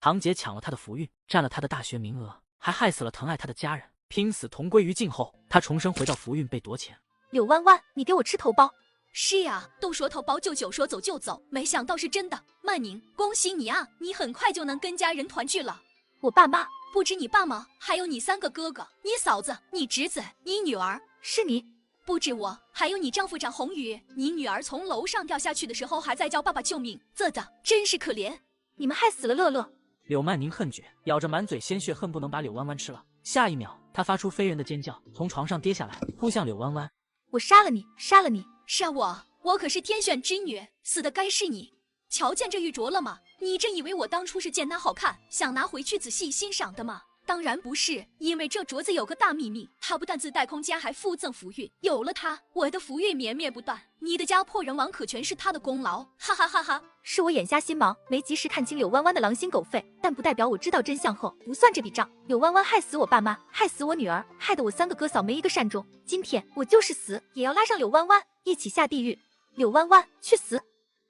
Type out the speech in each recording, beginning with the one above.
堂姐抢了他的福运，占了他的大学名额，还害死了疼爱他的家人，拼死同归于尽后，他重生回到福运被夺钱。柳弯弯，你给我吃头孢！是呀，都说头孢就酒，说走就走，没想到是真的。曼宁，恭喜你啊，你很快就能跟家人团聚了。我爸妈不止你爸妈，还有你3个哥哥，你嫂子，你侄子，你女儿。是你？不止我，还有你丈夫张宏宇，你女儿从楼上掉下去的时候还在叫爸爸救命，这的真是可怜。你们害死了乐乐！柳曼宁恨绝，咬着满嘴鲜血，恨不能把柳弯弯吃了。下一秒，他发出非人的尖叫，从床上跌下来，扑向柳弯弯。我杀了你，杀了你！杀我可是天选之女，死的该是你。瞧见这玉镯了吗？你真以为我当初是见它好看，想拿回去仔细欣赏的吗？当然不是，因为这镯子有个大秘密，它不但自带空间，还附赠福运。有了它，我的福运绵绵不断，你的家破人亡可全是它的功劳，哈哈哈哈！是我眼瞎心盲，没及时看清柳弯弯的狼心狗肺，但不代表我知道真相后不算这笔账。柳弯弯害死我爸妈，害死我女儿，害得我3个哥嫂没一个善终。今天我就是死，也要拉上柳弯弯一起下地狱。柳弯弯，去死！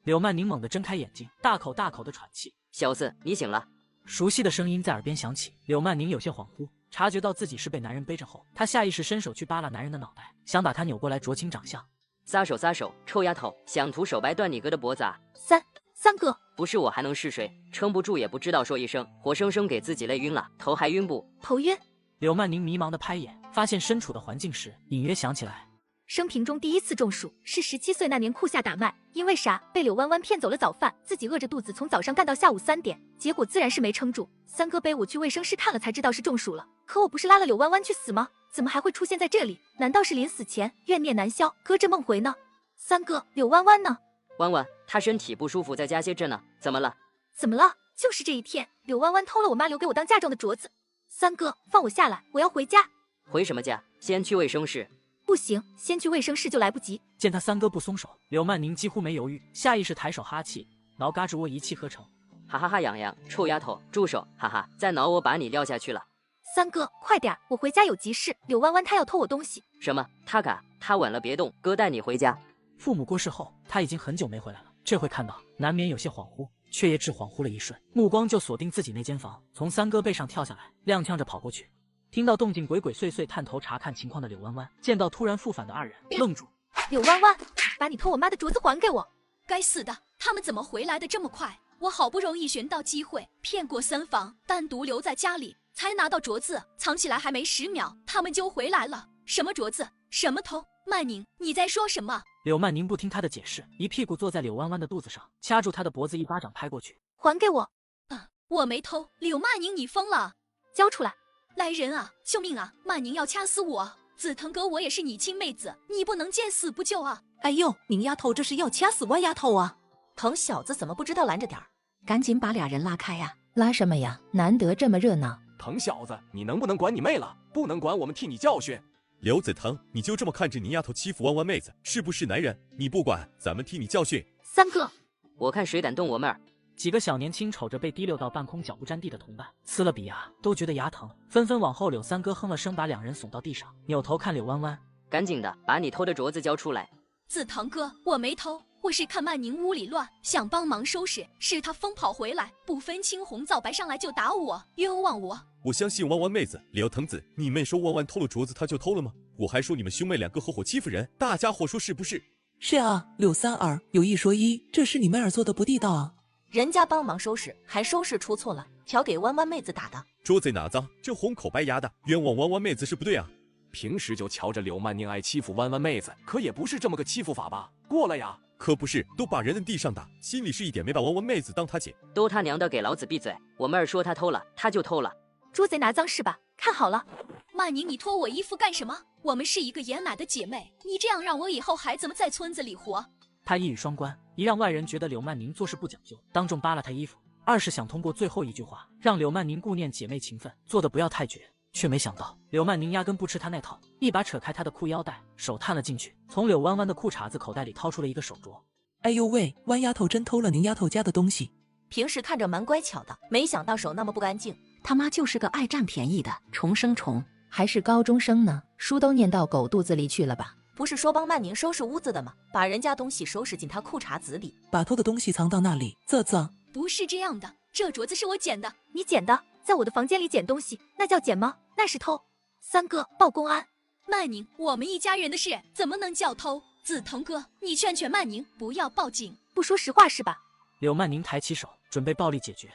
柳曼宁猛地睁开眼睛，大口大口的喘气。小子，你醒了。熟悉的声音在耳边响起，柳曼宁有些恍惚，察觉到自己是被男人背着后，她下意识伸手去扒拉男人的脑袋，想把他扭过来酌情长相。撒手撒手，臭丫头，想徒手掰断你哥的脖子啊！三哥，不是我还能是谁？撑不住也不知道说一声，活生生给自己累晕了，头还晕不？头晕。柳曼宁迷茫的拍眼，发现身处的环境时，隐约想起来，生平中第一次中暑是17岁那年库下打麦，因为傻被柳弯弯骗走了早饭，自己饿着肚子从早上干到下午3点，结果自然是没撑住。三哥背我去卫生室看了才知道是中暑了，可我不是拉了柳弯弯去死吗？怎么还会出现在这里？难道是临死前怨念难消，隔着梦回呢？三哥，柳弯弯呢？弯弯，他身体不舒服，在家歇着呢。怎么了？怎么了？就是这一天，柳弯弯偷了我妈留给我当嫁妆的镯子。三哥，放我下来，我要回家。回什么家？先去卫生室。不行，先去卫生室就来不及。见他三哥不松手，柳曼宁几乎没犹豫，下意识抬手哈气，挠嘎吱窝一气呵成。哈哈哈，痒痒，臭丫头，住手！哈哈，再挠我把你撂下去了。三哥，快点，我回家有急事。柳弯弯他要偷我东西。什么？他敢？他稳了，别动，哥带你回家。父母过世后，他已经很久没回来了。这回看到，难免有些恍惚，却也只恍惚了一瞬，目光就锁定自己那间房，从三哥背上跳下来，踉跄着跑过去。听到动静，鬼鬼祟祟探头查看情况的柳弯弯，见到突然复返的二人，愣住。柳弯弯，把你偷我妈的镯子还给我！该死的，他们怎么回来的这么快？我好不容易寻到机会，骗过三房，单独留在家里，才拿到镯子，藏起来还没10秒，他们就回来了。什么镯子？什么偷？曼宁，你在说什么？柳曼宁不听他的解释，一屁股坐在柳弯弯的肚子上，掐住他的脖子，一巴掌拍过去。还给我！我没偷。柳曼宁，你疯了？交出来！来人啊！救命啊！曼宁要掐死我！紫藤哥，我也是你亲妹子，你不能见死不救啊！哎呦，宁丫头这是要掐死歪丫头啊！疼小子怎么不知道拦着点儿？赶紧把俩人拉开呀！拉什么呀？难得这么热闹。疼小子，你能不能管你妹了？不能管，我们替你教训。刘子腾，你就这么看着宁丫头欺负弯弯妹子，是不是男人？你不管，咱们替你教训。三哥，我看谁敢动我妹儿！几个小年轻瞅着被提溜到半空脚不沾地的同伴，呲了鼻牙，都觉得牙疼，纷纷往后柳三哥哼了声，把两人耸到地上，扭头看柳弯弯，赶紧的，把你偷的镯子交出来。紫藤哥，我没偷，我是看曼宁屋里乱，想帮忙收拾，是他疯跑回来，不分青红皂白上来就打我，冤枉我。我相信弯弯妹子，柳藤子，你妹说弯弯偷了镯子，她就偷了吗？我还说你们兄妹2个合伙欺负人，大家伙说是不是？是啊，柳三儿，有一说一，这是你妹儿做的不地道啊。人家帮忙收拾，还收拾出错了，调给弯弯妹子打的。捉贼哪赃，这红口白牙的，冤枉弯弯妹子是不对啊。平时就瞧着柳曼宁爱欺负弯弯妹子，可也不是这么个欺负法吧？过了呀！可不是，都把人摁地上打，心里是一点没把弯弯妹子当她姐。都他娘的给老子闭嘴！我妹儿说她偷了，她就偷了。捉贼拿赃是吧？看好了。曼宁，你脱我衣服干什么？我们是一个爷奶的姐妹，你这样让我以后还怎么在村子里活？他一语双关，一让外人觉得柳曼宁做事不讲究，当众扒拉他衣服；二是想通过最后一句话让柳曼宁顾念姐妹情分，做的不要太绝。却没想到柳曼宁压根不吃他那套，一把扯开他的裤腰带，手探了进去，从柳弯弯的裤衩子口袋里掏出了一个手镯。哎呦喂，弯丫头真偷了宁丫头家的东西。平时看着蛮乖巧的，没想到手那么不干净。他妈就是个爱占便宜的重生虫，还是高中生呢，书都念到狗肚子里去了吧？不是说帮曼宁收拾屋子的吗？把人家东西收拾进他裤衩子里，把偷的东西藏到那里，啧。不是这样的，这镯子是我捡的。你捡的？在我的房间里捡东西，那叫捡吗？那是偷。三哥，报公安！曼宁，我们一家人的事怎么能叫偷？梓潼哥，你劝劝曼宁不要报警。不说实话是吧？柳曼宁抬起手，准备暴力解决。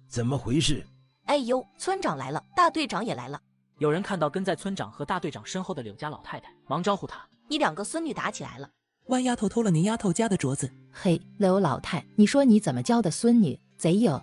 怎么回事？哎呦，村长来了，大队长也来了。有人看到跟在村长和大队长身后的柳家老太太，忙招呼她。你两个孙女打起来了。弯丫头偷了您丫头家的镯子。嘿，刘老太，你说你怎么教的孙女？贼有！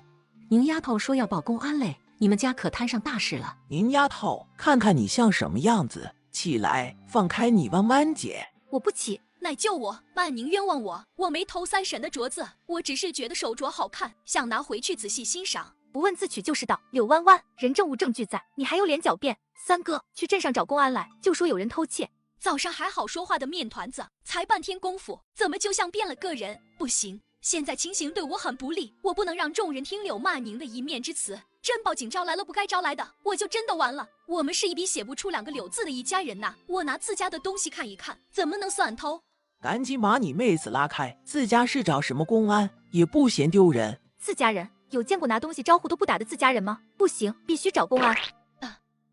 您丫头说要报公安嘞，你们家可摊上大事了。您丫头，看看你像什么样子，起来，放开你弯弯姐。我不起。奶救我！曼宁冤枉我，我没偷三婶的镯子，我只是觉得手镯好看，想拿回去仔细欣赏。不问自取就是道。柳弯弯，人证物证俱在，你还有脸狡辩？三哥，去镇上找公安来，就说有人偷窃。早上还好说话的面团子，才半天功夫，怎么就像变了个人？不行，现在情形对我很不利，我不能让众人听柳曼宁的一面之词。真报警招来了不该招来的，我就真的完了。我们是一笔写不出两个柳字的一家人呐，我拿自家的东西看一看，怎么能算偷？赶紧把你妹子拉开！自家是找什么公安，也不嫌丢人。自家人有见过拿东西招呼都不打的自家人吗？不行，必须找公安。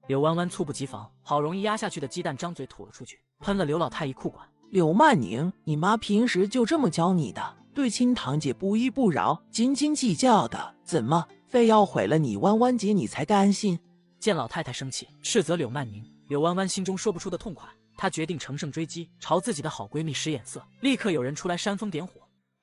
柳弯弯猝不及防，好容易压下去的鸡蛋张嘴吐了出去，喷了刘老太一裤管。柳曼宁，你妈平时就这么教你的，对亲堂姐不依不饶，斤斤计较的，怎么非要毁了你弯弯姐你才甘心？见老太太生气，斥责柳曼宁，柳弯弯心中说不出的痛快。她决定乘胜追击，朝自己的好闺蜜使眼色。立刻有人出来煽风点火。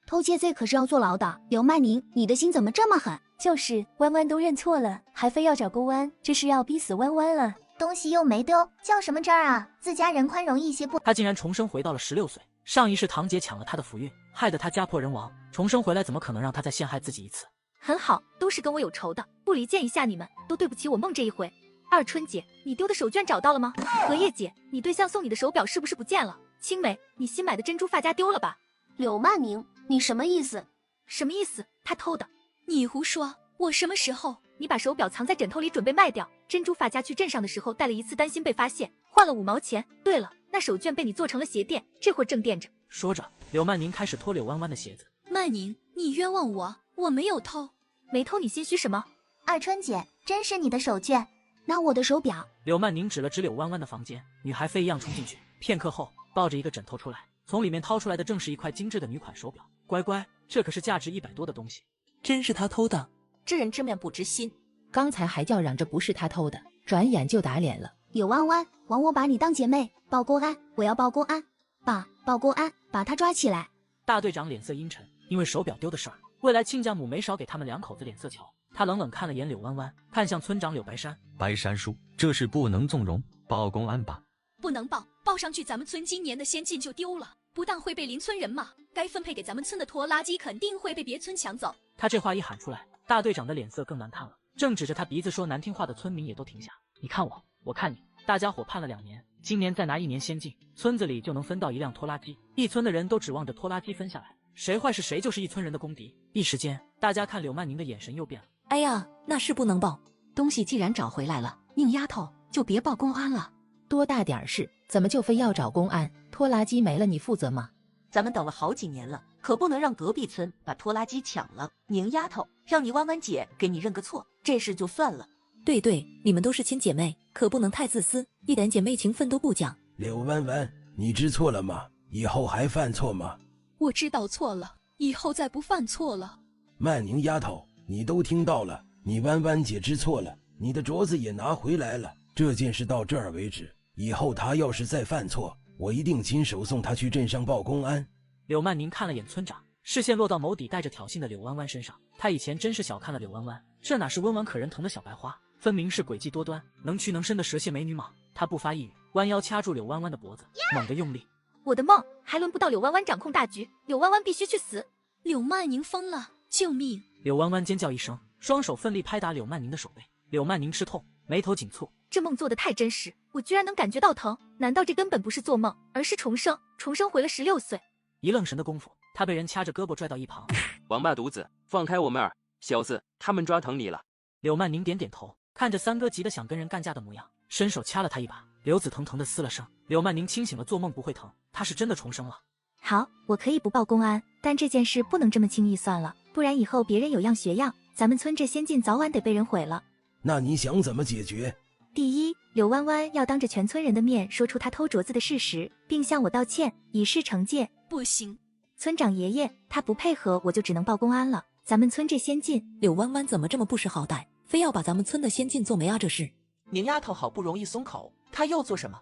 偷窃罪可是要坐牢的，刘曼宁，你的心怎么这么狠？就是弯弯都认错了，还非要找公安，这是要逼死弯弯了。东西又没丢，较什么真儿啊？自家人宽容一些不？他竟然重生回到了16岁。上一世堂姐抢了他的福运，害得他家破人亡。重生回来怎么可能让他再陷害自己一次？很好，都是跟我有仇的，不离间一下你们，都对不起我梦这一回。二春姐，你丢的手绢找到了吗？荷叶姐，你对象送你的手表是不是不见了？青梅，你新买的珍珠发夹丢了吧？柳曼宁，你什么意思？什么意思？他偷的。你胡说，我什么时候？你把手表藏在枕头里准备卖掉，珍珠发夹去镇上的时候带了一次，担心被发现，换了5毛钱。对了，那手绢被你做成了鞋垫，这会儿正垫着。说着，柳曼宁开始脱柳弯弯的鞋子。曼宁，你冤枉我，我没有偷。没偷你心虚什么？二春姐，真是你的手绢。那我的手表。柳曼宁指了指柳弯弯的房间，女孩飞一样冲进去，片刻后抱着一个枕头出来，从里面掏出来的正是一块精致的女款手表。乖乖，这可是价值100多的东西，真是他偷的。知人知面不知心，刚才还叫嚷着不是他偷的，转眼就打脸了。柳弯弯，枉我把你当姐妹，报公安！我要报公安！爸，报公安，把他抓起来！大队长脸色阴沉，因为手表丢的事儿，未来亲家母没少给他们2口子脸色瞧。他冷冷看了眼柳弯弯，看向村长柳白山。白山叔，这事不能纵容，报公安吧。不能报，报上去咱们村今年的先进就丢了，不但会被邻村人骂，该分配给咱们村的拖拉机肯定会被别村抢走。他这话一喊出来，大队长的脸色更难看了，正指着他鼻子说难听话的村民也都停下。你看我，我看你，大家伙判了2年，今年再拿1年先进，村子里就能分到1辆拖拉机，一村的人都指望着拖拉机分下来，谁坏是谁就是一村人的公敌。一时间，大家看柳曼宁的眼神又变了。哎呀，那是不能报，东西既然找回来了，宁丫头就别报公安了。多大点事，怎么就非要找公安？拖拉机没了你负责吗？咱们等了好几年了，可不能让隔壁村把拖拉机抢了。宁丫头，让你弯弯姐给你认个错，这事就算了。对对，你们都是亲姐妹，可不能太自私，一点姐妹情分都不讲。柳弯弯，你知错了吗？以后还犯错吗？我知道错了，以后再不犯错了。曼宁丫头，你都听到了，你弯弯姐知错了，你的镯子也拿回来了，这件事到这儿为止。以后她要是再犯错，我一定亲手送她去镇上报公安。柳曼宁看了眼村长，视线落到眸底带着挑衅的柳弯弯身上。他以前真是小看了柳弯弯，这哪是温婉可人疼的小白花，分明是诡计多端、能屈能伸的蛇蝎美女蟒。他不发一语，弯腰掐住柳弯弯的脖子，猛地用力。我的梦，还轮不到柳弯弯掌控大局，柳弯弯必须去死！柳曼宁疯了，救命！柳弯弯尖叫一声，双手奋力拍打柳曼宁的手背。柳曼宁吃痛，眉头紧蹙。这梦做得太真实，我居然能感觉到疼，难道这根本不是做梦，而是重生？重生回了16岁。一愣神的功夫，他被人掐着胳膊拽到一旁。王八犊子，放开我们儿，小子，他们抓疼你了。柳曼宁点点头，看着三哥急得想跟人干架的模样，伸手掐了他一把。刘子腾腾的嘶了声。柳曼宁清醒了，做梦不会疼，他是真的重生了。好，我可以不报公安，但这件事不能这么轻易算了，不然以后别人有样学样，咱们村这仙境早晚得被人毁了。那你想怎么解决？第一，柳弯弯要当着全村人的面说出他偷镯子的事实，并向我道歉，以示惩戒。不行，村长爷爷，他不配合，我就只能报公安了。咱们村这仙境，柳弯弯怎么这么不识好歹，非要把咱们村的仙境做没啊？这是宁丫头好不容易松口，她又做什么？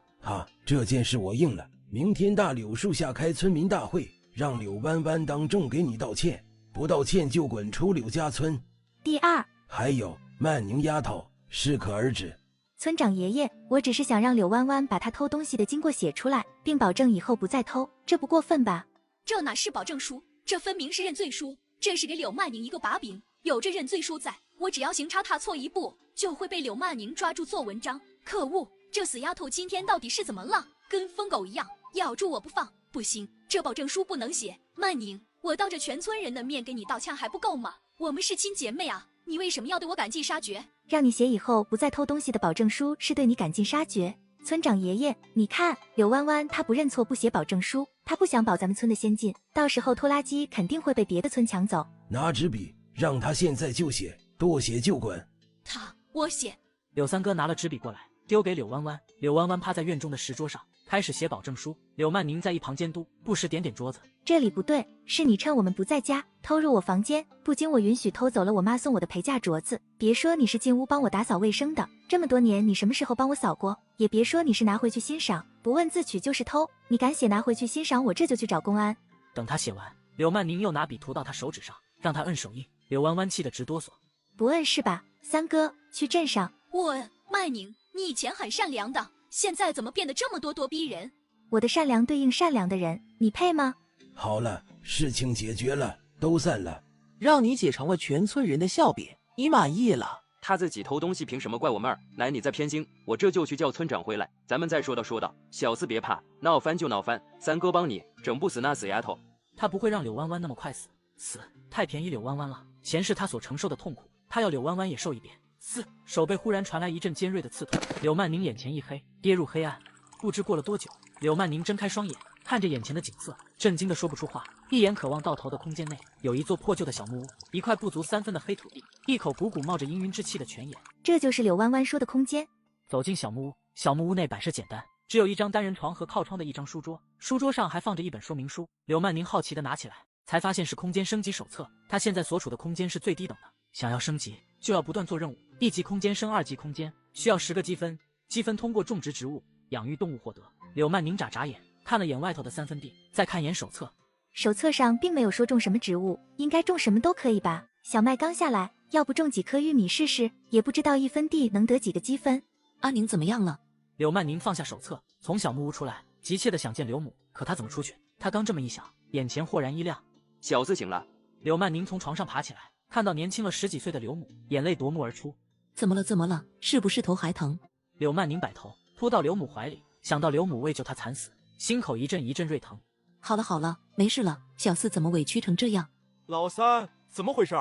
这件事我应了，明天大柳树下开村民大会，让柳弯弯当众给你道歉，不道歉就滚出柳家村。第二，还有曼宁丫头，适可而止。村长爷爷，我只是想让柳弯弯把他偷东西的经过写出来，并保证以后不再偷，这不过分吧？这哪是保证书，这分明是认罪书，这是给柳曼宁一个把柄。有这认罪书在，我只要行差踏错一步，就会被柳曼宁抓住做文章。可恶，这死丫头今天到底是怎么了？跟疯狗一样咬住我不放。不行，这保证书不能写。曼宁，我当着全村人的面给你道歉还不够吗？我们是亲姐妹啊，你为什么要对我赶尽杀绝？让你写以后不再偷东西的保证书，是对你赶尽杀绝。村长爷爷，你看柳弯弯他不认错不写保证书，他不想保咱们村的先进，到时候拖拉机肯定会被别的村抢走。拿纸笔，让他现在就写，多写就滚。我写。柳三哥拿了纸笔过来，丢给柳弯弯。柳弯弯趴在院中的石桌上，开始写保证书。柳曼宁在一旁监督，不时点点桌子。这里不对，是你趁我们不在家偷入我房间，不经我允许偷走了我妈送我的陪嫁镯子。别说你是进屋帮我打扫卫生的，这么多年你什么时候帮我扫过？也别说你是拿回去欣赏，不问自取就是偷。你敢写拿回去欣赏，我这就去找公安。等他写完，柳曼宁又拿笔涂到他手指上，让他摁手印。柳弯弯气得直哆嗦。不摁是吧？三哥，去镇上。我摁。曼宁，你以前很善良的，现在怎么变得这么咄咄逼人？我的善良对应善良的人，你配吗？好了，事情解决了，都散了。让你姐成了全村人的笑柄，你满意了？他自己偷东西，凭什么怪我妹儿？来，你再偏心，我这就去叫村长回来，咱们再说道。小四别怕，闹翻就闹翻，三哥帮你，整不死那死丫头。他不会让柳弯弯那么快死，太便宜柳弯弯了，嫌是他所承受的痛苦，他要柳弯弯也受一遍。手背忽然传来一阵尖锐的刺痛，柳曼宁眼前一黑，跌入黑暗。不知过了多久，柳曼宁睁开双眼，看着眼前的景色，震惊的说不出话。一眼渴望到头的空间内，有一座破旧的小木屋，一块不足3分的黑土地，一口鼓鼓冒着氤氲之气的泉眼。这就是柳弯弯说的空间。走进小木屋，小木屋内摆设简单，只有一张单人床和靠窗的一张书桌，书桌上还放着一本说明书。柳曼宁好奇的拿起来，才发现是空间升级手册。他现在所处的空间是最低等的，想要升级就要不断做任务。1级空间升2级空间需要10个积分，积分通过种植植物、养育动物获得。柳曼宁眨眨眼，看了眼外头的3分地，再看眼手册。手册上并没有说种什么植物，应该种什么都可以吧？小麦刚下来，要不种几颗玉米试试？也不知道1分地能得几个积分。阿宁怎么样了？柳曼宁放下手册，从小木屋出来，急切的想见柳母，可他怎么出去？他刚这么一想，眼前豁然一亮。小四醒了。柳曼宁从床上爬起来，看到年轻了10几岁的柳母，眼泪夺目而出。怎么了？是不是头还疼？柳曼宁摆头扑到柳母怀里，想到柳母为救他惨死，心口一阵锐疼。好了，没事了。小四怎么委屈成这样？老三，怎么回事？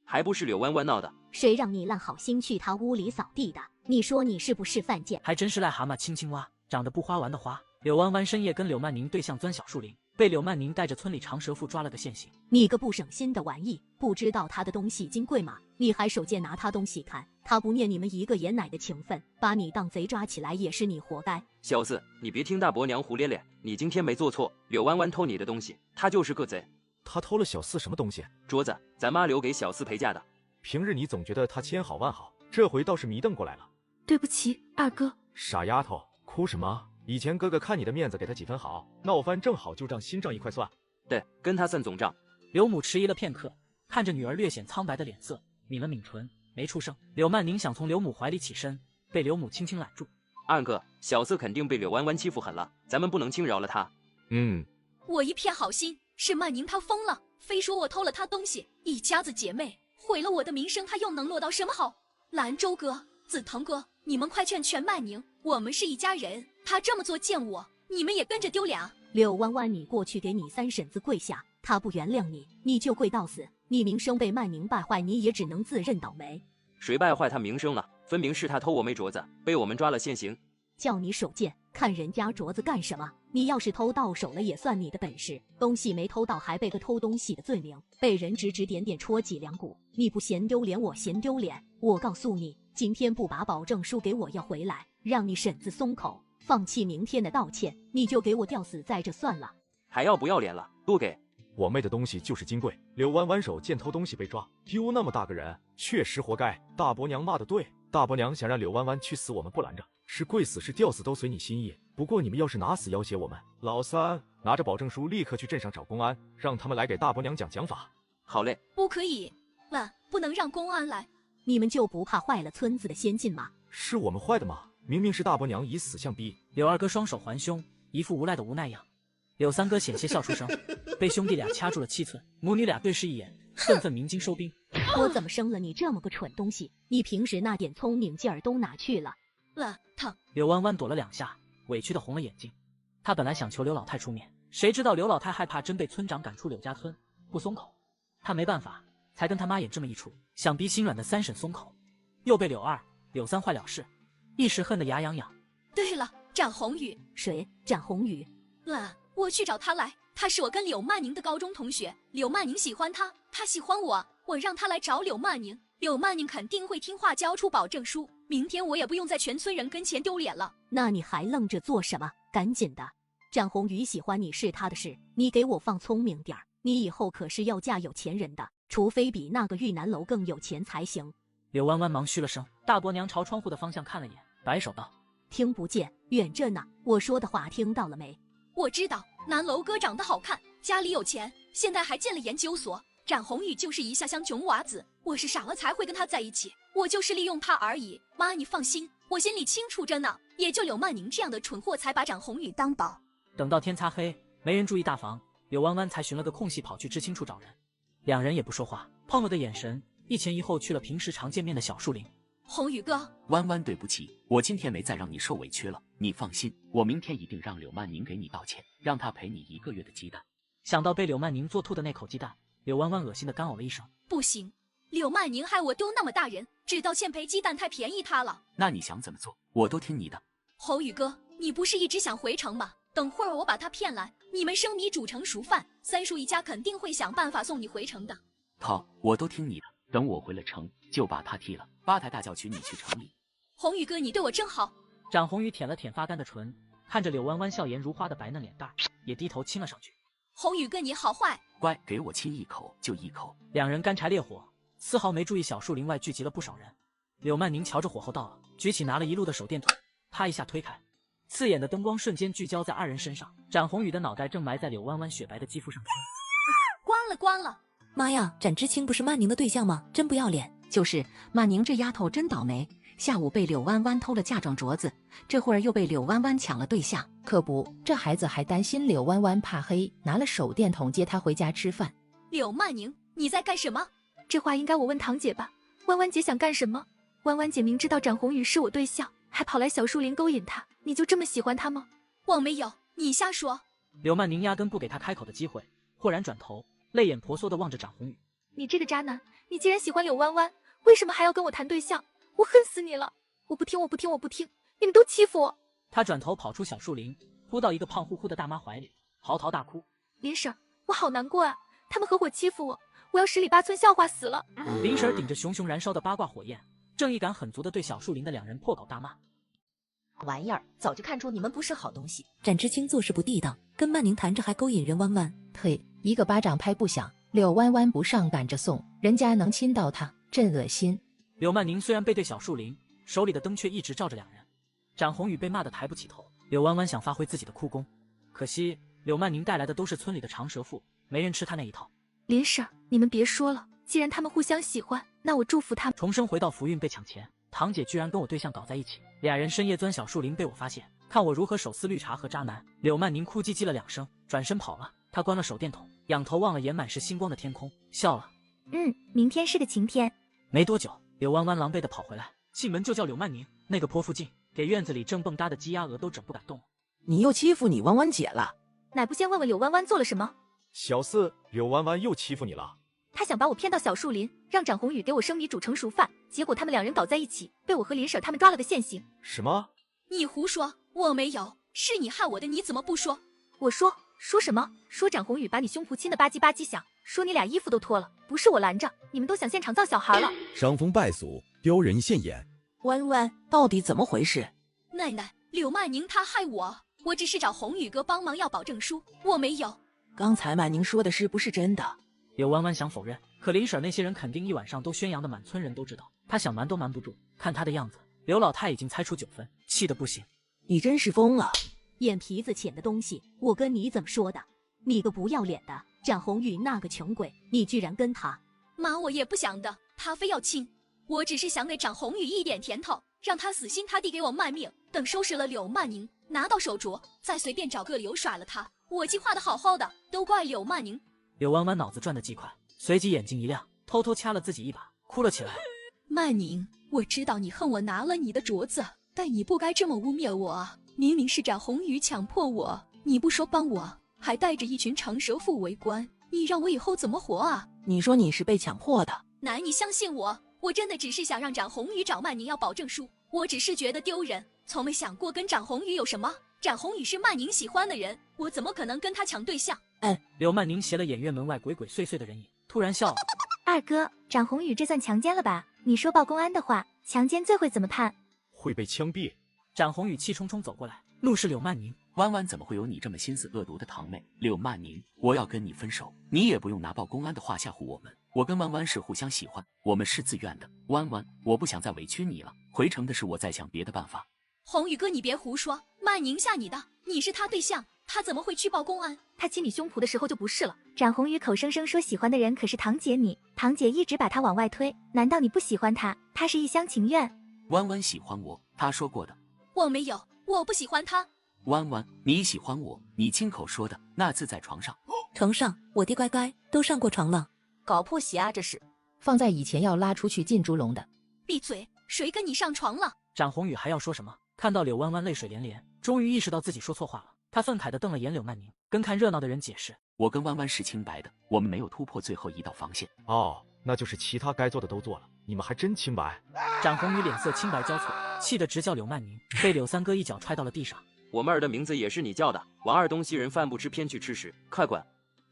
还不是柳弯弯闹的。谁让你烂好心去他屋里扫地的？你说你是不是犯贱？还真是癞蛤蟆亲青蛙，长得不花完的花。柳弯弯深夜跟柳曼宁对象钻小树林，被柳曼宁带着村里长舌妇抓了个现行。你个不省心的玩意，不知道他的东西金贵吗？你还手贱拿他东西看，他不念你们一个爷奶的情分，把你当贼抓起来也是你活该。小四，你别听大伯娘胡咧咧，你今天没做错，柳弯弯偷你的东西，他就是个贼。他偷了小四什么东西？镯子，咱妈留给小四陪嫁的。平日你总觉得他千好万好，这回倒是迷瞪过来了。对不起，二哥。傻丫头，哭什么？以前哥哥看你的面子给他几分好，闹翻正好就账新账一块算。对，跟他算总账。柳母迟疑了片刻，看着女儿略显苍白的脸色，抿了抿唇，没出声。柳曼宁想从柳母怀里起身，被柳母轻轻揽住。二哥，小四肯定被柳弯弯欺负狠了，咱们不能轻饶了他。我一片好心，是曼宁他疯了，非说我偷了他东西，一家子姐妹毁了我的名声，他又能落到什么好？兰州哥、紫藤哥，你们快劝劝曼宁，我们是一家人，他这么做见我，你们也跟着丢脸。柳弯弯，你过去给你三婶子跪下，他不原谅你，你就跪到死。你名声被曼宁败坏，你也只能自认倒霉。谁败坏他名声了？分明是他偷我妹镯子，被我们抓了现行。叫你手贱，看人家镯子干什么？你要是偷到手了也算你的本事，东西没偷到还背个偷东西的罪名，被人指指点点戳脊梁骨，你不嫌丢脸我嫌丢脸。我告诉你，今天不把保证书给我要回来，让你婶子松口，放弃明天的道歉，你就给我吊死在这算了。还要不要脸了？不给！我妹的东西就是金贵，刘弯弯手贱偷东西被抓，丢那么大个人，确实活该。大伯娘骂得对，大伯娘想让柳弯弯去死，我们不拦着，是跪死是吊死都随你心意。不过你们要是拿死要挟我们，老三拿着保证书立刻去镇上找公安，让他们来给大伯娘讲法。好嘞，不可以，不能让公安来。你们就不怕坏了村子的先进吗？是我们坏的吗？明明是大伯娘以死相逼。柳二哥双手环胸，一副无赖的无奈样。柳三哥险些笑出声，被兄弟俩掐住了7寸，母女俩对视一眼，愤愤鸣金收兵。我怎么生了你这么个蠢东西？你平时那点聪明劲儿都哪去了？疼！柳弯弯躲了2下，委屈的红了眼睛。他本来想求刘老太出面，谁知道刘老太害怕真被村长赶出柳家村，不松口。他没办法，才跟他妈演这么一出，想逼心软的三婶松口，又被柳二、柳三坏了事，一时恨得牙痒痒。对了，展宏宇。谁？展宏宇？我去找他来，他是我跟柳曼宁的高中同学，柳曼宁喜欢他，他喜欢我，我让他来找柳曼宁，柳曼宁肯定会听话，交出保证书，明天我也不用在全村人跟前丢脸了。那你还愣着做什么？赶紧的！展宏宇喜欢你是他的事，你给我放聪明点儿，你以后可是要嫁有钱人的，除非比那个玉南楼更有钱才行。柳弯弯忙嘘了声，大伯娘朝窗户的方向看了眼，摆手道：听不见，远着呢。我说的话听到了没？我知道，南楼哥长得好看，家里有钱，现在还进了研究所。展宏宇就是一下乡穷娃子，我是傻了才会跟他在一起，我就是利用他而已。妈，你放心，我心里清楚着呢。也就柳曼宁这样的蠢货才把展宏宇当宝。等到天擦黑，没人注意大房，柳弯弯才寻了个空隙跑去知青处找人。两人也不说话，碰了的眼神一前一后去了平时常见面的小树林。宏宇哥，弯弯，对不起，我今天没再让你受委屈了。你放心，我明天一定让柳曼宁给你道歉，让他赔你1个月的鸡蛋。想到被柳曼宁做吐的那口鸡蛋，柳弯弯恶心的干呕了一声。不行，柳曼宁害我丢那么大人，只道歉赔鸡蛋太便宜他了。那你想怎么做，我都听你的。宏宇哥，你不是一直想回城吗？等会儿我把他骗来，你们生米煮成熟饭，三叔一家肯定会想办法送你回城的。好，我都听你的。等我回了城，就把他踢了，8抬大轿娶你去城里。宏宇哥，你对我真好。展宏宇舔了舔发干的唇，看着柳弯弯笑颜如花的白嫩脸蛋，也低头亲了上去。宏宇哥，你好坏。乖，给我亲一口就一口。两人干柴烈火，丝毫没注意小树林外聚集了不少人。柳曼宁瞧着火候到了，举起拿了一路的手电筒，啪一下推开，刺眼的灯光瞬间聚焦在2人身上。展宏宇的脑袋正埋在柳弯弯雪白的肌肤上。关了。妈呀，展知青不是曼宁的对象吗？真不要脸！就是曼宁这丫头真倒霉，下午被柳弯弯偷了嫁妆镯子，这会儿又被柳弯弯抢了对象。可不，这孩子还担心柳弯弯怕黑，拿了手电筒接她回家吃饭。柳曼宁，你在干什么？这话应该我问堂姐吧。弯弯姐想干什么？弯弯姐明知道展宏宇是我对象，还跑来小树林勾引他，你就这么喜欢他吗？我没有，你瞎说。柳曼宁压根不给他开口的机会，豁然转头，泪眼婆娑地望着展宏宇。你这个渣男，你既然喜欢柳弯弯，为什么还要跟我谈对象？我恨死你了！我不听，你们都欺负我！他转头跑出小树林，扑到一个胖乎乎的大妈怀里，嚎啕大哭。林婶，我好难过啊！他们合伙欺负我，我要10里8村笑话死了！林婶顶着熊熊燃烧的八卦火焰，正义感很足的对小树林的2人破口大骂。玩意儿，早就看出你们不是好东西。展知青做事不地道，跟曼宁谈着还勾引人弯弯，呸！一个巴掌拍不响，柳弯弯不上赶着送，人家能亲到他，真恶心。柳曼宁虽然背对小树林，手里的灯却一直照着2人。展宏宇被骂得抬不起头，柳弯弯想发挥自己的哭功，可惜柳曼宁带来的都是村里的长舌妇，没人吃他那一套。林婶，你们别说了，既然他们互相喜欢，那我祝福他们。重生回到福运被抢钱，堂姐居然跟我对象搞在一起，2人深夜钻小树林被我发现，看我如何手撕绿茶和渣男。柳曼宁哭唧唧了2声，转身跑了。他关了手电筒，仰头望了眼满是星光的天空，笑了。明天是个晴天。没多久，柳弯弯狼狈地跑回来，进门就叫柳曼宁。那个坡附近，给院子里正蹦跶的鸡鸭鹅都整不敢动了。你又欺负你弯弯姐了？乃不先问问柳弯弯做了什么？小四，柳弯弯又欺负你了？他想把我骗到小树林，让展宏宇给我生米煮成熟饭，结果他们2人搞在一起，被我和林婶他们抓了个现行。什么？你胡说，我没有。是你害我的，你怎么不说？我说什么？说展宏宇把你胸脯亲得吧唧吧唧响，说你俩衣服都脱了，不是我拦着，你们都想现场造小孩了。伤风败俗，丢人现眼。弯弯，到底怎么回事？奶奶，柳曼宁她害我只是找宏宇哥帮忙要保证书，我没有。刚才曼宁说的是不是真的？柳弯弯想否认，可林婶那些人肯定一晚上都宣扬的满村人都知道，他想瞒都瞒不住。看他的样子，刘老太已经猜出9分，气得不行。你真是疯了！眼皮子浅的东西，我跟你怎么说的？你个不要脸的，展宏宇那个穷鬼，你居然跟他！妈，我也不想的，他非要亲，我只是想给展宏宇一点甜头，让他死心塌地给我卖命。等收拾了柳曼宁，拿到手镯，再随便找个理由耍了他。我计划的好好的，都怪柳曼宁。柳弯弯脑子转得极快，随即眼睛一亮，偷偷掐了自己一把，哭了起来。曼宁，我知道你恨我拿了你的镯子，但你不该这么污蔑我啊！明明是展宏宇强迫我，你不说帮我，还带着一群长舌妇围观，你让我以后怎么活啊？你说你是被强迫的？奶，你相信我，我真的只是想让展宏宇找曼宁要保证书，我只是觉得丢人，从没想过跟展宏宇有什么。展宏宇是曼宁喜欢的人，我怎么可能跟他抢对象？柳曼宁斜了眼院门外鬼鬼祟祟的人影，突然笑了。二哥，展宏宇这算强奸了吧？你说报公安的话，强奸罪会怎么判？会被枪毙。展宏宇气冲冲走过来，怒视柳曼宁。弯弯怎么会有你这么心思恶毒的堂妹？柳曼宁，我要跟你分手，你也不用拿报公安的话吓唬我们。我跟弯弯是互相喜欢，我们是自愿的。弯弯，我不想再委屈你了，回城的事我再想别的办法。宏宇哥，你别胡说，曼宁吓你的，你是他对象，他怎么会去报公安？他亲你胸脯的时候就不是了。展宏宇口声声说喜欢的人可是堂姐你，堂姐一直把他往外推，难道你不喜欢他？他是一厢情愿。弯弯喜欢我，他说过的。我没有，我不喜欢他。弯弯，你喜欢我，你亲口说的，那次在床上。床上，我爹乖乖都上过床了，搞破鞋啊这是。放在以前要拉出去进猪笼的。闭嘴，谁跟你上床了？展宏宇还要说什么？看到柳弯弯泪水连连，终于意识到自己说错话了。他愤慨地瞪了眼柳曼宁，跟看热闹的人解释：我跟弯弯是清白的，我们没有突破最后一道防线。哦，那就是其他该做的都做了，你们还真清白。展宏宇脸色青白交错，气得直叫柳曼宁，被柳三哥一脚踹到了地上。我妹儿的名字也是你叫的，王二东西人饭不吃偏去吃屎，快滚！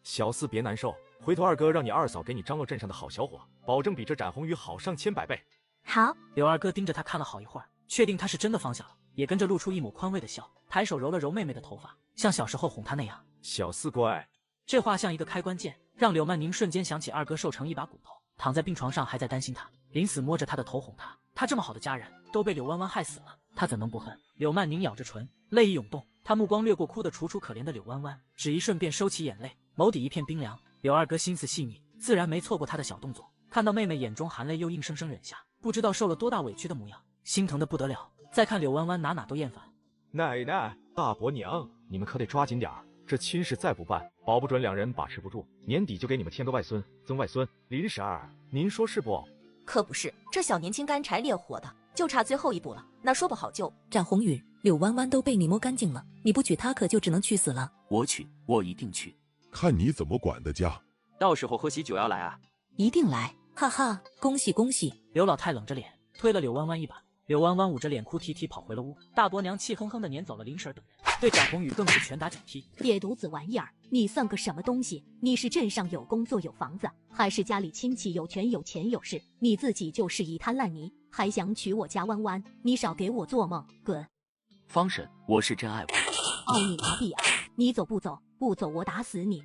小四别难受，回头二哥让你二嫂给你张罗镇上的好小伙，保证比这展宏宇好上千百倍。好。柳二哥盯着他看了好一会儿，确定他是真的放下了，也跟着露出一抹宽慰的笑，抬手揉了揉妹妹的头发，像小时候哄她那样。小四乖。这话像一个开关键，让柳曼宁瞬间想起二哥瘦成一把骨头，躺在病床上还在担心他，临死摸着他的头哄他。他这么好的家人都被柳弯弯害死了，他怎能不恨？柳曼宁咬着唇，泪意涌动，他目光掠过哭得楚楚可怜的柳弯弯，只一瞬便收起眼泪，眸底一片冰凉。柳二哥心思细腻，自然没错过他的小动作，看到妹妹眼中含泪又硬生生忍下，不知道受了多大委屈的模样，心疼的不得了。再看柳弯弯哪都厌烦。奶奶，大伯娘，你们可得抓紧点儿，这亲事再不办，保不准两人把持不住，年底就给你们添个外孙、曾外孙。林婶儿，您说是不？可不是，这小年轻干柴烈火的，就差最后一步了，那说不好就……展宏宇、柳弯弯都被你摸干净了，你不娶她可就只能去死了。我娶，我一定娶，看你怎么管的家。到时候喝喜酒要来啊？一定来，哈哈，恭喜恭喜！刘老太冷着脸推了柳弯弯一把，柳弯弯捂着脸哭啼啼跑回了屋。大伯娘气哼哼的撵走了林婶等人，对展宏宇更是拳打脚踢。野犊子玩意儿，你算个什么东西？你是镇上有工作有房子，还是家里亲戚有权有钱有势？你自己就是一滩烂泥，还想娶我家弯弯？你少给我做梦，滚！方婶，我是真爱我。奥你麻痹啊！你走不走？不走我打死你！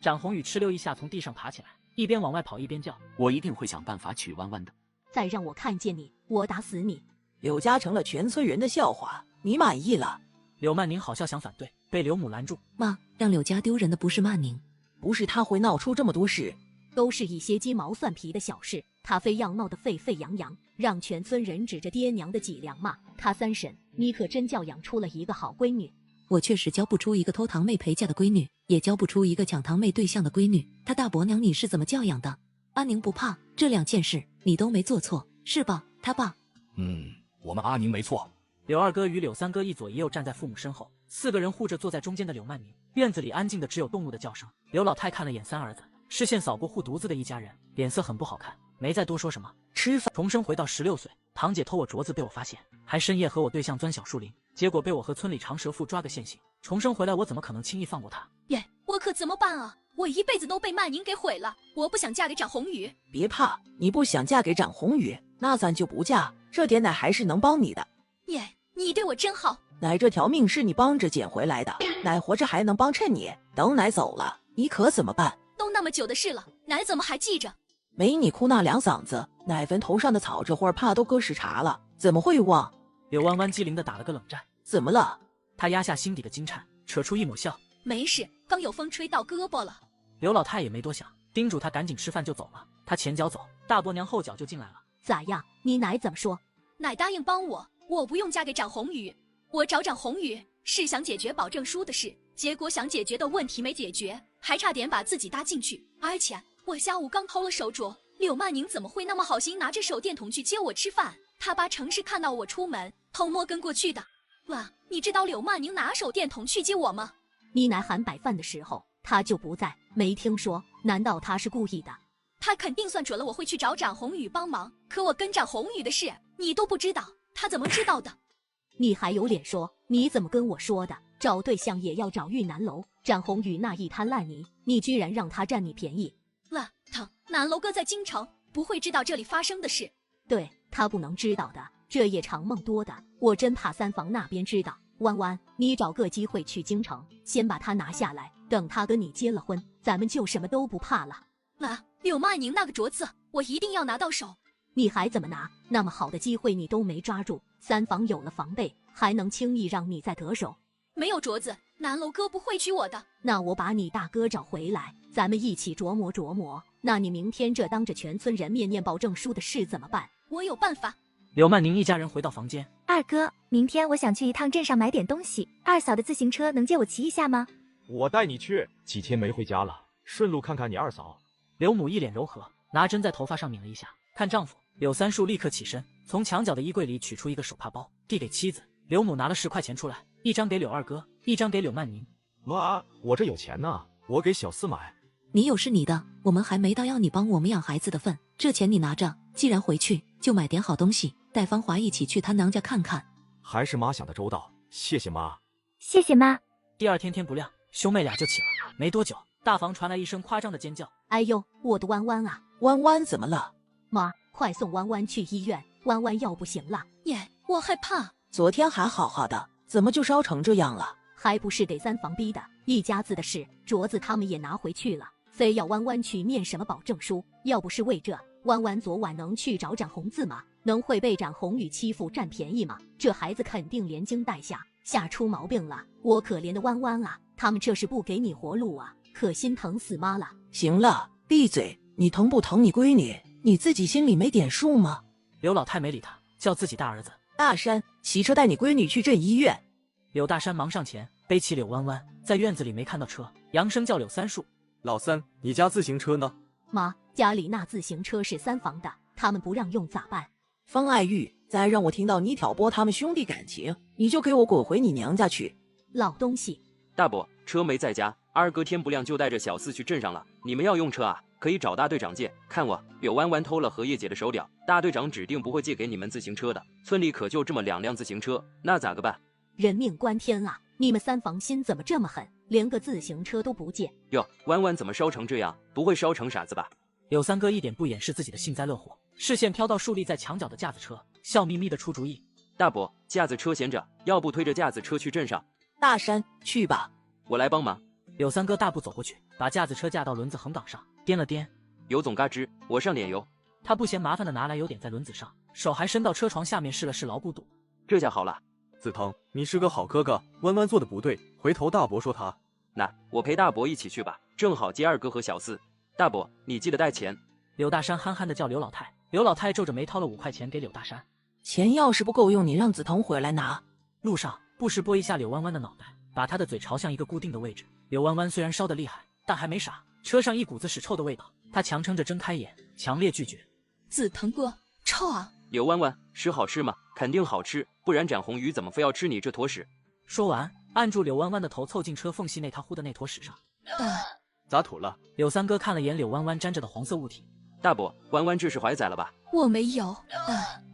展宏宇哧溜一下从地上爬起来，一边往外跑一边叫：我一定会想办法娶弯弯的。再让我看见你，我打死你！柳家成了全村人的笑话，你满意了？柳曼宁好笑想反对，被柳母拦住。妈，让柳家丢人的不是曼宁，不是他会闹出这么多事，都是一些鸡毛蒜皮的小事，他非要闹得沸沸扬扬，让全村人指着爹娘的脊梁骂他。三婶，你可真教养出了一个好闺女。我确实教不出一个偷堂妹陪嫁的闺女，也教不出一个抢堂妹对象的闺女。他大伯娘你是怎么教养的？阿宁不怕，这2件事你都没做错，是吧？他爸。我们阿宁没错。柳二哥与柳三哥一左一右站在父母身后，4个人护着坐在中间的柳曼宁。院子里安静的只有动物的叫声。柳老太看了眼3儿子，视线扫过护犊子的一家人，脸色很不好看。没再多说什么。吃饭。重生回到16岁，堂姐偷我镯子被我发现，还深夜和我对象钻小树林，结果被我和村里长舌妇抓个现行。重生回来，我怎么可能轻易放过她？耶，我可怎么办啊？我一辈子都被曼宁给毁了，我不想嫁给展宏宇。别怕，你不想嫁给展宏宇，那咱就不嫁，这点奶还是能帮你的。耶，你对我真好。奶这条命是你帮着捡回来的，奶活着还能帮衬你，等奶走了，你可怎么办？都那么久的事了，奶怎么还记着？没你哭那2嗓子，奶坟头上的草这会儿怕都搁时茶了，怎么会忘？柳弯弯机灵的打了个冷战。怎么了？他压下心底的惊颤，扯出一抹笑。没事，刚有风吹到胳膊了。刘老太也没多想，叮嘱他赶紧吃饭就走了。他前脚走，大伯娘后脚就进来了。咋样？你奶怎么说？奶答应帮我，我不用嫁给展宏宇。我找展宏宇是想解决保证书的事，结果想解决的问题没解决，还差点把自己搭进去。而且我下午刚偷了手镯，柳曼宁怎么会那么好心拿着手电筒去接我吃饭？他八成是看到我出门，偷摸跟过去的。哇，你知道柳曼宁拿手电筒去接我吗？你奶喊摆饭的时候，他就不在，没听说。难道他是故意的？他肯定算准了我会去找展宏宇帮忙，可我跟展宏宇的事你都不知道，他怎么知道的？你还有脸说？你怎么跟我说的？找对象也要找玉南楼，展宏宇那一滩烂泥，你居然让他占你便宜？南楼哥在京城，不会知道这里发生的事。对，他不能知道的，这夜长梦多的，我真怕三房那边知道。弯弯，你找个机会去京城，先把他拿下来，等他跟你结了婚，咱们就什么都不怕了。柳曼宁那个镯子，我一定要拿到手。你还怎么拿？那么好的机会你都没抓住，三房有了防备，还能轻易让你再得手？没有镯子，南楼哥不会娶我的。那我把你大哥找回来，咱们一起琢磨琢磨。那你明天这当着全村人面念保证书的事怎么办？我有办法。柳曼宁一家人回到房间。二哥，明天我想去一趟镇上买点东西，二嫂的自行车能借我骑一下吗？我带你去，几天没回家了，顺路看看你二嫂。刘母一脸柔和，拿针在头发上抿了一下，看丈夫。柳三树立刻起身，从墙角的衣柜里取出一个手帕包，递给妻子。刘母拿了10块钱出来，一张给柳二哥，一张给柳曼宁。妈，我这有钱呢，我给小四买。你有是你的，我们还没到要你帮我们养孩子的份，这钱你拿着，既然回去，就买点好东西，带芳华一起去她娘家看看。还是妈想的周到，谢谢妈。谢谢妈。第二天天不亮，兄妹俩就起了。没多久，大房传来一声夸张的尖叫。哎呦，我的弯弯啊！弯弯怎么了？妈，快送弯弯去医院，弯弯要不行了。耶，我害怕。昨天还好好的，怎么就烧成这样了？还不是给三房逼的，一家子的事，镯子他们也拿回去了，非要弯弯去念什么保证书。要不是为这，弯弯昨晚能去找展宏字吗？能会被展宏宇欺负占便宜吗？这孩子肯定连惊带吓出毛病了。我可怜的弯弯啊，他们这是不给你活路啊，可心疼死妈了。行了，闭嘴！你疼不疼你闺女？你自己心里没点数吗？刘老太没理他，叫自己大儿子大山骑车带你闺女去镇医院。柳大山忙上前背起柳弯弯，在院子里没看到车，扬声叫柳三树：“老三，你家自行车呢？”妈，家里那自行车是三房的，他们不让用咋办？方爱玉，再让我听到你挑拨他们兄弟感情，你就给我滚回你娘家去！老东西。大伯，车没在家，二哥天不亮就带着小四去镇上了。你们要用车啊？可以找大队长借。看我，柳弯弯偷了荷叶姐的手表，大队长指定不会借给你们自行车的。村里可就这么2辆自行车，那咋个办？人命关天啊！你们三房心怎么这么狠，连个自行车都不借？哟，弯弯怎么烧成这样？不会烧成傻子吧？柳三哥一点不掩饰自己的幸灾乐祸，视线飘到竖立在墙角的架子车，笑眯眯的出主意：“大伯，架子车闲着，要不推着架子车去镇上？”大山，去吧，我来帮忙。柳三哥大步走过去，把架子车架到轮子横杆上，掂了掂，油总嘎吱，我上点油。他不嫌麻烦的拿来油点在轮子上，手还伸到车床下面试了试牢固度。这下好了。子腾，你是个好哥哥，弯弯做的不对，回头大伯说他。那我陪大伯一起去吧，正好接二哥和小四。大伯，你记得带钱。柳大山憨憨的叫刘老太，刘老太皱着眉掏了5块钱给柳大山。钱要是不够用，你让子腾回来拿。路上不时拨一下柳弯弯的脑袋，把他的嘴朝向一个固定的位置。柳弯弯虽然烧得厉害，但还没傻。车上一股子屎臭的味道，他强撑着睁开眼，强烈拒绝。子腾哥，臭啊！柳弯弯，屎好吃吗？肯定好吃，不然展宏宇怎么非要吃你这坨屎？说完，按住柳弯弯的头，凑近车缝隙内他呼的那坨屎上。咋吐了？柳三哥看了眼柳弯弯沾着的黄色物体，大伯，弯弯这是怀崽了吧？我没有。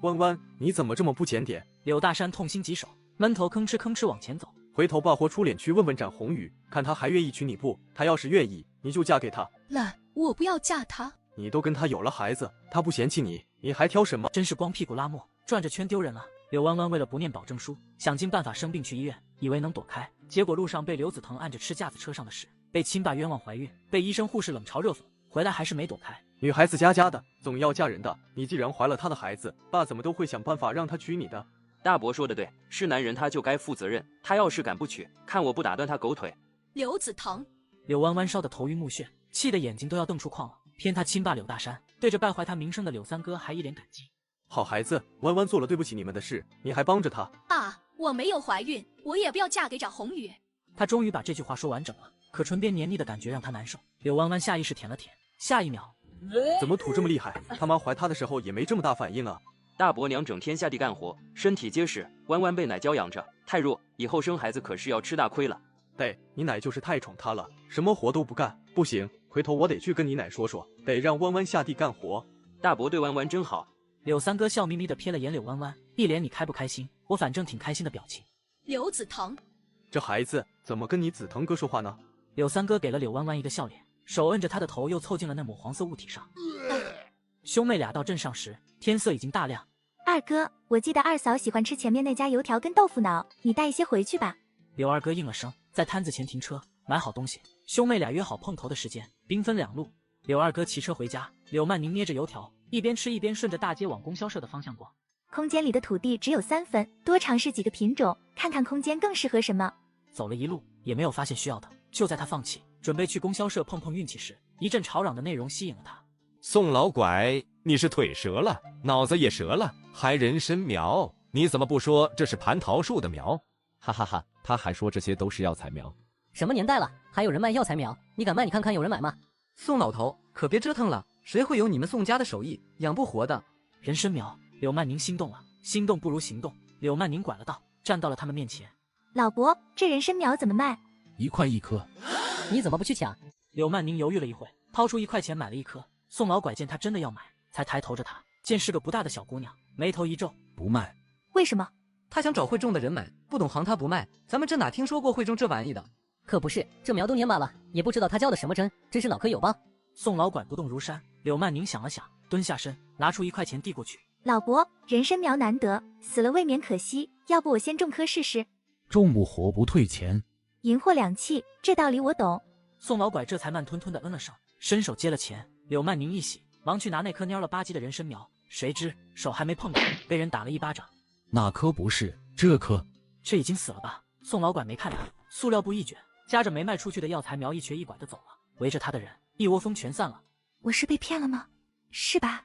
弯弯，你怎么这么不检点？柳大山痛心疾首，闷头吭哧吭哧往前走。回头爸活出脸去问问展宏宇，看他还愿意娶你不？他要是愿意，你就嫁给他。懒，我不要嫁他。你都跟他有了孩子，他不嫌弃你，你还挑什么？真是光屁股拉磨，转着圈丢人了。柳弯弯为了不念保证书，想尽办法生病去医院，以为能躲开，结果路上被刘子腾按着吃架子车上的屎，被亲爸冤枉怀孕，被医生护士冷嘲热讽，回来还是没躲开。女孩子家家的，总要嫁人的。你既然怀了他的孩子，爸怎么都会想办法让他娶你的。大伯说的对，是男人他就该负责任，他要是敢不娶，看我不打断他狗腿。刘子腾，柳弯弯烧得头晕目眩，气得眼睛都要瞪出眶了。偏他亲爸柳大山对着败坏他名声的柳三哥还一脸感激。好孩子，弯弯做了对不起你们的事，你还帮着他啊！我没有怀孕，我也不要嫁给展宏宇。他终于把这句话说完整了，可唇边黏腻的感觉让他难受。柳弯弯下意识舔了舔，下一秒，怎么吐这么厉害？他妈怀他的时候也没这么大反应啊！大伯娘整天下地干活，身体结实，弯弯被奶娇养着，太弱，以后生孩子可是要吃大亏了。对，你奶就是太宠他了，什么活都不干。不行，回头我得去跟你奶说说，得让弯弯下地干活。大伯对弯弯真好。柳三哥笑眯眯的瞥了眼柳弯弯，一脸你开不开心？我反正挺开心的表情。刘子腾，这孩子怎么跟你子腾哥说话呢？柳三哥给了柳弯弯一个笑脸，手摁着他的头又凑近了那抹黄色物体上。兄妹俩到镇上时，天色已经大亮。二哥，我记得二嫂喜欢吃前面那家油条跟豆腐脑，你带一些回去吧。柳二哥应了声，在摊子前停车，买好东西。兄妹俩约好碰头的时间，兵分两路。柳二哥骑车回家，柳曼宁捏着油条，一边吃一边顺着大街往供销社的方向逛。空间里的土地只有3分，多尝试几个品种，看看空间更适合什么。走了一路，也没有发现需要的。就在他放弃，准备去供销社碰碰运气时，一阵吵嚷的内容吸引了他。宋老拐，你是腿折了，脑子也折了，还人参苗？你怎么不说这是蟠桃树的苗？哈哈哈，他还说这些都是药材苗。什么年代了，还有人卖药材苗？你敢卖？你看看有人买吗？宋老头，可别折腾了，谁会有你们宋家的手艺，养不活的。人参苗，柳曼宁心动了，心动不如行动。柳曼宁拐了道，站到了他们面前。老伯，这人参苗怎么卖？1块1颗。你怎么不去抢？柳曼宁犹豫了一会，掏出1块钱买了1颗。宋老拐见他真的要买，才抬头着他，见是个不大的小姑娘，眉头一皱，不卖。为什么？他想找会种的人买，不懂行他不卖。咱们这哪听说过会种这玩意的？可不是，这苗都年满了，也不知道他教的什么针，真是脑壳有帮。宋老拐不动如山，柳曼宁想了想，蹲下身，拿出1块钱递过去。老伯，人参苗难得，死了未免可惜，要不我先种颗试试？种不活不退钱。银货两讫，这道理我懂。宋老拐这才慢吞吞的嗯了声，伸手接了钱。柳曼宁一喜，忙去拿那颗蔫了吧唧的人参苗，谁知手还没碰到，被人打了1巴掌。那颗不是，这颗。这已经死了吧？宋老拐没看他，塑料布一卷，夹着没卖出去的药材苗，一瘸一拐的走了。围着他的人一窝蜂全散了。我是被骗了吗？是吧？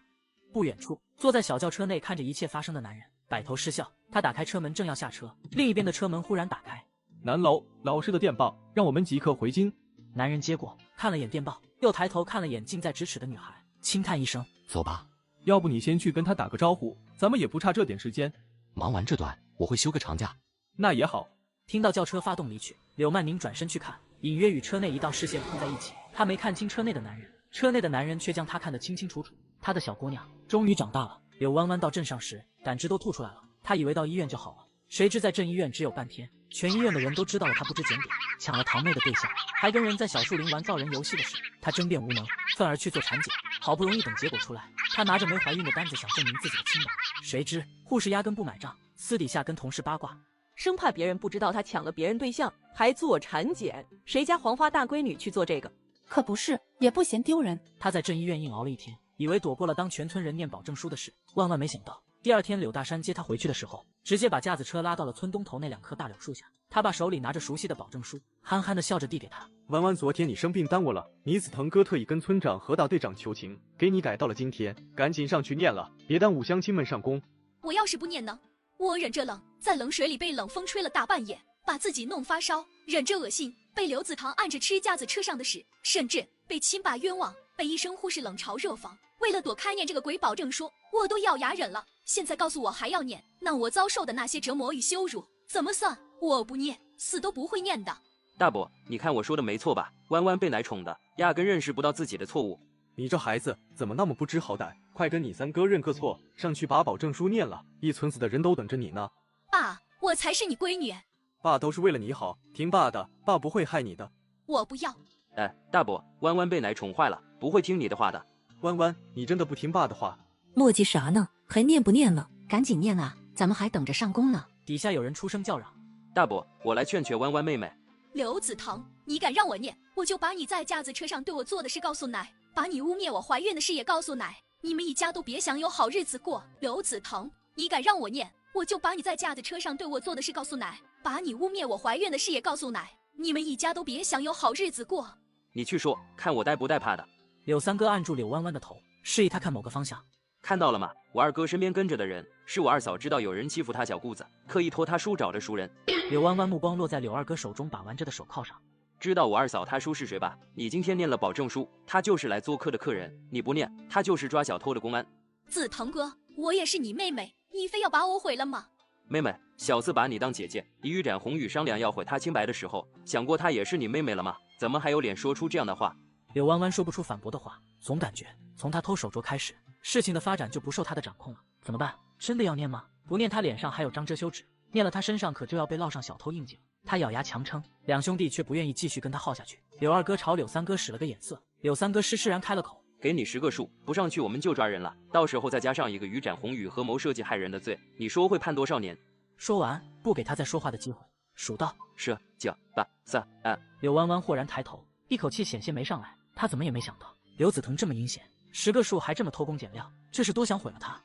不远处，坐在小轿车内看着一切发生的男人摆头失笑。他打开车门正要下车，另一边的车门忽然打开。南楼，老师的电报，让我们即刻回京。男人接过，看了眼电报，又抬头看了眼近在咫尺的女孩，轻叹一声：走吧。要不你先去跟他打个招呼，咱们也不差这点时间。忙完这段，我会休个长假。那也好。听到轿车发动离去，柳曼宁转身去看，隐约与车内一道视线碰在一起。他没看清车内的男人，车内的男人却将他看得清清楚楚。他的小姑娘终于长大了。柳弯弯到镇上时，胆汁都吐出来了。他以为到医院就好了，谁知在镇医院只有半天，全医院的人都知道了他不知检点，抢了堂妹的对象，还跟人在小树林玩造人游戏的事。他争辩无能，愤而去做产检。好不容易等结果出来，他拿着没怀孕的单子想证明自己的清白，谁知护士压根不买账，私底下跟同事八卦，生怕别人不知道他抢了别人对象，还做产检。谁家黄花大闺女去做这个？可不是，也不嫌丢人。他在镇医院硬熬了一天，以为躲过了当全村人念保证书的事，万万没想到，第二天柳大山接他回去的时候，直接把架子车拉到了村东头那2棵大柳树下。他把手里拿着熟悉的保证书，憨憨的笑着递给他。弯弯，昨天你生病耽误了，你子腾哥特意跟村长和大队长求情，给你改到了今天，赶紧上去念了，别耽误乡亲们上工。我要是不念呢？我忍着冷，在冷水里被冷风吹了大半夜，把自己弄发烧，忍着恶心，被刘子堂按着吃架子车上的屎，甚至被亲爸冤枉，被医生护士冷嘲热讽。为了躲开念这个鬼保证书，我都咬牙忍了。现在告诉我还要念，那我遭受的那些折磨与羞辱怎么算？我不念，死都不会念的。大伯，你看我说的没错吧？弯弯被奶宠的，压根认识不到自己的错误。你这孩子怎么那么不知好歹？快跟你三哥认个错，上去把保证书念了，一村子的人都等着你呢。爸，我才是你闺女。爸都是为了你好，听爸的，爸不会害你的。我不要。哎，大伯，弯弯被奶宠坏了，不会听你的话的。弯弯，你真的不听爸的话？磨叽啥呢？还念不念了？赶紧念啊，咱们还等着上工呢。底下有人出声叫嚷：大伯，我来劝劝弯弯妹妹。刘子腾，你敢让我念，我就把你在架子车上对我做的事告诉奶，把你污蔑我怀孕的事也告诉奶，你们一家都别想有好日子过。刘子腾，你敢让我念，我就把你在架子车上对我做的事告诉奶，把你污蔑我怀孕的事也告诉奶，你们一家都别想有好日子过。你去说，看我带不带怕的。柳三哥按住柳弯弯的头，示意他看某个方向。看到了吗？我二哥身边跟着的人，是我二嫂知道有人欺负他小姑子，刻意托他叔找的熟人。柳弯弯目光落在柳二哥手中把玩着的手铐上。知道我二嫂他叔是谁吧？你今天念了保证书，他就是来做客的客人，你不念，他就是抓小偷的公安。子腾哥，我也是你妹妹，你非要把我毁了吗？妹妹，小四把你当姐姐，你与展宏宇商量要毁他清白的时候，想过她也是你妹妹了吗？怎么还有脸说出这样的话？柳弯弯说不出反驳的话，总感觉从他偷手镯开始，事情的发展就不受他的掌控了。怎么办？真的要念吗？不念他脸上还有张遮羞纸，念了他身上可就要被烙上小偷印记了。他咬牙强撑，两兄弟却不愿意继续跟他耗下去。柳二哥朝柳三哥使了个眼色，柳三哥施然开了口：给你10个数，不上去我们就抓人了，到时候再加上一个与展宏宇合谋设计害人的罪，你说会判多少年？说完，不给他再说话的机会，数道：10、9、8、3、2。柳弯弯豁然抬头，一口气险些没上来。他怎么也没想到刘子腾这么阴险，10个数还这么偷工减料，这是多想毁了他。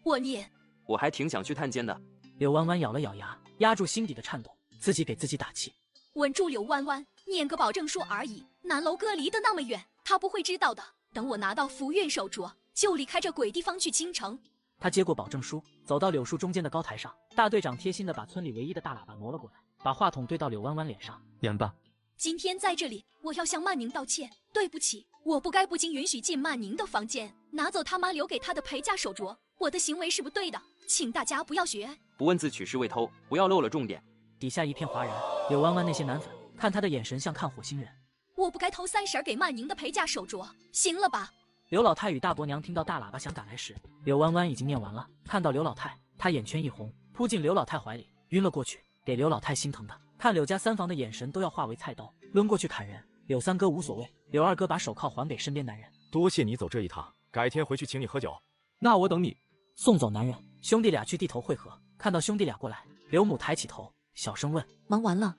我念，我还挺想去探监的。柳弯弯咬了咬牙，压住心底的颤动，自己给自己打气。稳住柳弯弯，念个保证书而已，南楼哥离得那么远，他不会知道的。等我拿到福运手镯，就离开这鬼地方去京城。他接过保证书，走到柳树中间的高台上，大队长贴心的把村里唯一的大喇叭挪了过来，把话筒对到柳弯弯脸上：念吧。今天在这里，我要向曼宁道歉，对不起，我不该不经允许进曼宁的房间，拿走他妈留给他的陪嫁手镯，我的行为是不对的，请大家不要学。不问自取是未偷，不要漏了重点。底下一片哗然，柳弯弯那些男粉看他的眼神像看火星人。我不该偷30给曼宁的陪嫁手镯，行了吧？刘老太与大伯娘听到大喇叭响赶来时，柳弯弯已经念完了。看到刘老太，他眼圈一红，扑进刘老太怀里，晕了过去。给刘老太心疼的，看柳家三房的眼神都要化为菜刀，抡过去砍人。柳三哥无所谓，柳二哥把手铐还给身边男人。多谢你走这一趟，改天回去请你喝酒。那我等你。送走男人，兄弟俩去地头会合。看到兄弟俩过来，刘母抬起头，小声问：忙完了？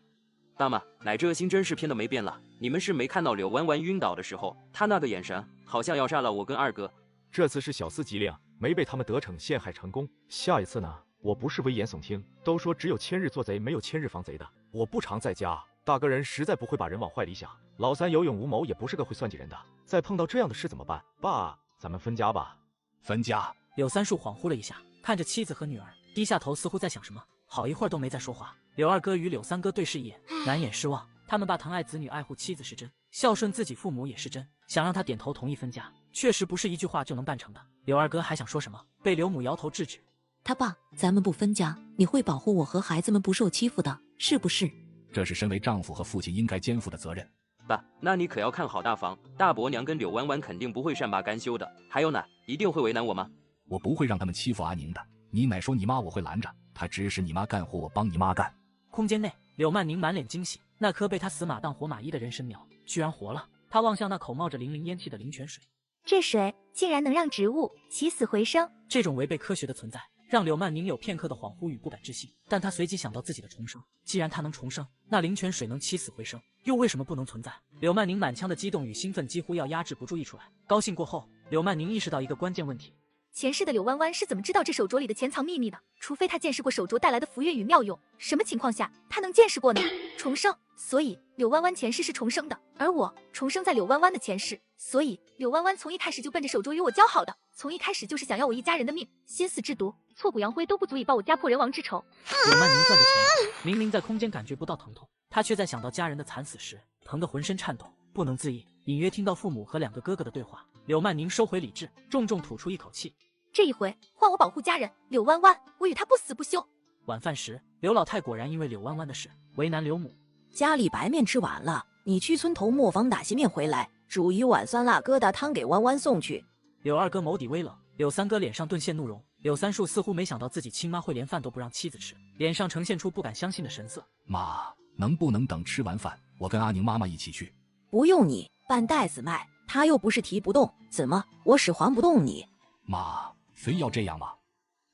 大妈，奶这心真是偏的没变了。你们是没看到柳弯弯晕倒的时候，他那个眼神好像要杀了我跟二哥。这次是小四机灵，没被他们得逞陷害成功。下一次呢？我不是危言耸听，都说只有千日做贼，没有千日防贼的。我不常在家，大个人实在不会把人往坏里想。老三有勇无谋，也不是个会算计人的。再碰到这样的事怎么办？爸，咱们分家吧。分家。柳三树恍惚了一下，看着妻子和女儿，低下头，似乎在想什么。好一会儿都没再说话。柳二哥与柳三哥对视一眼，难掩失望。他们把疼爱子女、爱护妻子是真，孝顺自己父母也是真，想让他点头同意分家，确实不是一句话就能办成的。柳二哥还想说什么，被柳母摇头制止。他爸，咱们不分家，你会保护我和孩子们不受欺负的，是不是？这是身为丈夫和父亲应该肩负的责任。爸，那你可要看好大房，大伯娘跟柳弯弯肯定不会善罢甘休的。还有呢，一定会为难我吗？我不会让他们欺负阿宁的。你奶说你妈我会拦着，她指使你妈干活，我帮你妈干。空间内，柳曼宁满脸惊喜，那颗被他死马当活马医的人参苗居然活了。他望向那口冒着凌凌烟气的灵泉水，这水竟然能让植物起死回生。这种违背科学的存在让柳曼宁有片刻的恍惚与不敢置信，但他随即想到自己的重生。既然他能重生，那灵泉水能起死回生，又为什么不能存在？柳曼宁满腔的激动与兴奋几乎要压制不住溢出来。高兴过后，柳曼宁意识到一个关键问题：前世的柳弯弯是怎么知道这手镯里的潜藏秘密的？除非他见识过手镯带来的福运与妙用，什么情况下他能见识过呢？重生，所以柳弯弯前世是重生的，而我重生在柳弯弯的前世，所以柳弯弯从一开始就奔着手镯与我交好的，从一开始就是想要我一家人的命，心思之毒，挫骨扬灰都不足以报我家破人亡之仇。柳曼宁攥着拳，明明在空间感觉不到疼痛，他却在想到家人的惨死时，疼得浑身颤抖，不能自抑，隐约听到父母和2个哥哥的对话。柳曼宁收回理智，重重吐出一口气。这一回换我保护家人，柳弯弯，我与他不死不休。晚饭时，刘老太果然因为柳弯弯的事为难刘母。家里白面吃完了，你去村头磨坊打些面回来，煮一碗酸辣疙瘩汤给弯弯送去。柳二哥眸底微冷，柳三哥脸上顿现怒容。柳三树似乎没想到自己亲妈会连饭都不让妻子吃，脸上呈现出不敢相信的神色。妈，能不能等吃完饭，我跟阿宁妈妈一起去？不用你，半袋子卖，他又不是提不动，怎么我使唤不动你？妈，非要这样吗？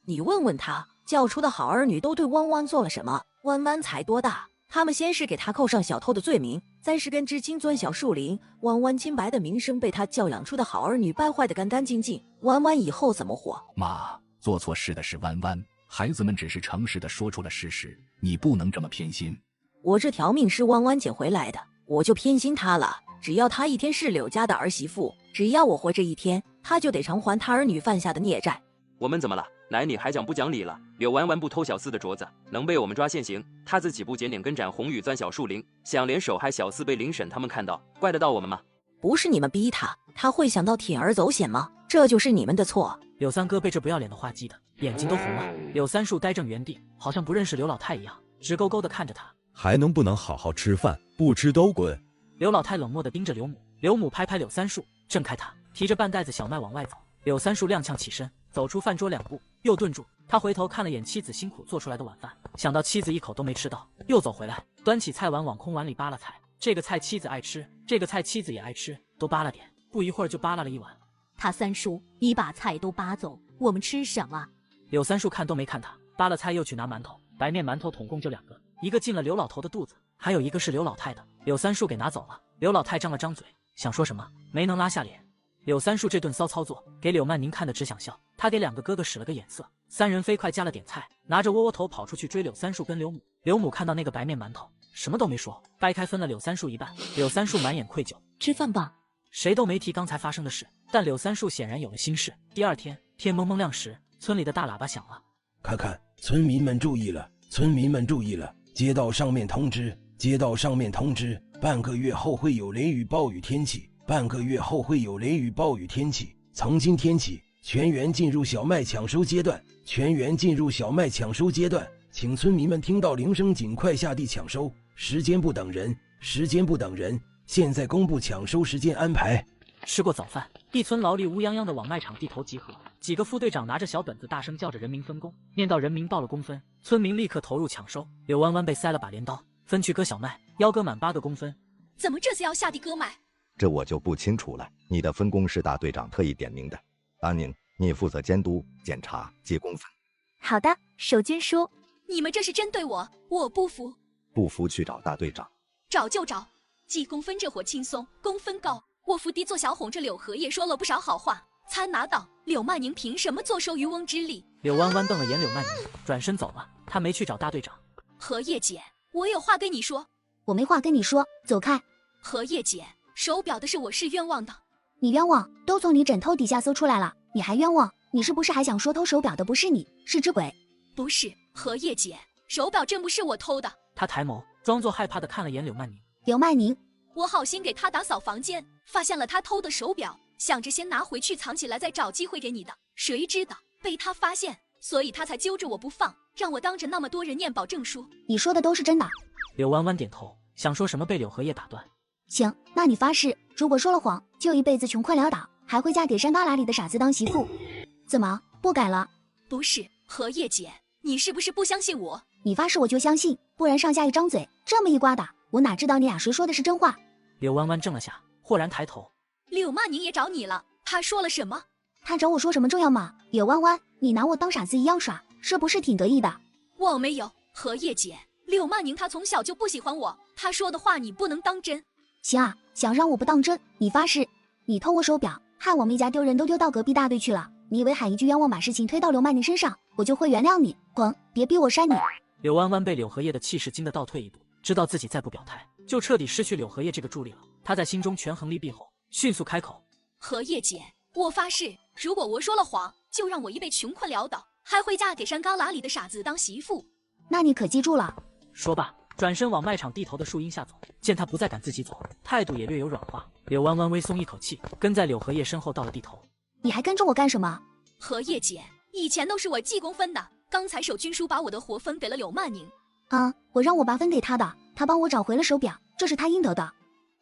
你问问他，教出的好儿女都对弯弯做了什么？弯弯才多大？他们先是给他扣上小偷的罪名，再是根知青钻小树林，弯弯清白的名声被他教养出的好儿女败坏得干干净净，弯弯以后怎么活？妈，做错事的是弯弯，孩子们只是诚实的说出了事实，你不能这么偏心。我这条命是弯弯捡回来的，我就偏心他了。只要他一天是柳家的儿媳妇，只要我活着一天，他就得偿还他儿女犯下的孽债。我们怎么了？奶你还讲不讲理了？柳弯弯不偷小四的镯子，能被我们抓现行。他自己不检点跟展红雨钻小树林，想连手害小四被林婶他们看到，怪得到我们吗？不是你们逼他，他会想到铤而走险吗？这就是你们的错。柳三哥被这不要脸的话激得眼睛都红了。柳三树呆正原地，好像不认识刘老太一样，直勾勾地看着他。还能不能好好吃饭？不吃都滚！刘老太冷漠地盯着刘母，刘母拍拍柳三树，挣开他，提着半袋子小麦往外走。柳三树踉跄起身，走出饭桌2步，又顿住。他回头看了眼妻子辛苦做出来的晚饭，想到妻子一口都没吃到，又走回来，端起菜碗往空碗里扒了菜。这个菜妻子爱吃，这个菜妻子也爱吃，都扒了点，不一会儿就扒拉了一碗。他三叔，你把菜都扒走，我们吃什么？柳三树看都没看他，扒了菜又去拿馒头，白面馒头统共就2个，一个进了刘老头的肚子，还有一个是刘老太的。柳三树给拿走了。刘老太张了张嘴，想说什么，没能拉下脸。柳三树这顿骚操作给柳曼宁看得只想笑，他给2个哥哥使了个眼色，3人飞快加了点菜，拿着窝窝头跑出去追柳三树跟刘母。刘母看到那个白面馒头，什么都没说，掰开分了柳三树一半。柳三树满眼愧疚，吃饭吧。谁都没提刚才发生的事，但柳三树显然有了心事。第2天天蒙蒙亮时，村里的大喇叭响了，看看，村民们注意了，村民们注意了，街道上面通知，街道上面通知，半个月后会有雷雨暴雨天气，半个月后会有雷雨暴雨天气。从今天起，全员进入小麦抢收阶段，全员进入小麦抢收阶段，请村民们听到铃声尽快下地抢收，时间不等人，时间不等人。现在公布抢收时间安排。吃过早饭，一村劳力乌泱泱的往卖场地头集合，几个副队长拿着小本子大声叫着人民分工，念到人民报了工分，村民立刻投入抢收。柳弯弯被塞了把镰刀，分去割小麦，腰割满8个公分。怎么这次要下地割麦？这我就不清楚了，你的分工是大队长特意点名的。阿宁，你负责监督、检查、记工分。好的，守军叔。你们这是针对我，我不服。不服去找大队长。找就找，记工分这活轻松，工分高。我伏低做小哄着柳荷叶说了不少好话，才拿到。柳曼宁凭什么坐收渔翁之利？柳弯弯瞪了眼柳曼宁，转身走了。他没去找大队长。荷叶姐，我有话跟你说。我没话跟你说，走开。荷叶姐，手表的事我是冤枉的。你冤枉？都从你枕头底下搜出来了，你还冤枉？你是不是还想说偷手表的不是你，是只鬼？不是，荷叶姐，手表真不是我偷的。他抬眸，装作害怕的看了眼柳曼宁。柳曼宁，我好心给他打扫房间，发现了他偷的手表，想着先拿回去藏起来，再找机会给你的。谁知道被他发现，所以他才揪着我不放，让我当着那么多人念保证书。你说的都是真的？柳弯弯点头，想说什么被柳荷叶打断。行，那你发誓，如果说了谎，就一辈子穷困潦倒，还会嫁给山旮旯里的傻子当媳妇。怎么不改了？不是，荷叶姐，你是不是不相信我？你发誓我就相信，不然上下一张嘴，这么一刮打，我哪知道你俩谁说的是真话？柳弯弯怔了下，豁然抬头。柳曼宁也找你了，他说了什么？他找我说什么重要吗？柳弯弯，你拿我当傻子一样耍，是不是挺得意的？我没有，荷叶姐，柳曼宁他从小就不喜欢我，他说的话你不能当真。行啊，想让我不当真，你发誓，你偷我手表，害我们一家丢人都丢到隔壁大队去了。你以为喊一句冤枉把事情推到柳曼宁身上，我就会原谅你？滚，别逼我删你！柳弯弯被柳荷叶的气势惊得倒退一步，知道自己再不表态，就彻底失去柳荷叶这个助力了。他在心中权衡利弊后，迅速开口：荷叶姐，我发誓，如果我说了谎，就让我一辈穷困潦倒，还会嫁给山旮旯里的傻子当媳妇。那你可记住了。说罢，转身往卖场地头的树荫下走。见他不再敢自己走，态度也略有软化，柳弯弯微松一口气，跟在柳荷叶身后到了地头。你还跟着我干什么？荷叶姐，以前都是我记工分的，刚才守军叔把我的活分给了柳曼宁。啊，我让我爸分给他的，他帮我找回了手表，这是他应得的。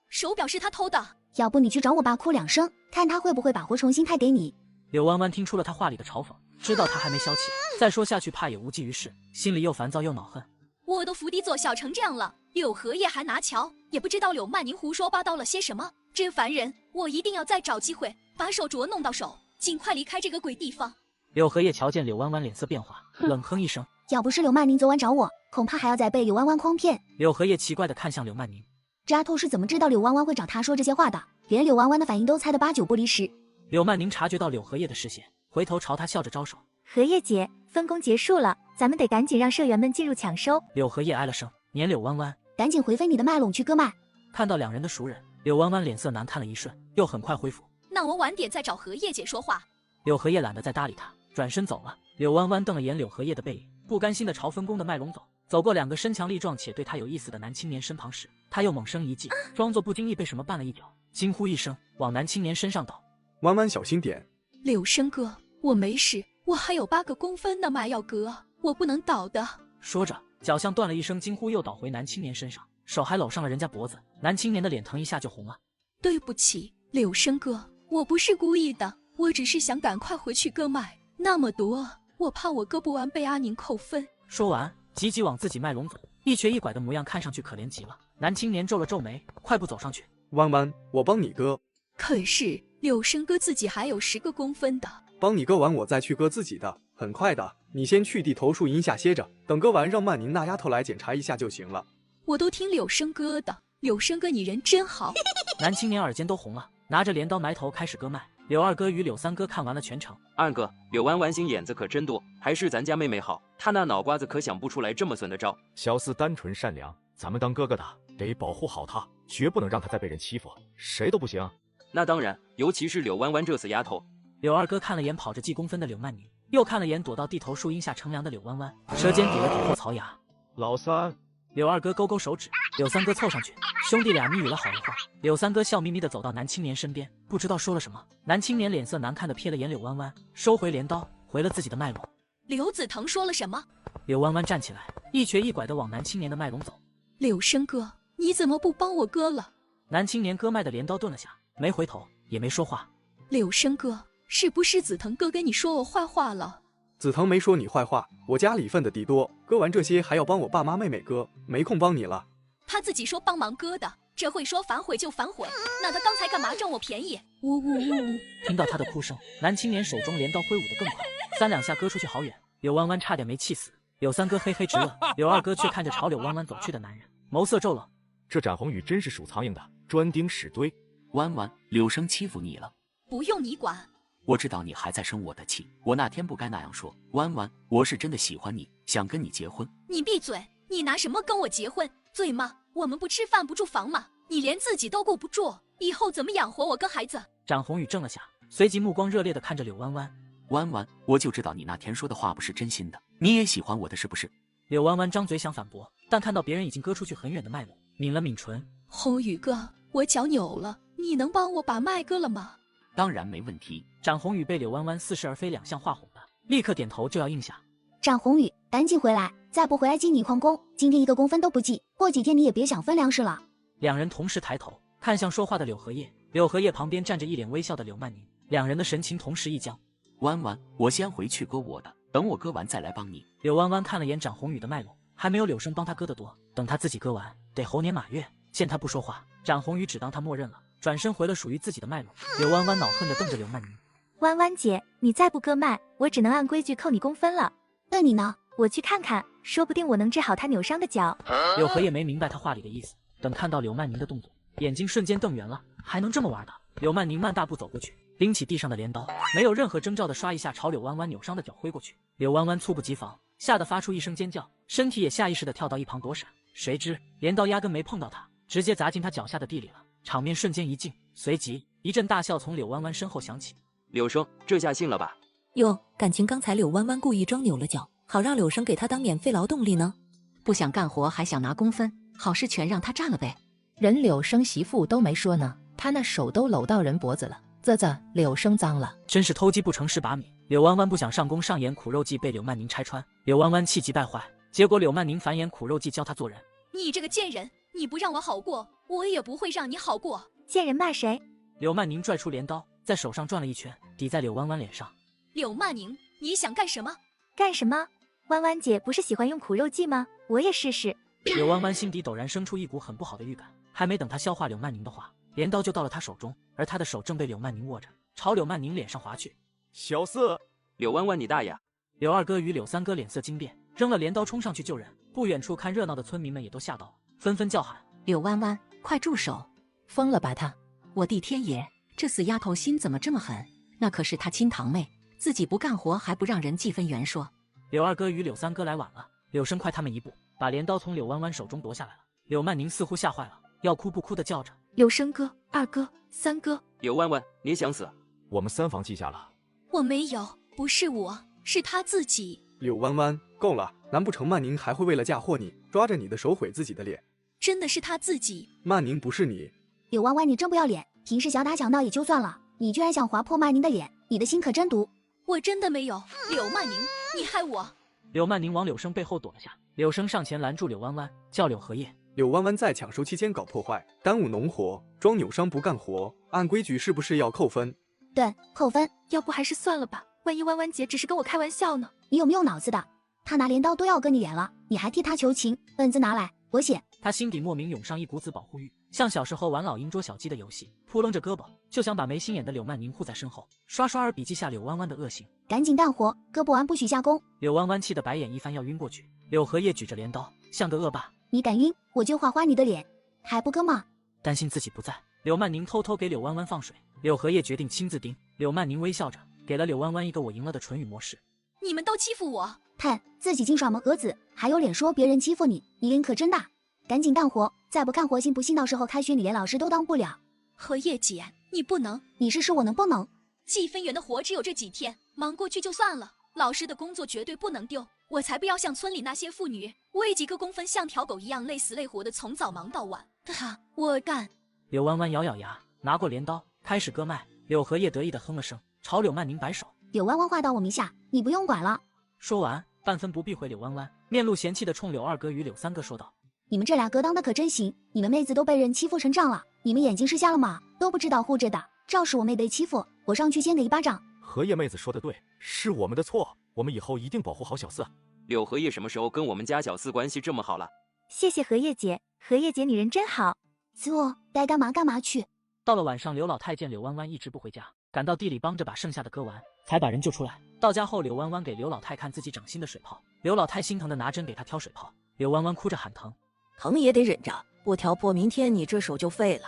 手表是他偷的，要不你去找我爸哭2声，看他会不会把活重新派给你。柳弯弯听出了他话里的嘲讽，知道他还没消气，再说下去怕也无济于事，心里又烦躁又恼恨。我都伏地做小成这样了，柳荷叶还拿翘，也不知道柳曼宁胡说八道了些什么，真烦人！我一定要再找机会把手镯弄到手，尽快离开这个鬼地方。柳荷叶瞧见柳弯弯脸色变化，冷哼一声，要不是柳曼宁昨晚找我，恐怕还要再被柳弯弯诓骗。柳荷叶奇怪地看向柳曼宁，这丫头是怎么知道柳弯弯会找他说这些话的？连柳弯弯的反应都猜得8、9不离10。柳曼宁察觉到柳荷叶的视线，回头朝他笑着招手。荷叶姐，分工结束了，咱们得赶紧让社员们进入抢收。柳荷叶唉了声，撵柳弯弯，赶紧回飞你的脉拢去割脉。看到两人的熟人，柳弯弯脸色难看了一瞬，又很快恢复。那我晚点再找荷叶姐说话。柳荷叶懒得再搭理他，转身走了。柳弯弯瞪了眼柳荷叶的背影，不甘心地朝分工的脉拢走。走过2个身强力壮且对他有意思的男青年身旁时，他又猛生一计，装作不经意被什么绊了一脚，惊呼一声，往男青年身上倒。弯弯小心点。柳生哥，我没事，我还有8个公分的脉要割，我不能倒的。说着，脚像断了一声惊呼，又倒回男青年身上，手还搂上了人家脖子。男青年的脸疼一下就红了。对不起，柳生哥，我不是故意的，我只是想赶快回去割脉，那么多，我怕我割不完被阿宁扣分。说完，急急往自己脉拢走，一瘸一拐的模样看上去可怜极了。男青年皱了皱眉，快步走上去。弯弯，我帮你割。可是柳生哥自己还有10个公分的。帮你割完我再去割自己的，很快的。你先去地头树荫下歇着，等割完让曼宁那丫头来检查一下就行了。我都听柳生哥的，柳生哥你人真好。男青年耳尖都红了，拿着镰刀埋头开始割脉。柳二哥与柳三哥看完了全程。二哥，柳弯弯心眼子可真多，还是咱家妹妹好，她那脑瓜子可想不出来这么损的招。小四单纯善良，咱们当哥哥的得保护好她，绝不能让她再被人欺负，谁都不行。那当然，尤其是柳弯弯这死丫头。柳二哥看了眼跑着记公分的柳曼宁，又看了眼躲到地头树荫下乘凉的柳弯弯，舌尖抵了抵后槽牙。老三。柳二哥勾勾手指，柳三哥凑上去，兄弟俩密语了好一会儿。柳三哥笑眯眯地走到男青年身边，不知道说了什么。男青年脸色难看地瞥了眼柳弯弯，收回镰刀，回了自己的脉络。柳子腾说了什么？柳弯弯站起来，一瘸一拐地往男青年的脉拢走。柳生哥，你怎么不帮我割了？男青年割脉的镰刀顿了下，没回头，也没说话。柳生哥，是不是子腾哥跟你说我坏话了？子腾没说你坏话，我家里份的地多，割完这些还要帮我爸妈妹妹割，没空帮你了。他自己说帮忙割的，这会说反悔就反悔，那他刚才干嘛占我便宜？呜呜呜！听到他的哭声，男青年手中镰刀挥舞得更快，3、2下割出去好远。柳弯弯差点没气死，柳三哥嘿嘿直乐，柳二哥却看着朝柳弯弯走去的男人，眸色皱了。这展宏宇真是数苍蝇的，专盯屎堆。弯弯，柳生欺负你了。不用你管。我知道你还在生我的气，我那天不该那样说。弯弯，我是真的喜欢你，想跟你结婚。你闭嘴！你拿什么跟我结婚？醉吗？我们不吃饭不住房吗？你连自己都顾不住，以后怎么养活我跟孩子？展宏宇怔了下，随即目光热烈地看着柳弯弯。弯弯，我就知道你那天说的话不是真心的，你也喜欢我的是不是？柳弯弯张嘴想反驳，但看到别人已经割出去很远的脉络，抿了抿唇。宏宇哥，我脚扭了，你能帮我把脉割了吗？当然没问题。展宏宇被柳弯弯似是而非2项话哄的，立刻点头就要应下。展宏宇，赶紧回来，再不回来记你旷工，今天1个公分都不记，过几天你也别想分粮食了。2人同时抬头看向说话的柳荷叶，柳荷叶旁边站着一脸微笑的柳曼宁，2人的神情同时一僵。弯弯，我先回去割我的，等我割完再来帮你。柳弯弯看了眼展宏宇的脉络，还没有柳生帮他割得多，等他自己割完得猴年马月。见他不说话，展宏宇只当他默认了，转身回了属于自己的脉络。柳弯弯恼恨地瞪着柳曼宁，弯弯姐，你再不割脉，我只能按规矩扣你公分了。那你呢？我去看看，说不定我能治好他扭伤的脚。柳荷叶没明白他话里的意思，等看到柳曼宁的动作，眼睛瞬间瞪圆了，还能这么玩的？柳曼宁慢大步走过去，拎起地上的镰刀，没有任何征兆的刷一下朝柳弯弯扭伤的脚挥过去。柳弯弯猝不及防，吓得发出一声尖叫，身体也下意识地跳到一旁躲闪，谁知镰刀压根没碰到他，直接砸进他脚下的地里了。场面瞬间一静，随即一阵大笑从柳弯弯身后响起。柳生，这下信了吧？哟，感情刚才柳弯弯故意装扭了脚，好让柳生给他当免费劳动力呢。不想干活还想拿工分，好事全让他占了呗。人柳生媳妇都没说呢，他那手都搂到人脖子了，啧，柳生脏了，真是偷鸡不成蚀把米。柳弯弯不想上工上演苦肉计，被柳曼宁拆穿，柳弯弯气急败坏，结果柳曼宁繁衍苦肉计教他做人。你这个贱人，你不让我好过，我也不会让你好过。见人骂谁？柳曼宁拽出镰刀，在手上转了一圈，抵在柳弯弯脸上。柳曼宁，你想干什么？干什么？弯弯姐不是喜欢用苦肉计吗？我也试试。柳弯弯心底陡然生出一股很不好的预感，还没等她消化柳曼宁的话，镰刀就到了她手中，而她的手正被柳曼宁握着，朝柳曼宁脸上划去。小四，柳弯弯你大爷！柳二哥与柳三哥脸色惊变，扔了镰刀冲上去救人。不远处看热闹的村民们也都吓到了，纷纷叫喊：柳弯弯，快住手！疯了吧他！我的天爷，这死丫头心怎么这么狠？那可是她亲堂妹，自己不干活还不让人计分圆说。柳二哥与柳三哥来晚了，柳生快他们一步，把镰刀从柳弯弯手中夺下来了。柳曼宁似乎吓坏了，要哭不哭的叫着：柳生哥、二哥、三哥。柳弯弯，你想死？我们三房记下了。我没有，不是我，是他自己。柳弯弯，够了！难不成曼宁还会为了嫁祸你，抓着你的手毁自己的脸？真的是他自己。曼宁不是你。柳弯弯，你真不要脸！平时小打小闹也就算了，你居然想划破曼宁的脸，你的心可真毒！我真的没有，柳曼宁，你害我！柳曼宁往柳生背后躲了下，柳生上前拦住柳弯弯，叫柳荷叶。柳弯弯在抢收期间搞破坏，耽误农活，装扭伤不干活，按规矩是不是要扣分？对，扣分。要不还是算了吧，万一弯弯姐只是跟我开玩笑呢？你有没有脑子的？他拿镰刀都要割你脸了，你还替他求情？本子拿来，我写。他心底莫名涌上一股子保护欲，像小时候玩老鹰捉小鸡的游戏，扑棱着胳膊就想把没心眼的柳曼宁护在身后，刷刷儿笔记下柳弯弯的恶行。赶紧干活，割不完不许下工。柳弯弯气得白眼一翻要晕过去，柳荷叶举着镰刀像个恶霸。你敢晕，我就划花你的脸，还不割吗？担心自己不在，柳曼宁偷偷给柳弯弯放水，柳荷叶决定亲自盯。柳曼宁微笑着给了柳弯弯一个我赢了的唇语模式。你们都欺负我，看自己净耍萌蛾子，还有脸说别人欺负你，你脸可真大！赶紧干活，再不干活信不信到时候开学你连老师都当不了。荷叶姐，你不能，你试试我能不能？计分员的活只有这几天，忙过去就算了，老师的工作绝对不能丢。我才不要像村里那些妇女，为几个工分像条狗一样累死累活的从早忙到晚。我干！柳弯弯咬咬牙，拿过镰刀开始割麦。柳荷叶得意的哼了声，朝柳曼宁摆手。柳弯弯话到我名下，你不用管了。说完，半分不避讳柳弯弯，面露嫌弃的冲柳二哥与柳三哥说道：你们这俩哥当的可真行，你们妹子都被人欺负成这样了，你们眼睛是瞎了吗？都不知道护着的。照是我妹被欺负，我上去先给一巴掌。荷叶妹子说的对，是我们的错，我们以后一定保护好小四。柳荷叶什么时候跟我们家小四关系这么好了？谢谢荷叶姐，荷叶姐你人真好。错，该干嘛干嘛去。到了晚上，刘老太见柳弯弯一直不回家，赶到地里帮着把剩下的割完，才把人救出来。到家后，柳弯弯给刘老太看自己掌心的水泡，刘老太心疼的拿针给她挑水泡，柳弯弯哭着喊疼，疼也得忍着，不挑破明天你这手就废了。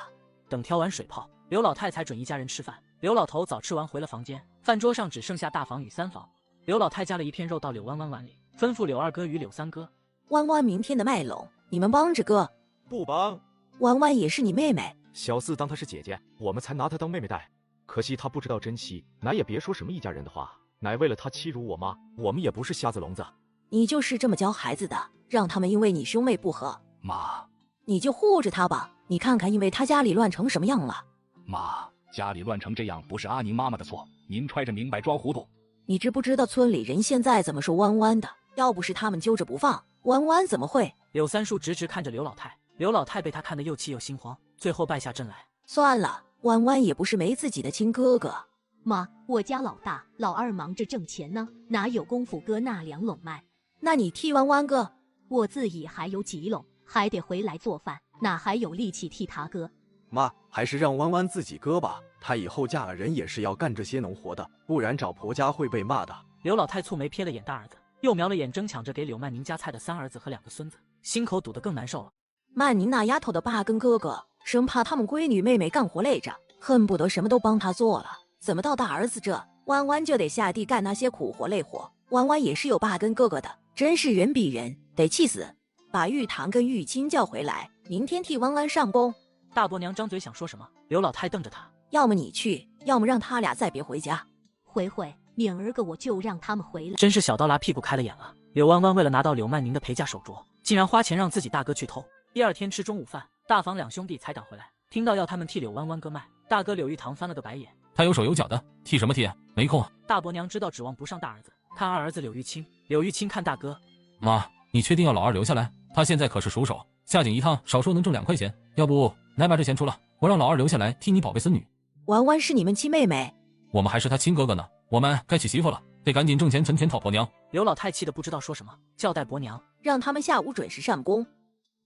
等挑完水泡，刘老太才准一家人吃饭。刘老头早吃完回了房间，饭桌上只剩下大房与三房。刘老太夹了一片肉到柳弯弯碗里，吩咐柳二哥与柳三哥：弯弯明天的麦垄，你们帮着割。不帮。弯弯也是你妹妹，小四当她是姐姐，我们才拿她当妹妹待。可惜她不知道珍惜，奶也别说什么一家人的话，奶为了她欺辱我妈，我们也不是瞎子聋子。你就是这么教孩子的，让他们因为你兄妹不和。妈，你就护着他吧，你看看因为他家里乱成什么样了。妈，家里乱成这样不是阿宁妈妈的错，您揣着明白装糊涂。你知不知道村里人现在怎么说弯弯的？要不是他们揪着不放，弯弯怎么会？柳三叔直直看着刘老太，刘老太被他看得又气又心慌，最后败下阵来。算了，弯弯也不是没自己的亲哥哥。妈，我家老大、老二忙着挣钱呢，哪有功夫割那2垄麦？那你替弯弯割，我自己还有几垄，还得回来做饭，哪还有力气替他割？妈，还是让弯弯自己割吧，她以后嫁了人也是要干这些农活的，不然找婆家会被骂的。刘老太蹙眉瞥了眼大儿子，又瞄了眼争抢着给柳曼宁夹菜的3儿子和2个孙子，心口堵得更难受了。曼宁那丫头的爸跟哥哥，生怕他们闺女妹妹干活累着，恨不得什么都帮她做了。怎么到大儿子这，弯弯就得下地干那些苦活累活？弯弯也是有爸跟哥哥的，真是人比人，得气死！把玉堂跟玉清叫回来，明天替弯弯上工。大伯娘张嘴想说什么，刘老太瞪着他，要么你去，要么让他俩再别回家。回，明儿个我就让他们回来。真是小刀拉屁股开了眼了。柳弯弯为了拿到柳曼宁的陪嫁手镯，竟然花钱让自己大哥去偷。第二天吃中午饭，大房2兄弟才赶回来，听到要他们替柳弯弯割麦，大哥柳玉堂翻了个白眼，他有手有脚的，替什么替？没空。大伯娘知道指望不上大儿子，看二儿子柳玉清，柳玉清看大哥，妈，你确定要老二留下来？他现在可是熟手，下井一趟少说能挣2块钱，要不奶把这钱出了。我让老二留下来替你宝贝孙女。婉婉是你们亲妹妹，我们还是他亲哥哥呢。我们该娶媳妇了，得赶紧挣钱存钱讨婆娘。刘老太气得不知道说什么，叫带伯娘，让他们下午准时上工。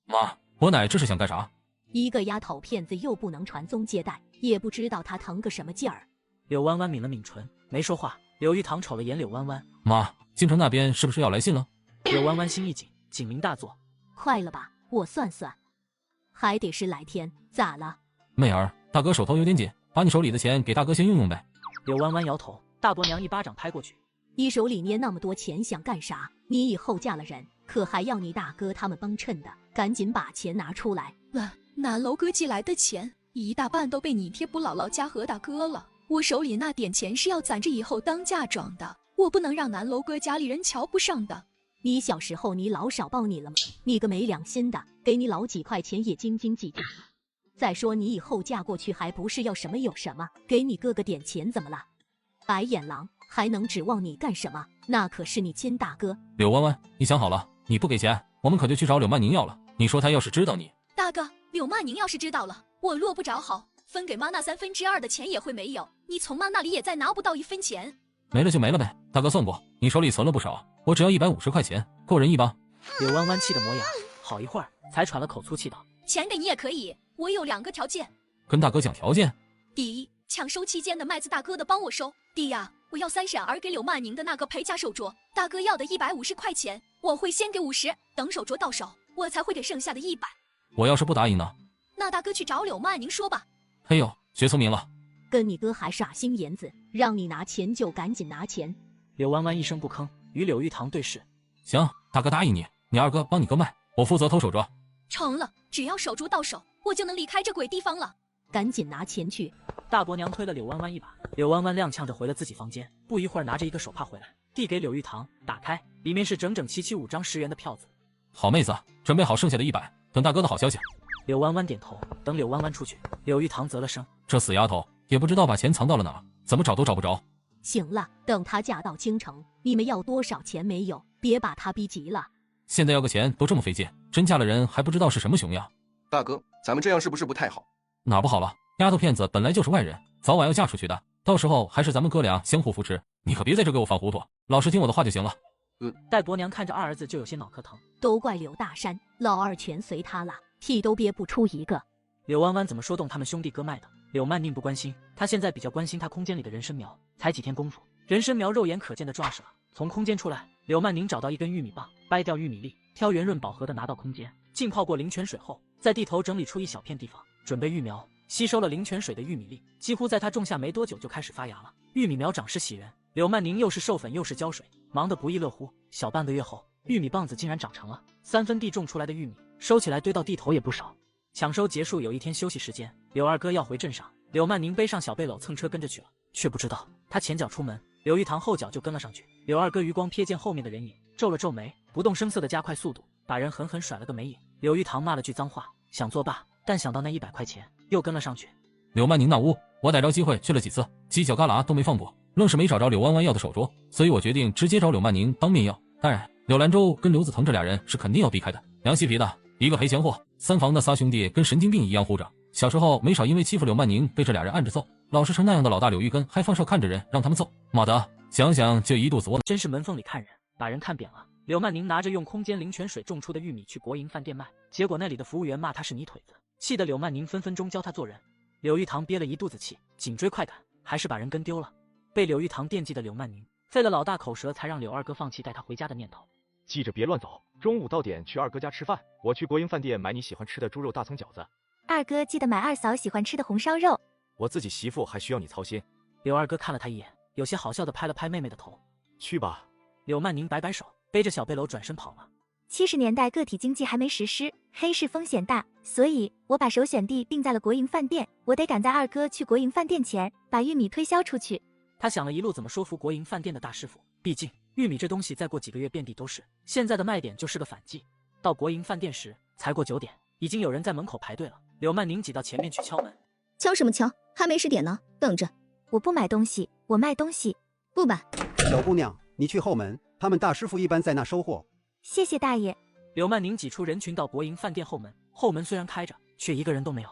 妈，伯奶这是想干啥？一个丫头片子又不能传宗接代，也不知道她疼个什么劲儿。柳弯弯抿了抿唇，没说话。柳玉堂瞅了眼柳弯弯，妈，京城那边是不是要来信了？柳弯弯心一紧，警铃大作。快了吧，我算算，还得10来天。咋了？妹儿，大哥手头有点紧，把你手里的钱给大哥先用用呗。柳弯弯摇头，大伯娘一巴掌拍过去。你手里捏那么多钱想干啥？你以后嫁了人，可还要你大哥他们帮衬的，赶紧把钱拿出来。南楼哥寄来的钱一大半都被你贴补姥姥家和大哥了，我手里那点钱是要攒着以后当嫁妆的，我不能让南楼哥家里人瞧不上的。你小时候你老少抱你了吗？你个没良心的，给你老几块钱也斤斤计较。再说你以后嫁过去还不是要什么有什么，给你哥哥点钱怎么了？白眼狼还能指望你干什么？那可是你亲大哥。柳弯弯，你想好了，你不给钱，我们可就去找柳曼宁要了。你说他要是知道你……大哥，柳曼宁要是知道了，我落不着好，分给妈那2/3的钱也会没有，你从妈那里也再拿不到1分钱。没了就没了呗，大哥算过，你手里存了不少，我只要150块钱，够人一帮。柳弯弯气得磨牙，好一会儿才喘了口粗气道：“钱给你也可以，我有2个条件。跟大哥讲条件。第一，抢收期间的麦子大哥的帮我收。第二，我要3婶儿给柳曼宁的那个陪嫁手镯，大哥要的150块钱，我会先给50，等手镯到手，我才会给剩下的100。我要是不答应呢？那大哥去找柳曼宁说吧。哎呦，学聪明了。跟你哥还耍心眼子，让你拿钱就赶紧拿钱。柳弯弯一声不吭，与柳玉堂对视。行，大哥答应你，你二哥帮你割麦，我负责偷手镯。成了，只要手镯到手，我就能离开这鬼地方了。赶紧拿钱去。大伯娘推了柳弯弯一把，柳弯弯踉跄着回了自己房间，不一会儿拿着一个手帕回来，递给柳玉堂，打开，里面是整整齐齐5张10元的票子。好妹子，准备好剩下的100，等大哥的好消息。柳弯弯点头，等柳弯弯出去，柳玉堂啧了声，这死丫头也不知道把钱藏到了哪，怎么找都找不着。行了，等她嫁到京城，你们要多少钱没有？别把她逼急了。现在要个钱都这么费劲，真嫁了人还不知道是什么熊样。大哥，咱们这样是不是不太好？哪不好了？丫头片子本来就是外人，早晚要嫁出去的，到时候还是咱们哥俩相互扶持，你可别在这给我犯糊涂，老实听我的话就行了。戴伯娘看着二儿子就有些脑壳疼，都怪柳大山，老二全随他了，屁都憋不出一个。柳弯弯怎么说动他们兄弟割麦的？柳曼宁不关心，他现在比较关心他空间里的人参苗。才几天功夫，人参苗肉眼可见的壮实了。从空间出来，柳曼宁找到一根玉米棒，掰掉玉米粒，挑圆润饱和的拿到空间，浸泡过灵泉水后，在地头整理出一小片地方，准备育苗。吸收了灵泉水的玉米粒，几乎在他种下没多久就开始发芽了。玉米苗长势喜人，柳曼宁又是授粉又是浇水，忙得不亦乐乎。小半个月后，玉米棒子竟然长成了，3分地种出来的玉米，收起来堆到地头也不少。抢收结束，有一天休息时间，柳二哥要回镇上，柳曼宁背上小背篓蹭车跟着去了，却不知道他前脚出门，柳玉堂后脚就跟了上去。柳二哥余光瞥见后面的人影，皱了皱眉，不动声色地加快速度，把人狠狠甩了个没影。柳玉堂骂了句脏话，想作罢，但想到那100块钱，又跟了上去。柳曼宁那屋，我逮着机会去了几次，犄角旮旯都没放过，愣是没找着柳弯弯要的手镯，所以我决定直接找柳曼宁当面要。当然，柳兰州跟刘子腾这俩人是肯定要避开的，凉西皮的，一个赔钱货。三房那仨兄弟跟神经病一样护着，小时候没少因为欺负柳曼宁被这俩人按着揍，老实成那样的老大柳玉根还放哨看着人让他们揍，妈的，想想就一肚子窝囊。真是门缝里看人，把人看扁了。柳曼宁拿着用空间灵泉水种出的玉米去国营饭店卖，结果那里的服务员骂他是泥腿子，气得柳曼宁分分钟教他做人。柳玉堂憋了一肚子气，紧追快赶，还是把人跟丢了。被柳玉堂惦记的柳曼宁费了老大口舌，才让柳二哥放弃带他回家的念头。记着别乱走，中午到点去二哥家吃饭，我去国营饭店买你喜欢吃的猪肉大葱饺子。二哥记得买二嫂喜欢吃的红烧肉。我自己媳妇还需要你操心。柳二哥看了他一眼，有些好笑的拍了拍妹妹的头。去吧。柳曼宁摆摆手，背着小背篓转身跑了。70年代个体经济还没实施，黑市风险大，所以我把首选地定在了国营饭店。我得赶在二哥去国营饭店前把玉米推销出去。他想了一路怎么说服国营饭店的大师傅，毕竟玉米这东西再过几个月遍地都是，现在的卖点就是个反季。到国营饭店时才过9点，已经有人在门口排队了。柳曼宁挤到前面去敲门。敲什么敲？还没10点呢，等着。我不买东西，我卖东西。不买。小姑娘，你去后门，他们大师傅一般在那收货。谢谢大爷。柳曼宁挤出人群到国营饭店后门，后门虽然开着，却一个人都没有。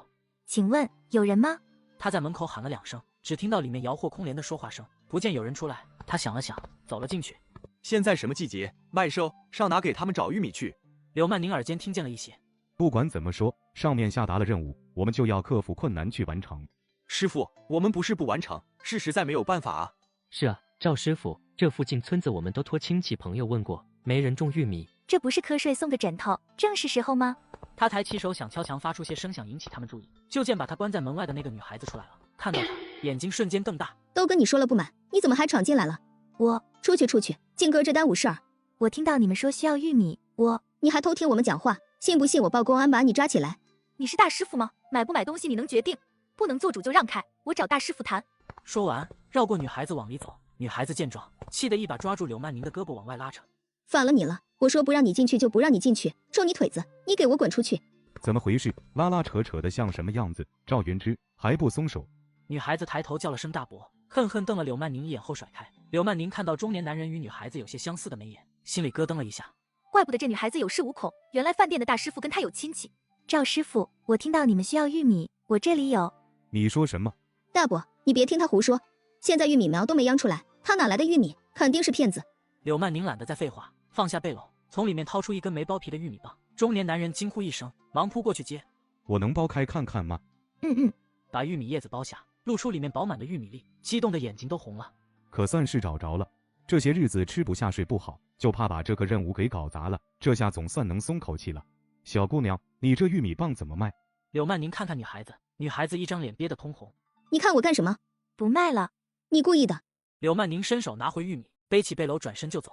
请问有人吗？他在门口喊了2声，只听到里面摇货空连的说话声，不见有人出来。他想了想，走了进去。现在什么季节？麦收，上哪给他们找玉米去？刘曼宁耳间听见了一些。不管怎么说，上面下达了任务，我们就要克服困难去完成。师傅，我们不是不完成，是实在没有办法啊。是啊，赵师傅，这附近村子我们都托亲戚朋友问过，没人种玉米。这不是瞌睡送个枕头，正是时候吗？他抬起手想敲墙，发出些声响引起他们注意，就见把他关在门外的那个女孩子出来了，看到他，眼睛瞬间更大。都跟你说了不买，你怎么还闯进来了？我出去，靖哥这耽误事儿。我听到你们说需要玉米，你还偷听我们讲话，信不信我报公安把你抓起来？你是大师傅吗？买不买东西你能决定，不能做主就让开，我找大师傅谈。说完，绕过女孩子往里走。女孩子见状，气得一把抓住柳曼宁的胳膊往外拉扯。反了你了！我说不让你进去就不让你进去，抽你腿子，你给我滚出去！怎么回事？拉拉扯扯的像什么样子？赵云之还不松手！女孩子抬头叫了声大伯，恨恨瞪了柳曼宁一眼后甩开。柳曼宁看到中年男人与女孩子有些相似的眉眼，心里咯噔了一下。怪不得这女孩子有恃无恐，原来饭店的大师傅跟她有亲戚。赵师傅，我听到你们需要玉米，我这里有。你说什么？大伯，你别听他胡说，现在玉米苗都没秧出来，他哪来的玉米？肯定是骗子。柳曼宁懒得再废话，放下背篓，从里面掏出一根没剥皮的玉米棒。中年男人惊呼一声，忙扑过去接。我能剥开看看吗？把玉米叶子剥下，露出里面饱满的玉米粒，激动的眼睛都红了。可算是找着了，这些日子吃不下睡不好，就怕把这个任务给搞砸了，这下总算能松口气了。小姑娘，你这玉米棒怎么卖？柳曼宁看看女孩子，女孩子一张脸憋得通红。你看我干什么？不卖了。你故意的。柳曼宁伸手拿回玉米，背起背篓转身就走。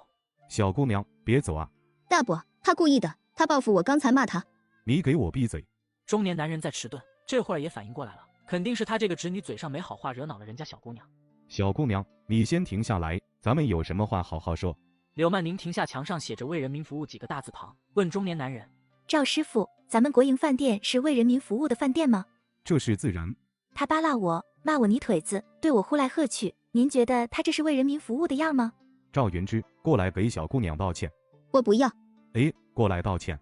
小姑娘，别走啊！大伯，他故意的，他报复我刚才骂他。你给我闭嘴！中年男人在迟钝，这会儿也反应过来了，肯定是他这个侄女嘴上没好话惹恼了人家小姑娘。小姑娘，你先停下来，咱们有什么话好好说。柳曼宁停下墙上写着为人民服务几个大字旁，问中年男人：赵师傅，咱们国营饭店是为人民服务的饭店吗？这是自然。他扒拉我，骂我泥腿子，对我呼来喝去，您觉得他这是为人民服务的样吗？赵云之，过来给小姑娘道歉。我不要。过来道歉。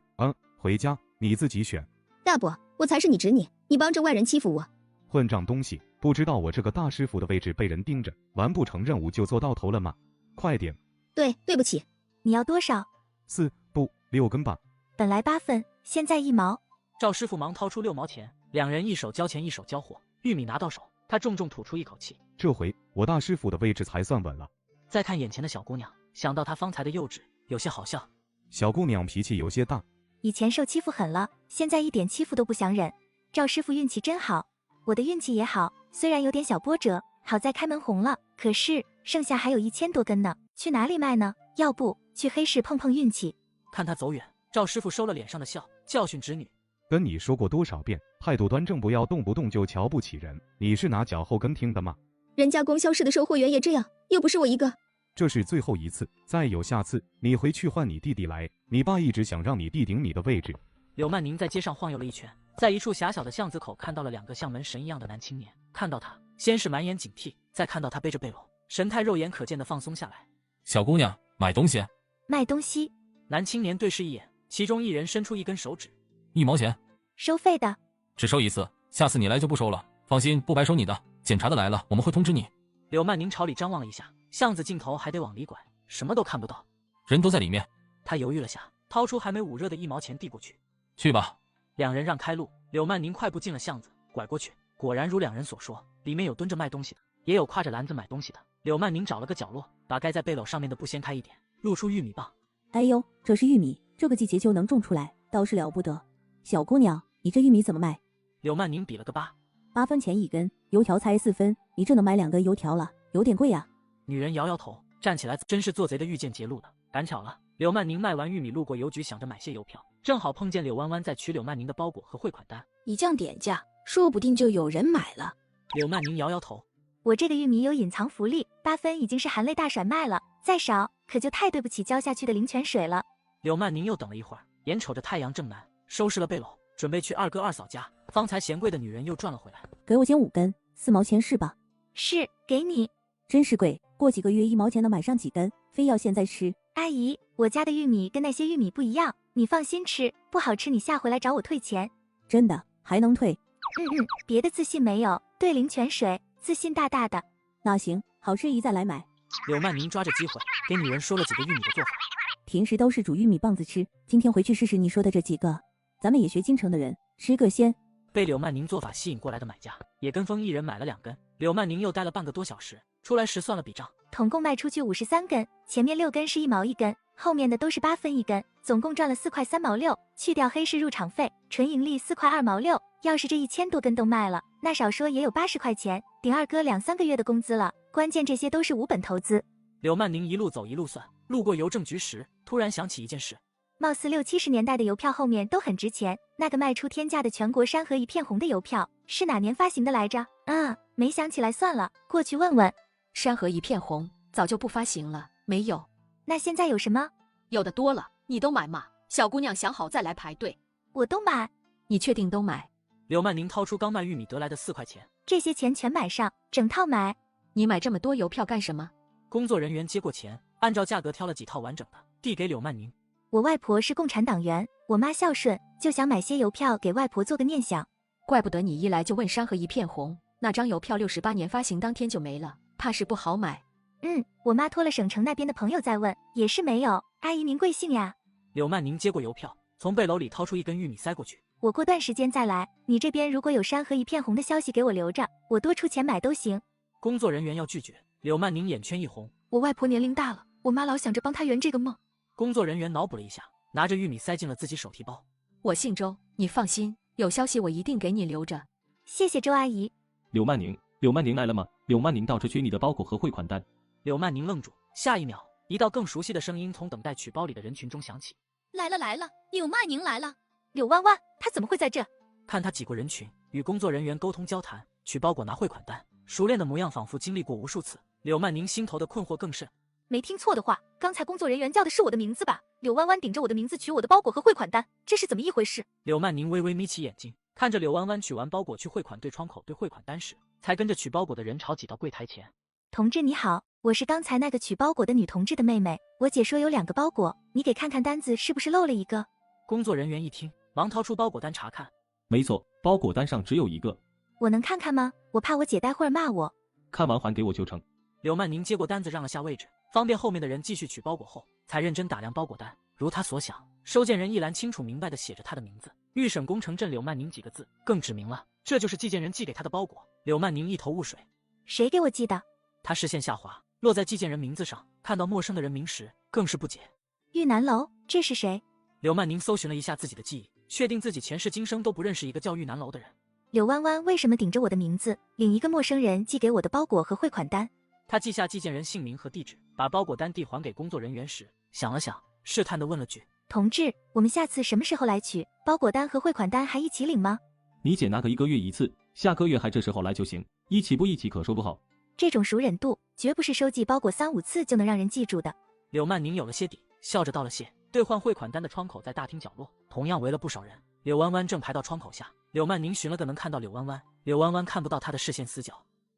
回家你自己选。大伯，我才是你侄女，你帮着外人欺负我。混账东西，不知道我这个大师傅的位置被人盯着，完不成任务就做到头了吗？快点。对不起。你要多少？4不6根吧。本来8分，现在1毛。赵师傅忙掏出6毛钱，两人一手交钱一手交货，玉米拿到手，他重重吐出一口气，这回我大师傅的位置才算稳了。再看眼前的小姑娘，想到她方才的幼稚，有些好笑。小姑娘脾气有些大，以前受欺负狠了，现在一点欺负都不想忍。赵师傅运气真好，我的运气也好，虽然有点小波折，好在开门红了，可是剩下还有1000多根呢，去哪里卖呢？要不去黑市碰碰运气。看他走远，赵师傅收了脸上的笑，教训侄女：跟你说过多少遍，态度端正，不要动不动就瞧不起人，你是拿脚后跟听的吗？人家供销社的售货员也这样，又不是我一个。这是最后一次，再有下次，你回去换你弟弟来。你爸一直想让你弟顶你的位置。柳曼宁在街上晃悠了一圈，在一处狭小的巷子口看到了2个像门神一样的男青年。看到他，先是满眼警惕，再看到他背着背篓，神态肉眼可见的放松下来。小姑娘，买东西？卖东西。男青年对视一眼，其中一人伸出一根手指，1毛钱。收费的。只收一次，下次你来就不收了。放心，不白收你的。检查的来了，我们会通知你。柳曼宁朝里张望了一下，巷子尽头还得往里拐，什么都看不到，人都在里面。他犹豫了下，掏出还没捂热的1毛钱递过去。去吧。两人让开路，柳曼宁快步进了巷子，拐过去，果然如两人所说，里面有蹲着卖东西的，也有挎着篮子买东西的。柳曼宁找了个角落，把盖在背篓上面的布掀开一点，露出玉米棒。哎呦，这是玉米，这个季节就能种出来，倒是了不得。小姑娘，你这玉米怎么卖？柳曼宁比了个8分钱1根，油条才4分，你这能买2根油条了，有点贵呀。女人摇摇头，站起来，真是做贼的遇见截路的，赶巧了。柳曼宁卖完玉米，路过邮局，想着买些邮票，正好碰见柳弯弯在取柳曼宁的包裹和汇款单。你这样点价，说不定就有人买了。柳曼宁摇摇头，我这个玉米有隐藏福利，8分已经是含泪大甩卖了，再少可就太对不起浇下去的灵泉水了。柳曼宁又等了一会儿，眼瞅着太阳正南，收拾了背篓，准备去2哥2嫂家。方才嫌贵的女人又转了回来，给我捡5根，4毛钱是吧？是，给你。真是贵，过几个月1毛钱能买上几根，非要现在吃。阿姨，我家的玉米跟那些玉米不一样，你放心吃，不好吃你下回来找我退钱。真的还能退？别的自信没有，对灵泉水自信大大的。那行，好吃一再来买。柳曼宁抓着机会给女人说了几个玉米的做法。平时都是煮玉米棒子吃，今天回去试试你说的这几个，咱们也学京城的人，吃个鲜。被柳曼宁做法吸引过来的买家也跟风一人买了2根。柳曼宁又待了半个多小时，出来时算了笔账，统共卖出去53根，前面6根是1毛1根，后面的都是8分1根，总共赚了4块3毛6，去掉黑市入场费，纯盈利4块2毛6。要是这1000多根都卖了，那少说也有80块钱，顶二哥2、3个月的工资了。关键这些都是无本投资。柳曼宁一路走一路算，路过邮政局时，突然想起一件事。貌似60、70年代的邮票后面都很值钱，那个卖出天价的全国山河一片红的邮票是哪年发行的来着？没想起来，算了，过去问问。山河一片红早就不发行了，没有。那现在有什么？有的多了，你都买吗？小姑娘想好再来排队。我都买。你确定都买？柳曼宁掏出刚卖玉米得来的4块钱，这些钱全买上，整套买。你买这么多邮票干什么？工作人员接过钱，按照价格挑了几套完整的，递给柳曼宁。我外婆是共产党员，我妈孝顺，就想买些邮票给外婆做个念想。怪不得你一来就问山河一片红，那张邮票68年发行当天就没了，怕是不好买。我妈托了省城那边的朋友在问，也是没有。阿姨您贵姓呀？柳曼宁接过邮票，从背篓里掏出1根玉米塞过去。我过段时间再来，你这边如果有山河一片红的消息给我留着，我多出钱买都行。工作人员要拒绝，柳曼宁眼圈一红。我外婆年龄大了，我妈老想着帮她圆这个梦。工作人员脑补了一下，拿着玉米塞进了自己手提包。我姓周，你放心，有消息我一定给你留着。谢谢周阿姨。柳曼宁来了吗？柳曼宁倒是缺你的包裹和汇款单。柳曼宁愣住，下一秒，一道更熟悉的声音从等待取包里的人群中响起。来了，柳曼宁来了。柳弯弯，他怎么会在这？看他挤过人群，与工作人员沟通交谈，取包裹拿汇款单，熟练的模样仿佛经历过无数次。柳曼宁心头的困惑更甚。没听错的话，刚才工作人员叫的是我的名字吧？柳弯弯顶着我的名字取我的包裹和汇款单，这是怎么一回事？柳曼宁微微眯起眼睛，看着柳弯弯取完包裹去汇款兑窗口兑汇款单时，才跟着取包裹的人潮挤到柜台前。同志你好，我是刚才那个取包裹的女同志的妹妹，我姐说有2个包裹，你给看看单子是不是漏了一个？工作人员一听，忙掏出包裹单查看。没错，包裹单上只有1个。我能看看吗？我怕我姐待会儿骂我。看完还给我就成。柳曼宁接过单子让了下位置，方便后面的人继续取包裹后，才认真打量包裹单。如他所想，收件人一栏清楚明白地写着他的名字，预审工程镇柳曼宁几个字，更指明了这就是寄件人寄给他的包裹。柳曼宁一头雾水，谁给我寄的？他视线下滑，落在寄件人名字上，看到陌生的人名时更是不解。玉南楼，这是谁？柳曼宁搜寻了一下自己的记忆，确定自己前世今生都不认识一个叫玉南楼的人。柳弯弯为什么顶着我的名字，领一个陌生人寄给我的包裹和汇款单？他记下寄件人姓名和地址，把包裹单递还给工作人员时，想了想，试探地问了句：同志，我们下次什么时候来取？包裹单和汇款单还一起领吗？你姐那个1个月一次，下个月还这时候来就行，一起不一起可说不好。这种熟忍度，绝不是收寄包裹3、5次就能让人记住的。柳曼宁有了些底，笑着道了谢。兑换汇款单的窗口在大厅角落，同样围了不少人。柳弯弯正排到窗口下，柳曼宁寻了个能看到柳弯弯，柳弯弯看不到他的视线死角。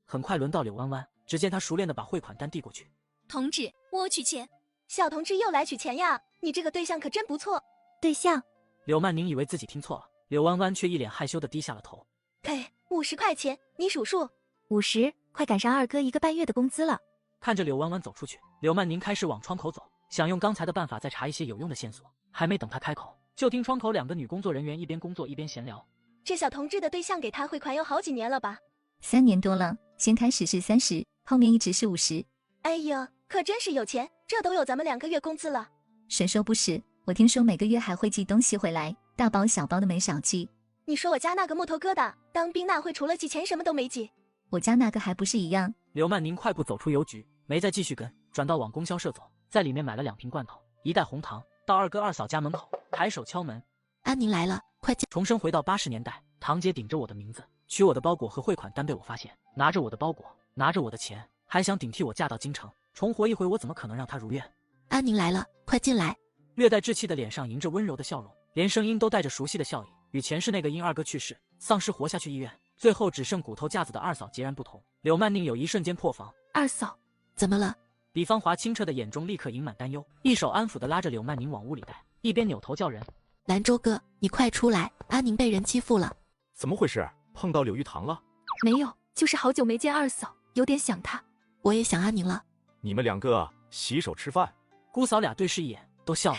很快轮到柳弯弯，只见他熟练地把汇款单递过去。同志，我取钱。小同志又来取钱呀？你这个对象可真不错。对象？柳曼宁以为自己听错了，柳弯弯却一脸害羞地低下了头。给50块钱，你数数。50，快赶上二哥1个半月的工资了。看着柳弯弯走出去，柳曼宁开始往窗口走，想用刚才的办法再查一些有用的线索。还没等他开口，就听窗口2个女工作人员一边工作一边闲聊。这小同志的对象给他汇款有好几年了吧？3年多了，先开始是30，后面一直是50。哎呦，可真是有钱，这都有咱们2个月工资了。谁说不是？我听说每个月还会寄东西回来，大包小包的没少寄。你说我家那个木头疙瘩，当兵那会除了寄钱什么都没寄。我家那个还不是一样。柳曼宁快步走出邮局，没再继续跟，转到往供销社走，在里面买了2瓶罐头，1袋红糖，到二哥二嫂家门口，抬手敲门。安宁来了，快进。重生回到80年代，堂姐顶着我的名字取我的包裹和汇款单被我发现，拿着我的包裹，拿着我的钱，还想顶替我嫁到京城，重活一回，我怎么可能让她如愿？安宁来了，快进来。略带稚气的脸上迎着温柔的笑容，连声音都带着熟悉的笑意，与前世那个因二哥去世丧失活下去意愿，最后只剩骨头架子的二嫂截然不同。柳曼宁有一瞬间破防。二嫂怎么了？李芳华清澈的眼中立刻盈满担忧，一手安抚地拉着柳曼宁往屋里带，一边扭头叫人：兰州哥，你快出来，安宁被人欺负了。怎么回事？碰到柳玉堂了？没有，就是好久没见二嫂，有点想她。我也想阿宁了。你们2个洗手吃饭。姑嫂俩对视一眼，都笑了。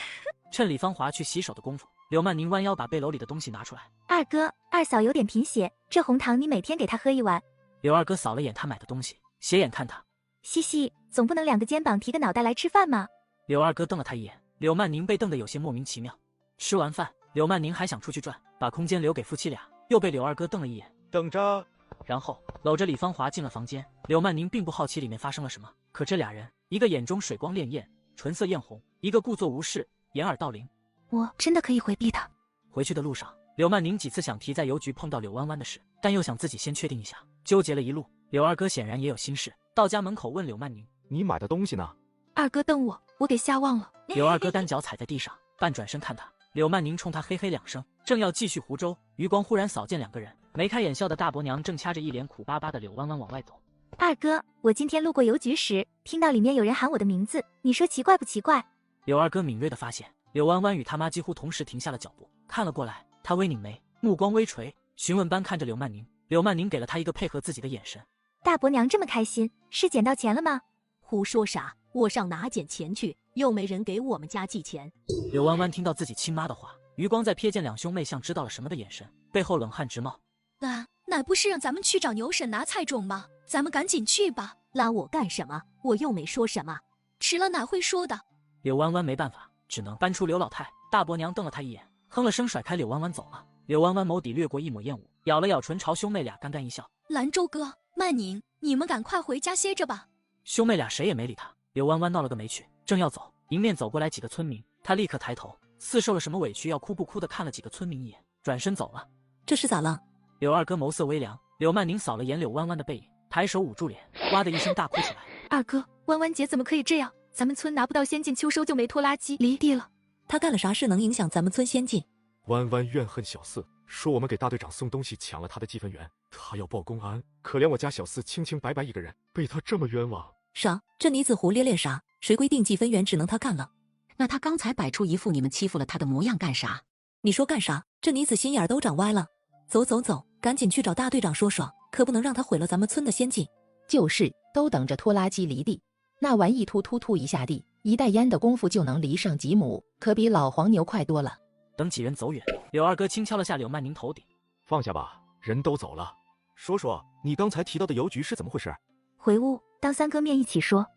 趁李芳华去洗手的功夫，柳曼宁弯腰把背篓里的东西拿出来。二哥，二嫂有点贫血，这红糖你每天给她喝1碗。柳二哥扫了眼他买的东西，斜眼看他。嘻嘻，总不能2个肩膀提个脑袋来吃饭吗？柳二哥瞪了他一眼，柳曼宁被瞪得有些莫名其妙。吃完饭，柳曼宁还想出去转，把空间留给夫妻俩，又被柳二哥瞪了一眼。等着。然后搂着李芳华进了房间。柳曼宁并不好奇里面发生了什么，可这俩人，一个眼中水光潋滟，唇色艳红，一个故作无事，掩耳盗铃。我真的可以回避他。回去的路上，柳曼宁几次想提在邮局碰到柳弯弯的事，但又想自己先确定一下，纠结了一路。柳二哥显然也有心事，到家门口问柳曼宁：“你买的东西呢？”二哥瞪我给瞎忘了。柳二哥单脚踩在地上，半转身看他。柳曼宁冲他嘿嘿2声，正要继续湖州，余光忽然扫见2个人，眉开眼笑的大伯娘正掐着一脸苦巴巴的柳弯弯往外走。二哥，我今天路过邮局时，听到里面有人喊我的名字，你说奇怪不奇怪？柳二哥敏锐地发现，柳弯弯与他妈几乎同时停下了脚步，看了过来。他微拧眉，目光微垂，询问般看着柳曼宁。柳曼宁给了他一个配合自己的眼神。大伯娘这么开心，是捡到钱了吗？胡说啥？我上哪捡钱去？又没人给我们家寄钱。柳弯弯听到自己亲妈的话，余光在瞥见2兄妹像知道了什么的眼神，背后冷汗直冒。那不是让咱们去找牛婶拿菜种吗？咱们赶紧去吧。拉我干什么？我又没说什么。迟了哪会说的？柳弯弯没办法，只能搬出柳老太。大伯娘瞪了他一眼，哼了声甩开柳弯弯走了。柳弯弯眸底掠过一抹厌恶，咬了咬唇，朝兄妹俩干干一笑。兰州哥、曼宁，你们赶快回家歇着吧。兄妹俩谁也没理他。柳弯弯闹了个没趣，正要走，迎面走过来几个村民，他立刻抬头，似受了什么委屈要哭不哭的看了几个村民一眼，转身走了。这是咋了？柳二哥眸色微凉，柳曼宁扫了眼柳弯弯的背影，抬手捂住脸，哇的一声大哭起来。二哥，弯弯姐怎么可以这样？咱们村拿不到先进秋收就没拖拉机离地了。他干了啥事能影响咱们村先进？弯弯怨恨小四，说我们给大队长送东西抢了他的积分员，他要报公安。可怜我家小四清清白白一个人，被他这么冤枉。啥？这妮子胡咧咧啥？谁规定积分员只能他干了？那他刚才摆出一副你们欺负了他的模样干啥？你说干啥？这妮子心眼都长歪了。走走走，赶紧去找大队长说说，可不能让他毁了咱们村的先进。就是，都等着拖拉机离地。那玩意突一下地，一袋烟的功夫就能离上几亩，可比老黄牛快多了。等几人走远，柳二哥轻敲了下柳曼宁头顶。放下吧，人都走了。说说你刚才提到的邮局是怎么回事？回屋当3哥面一起说。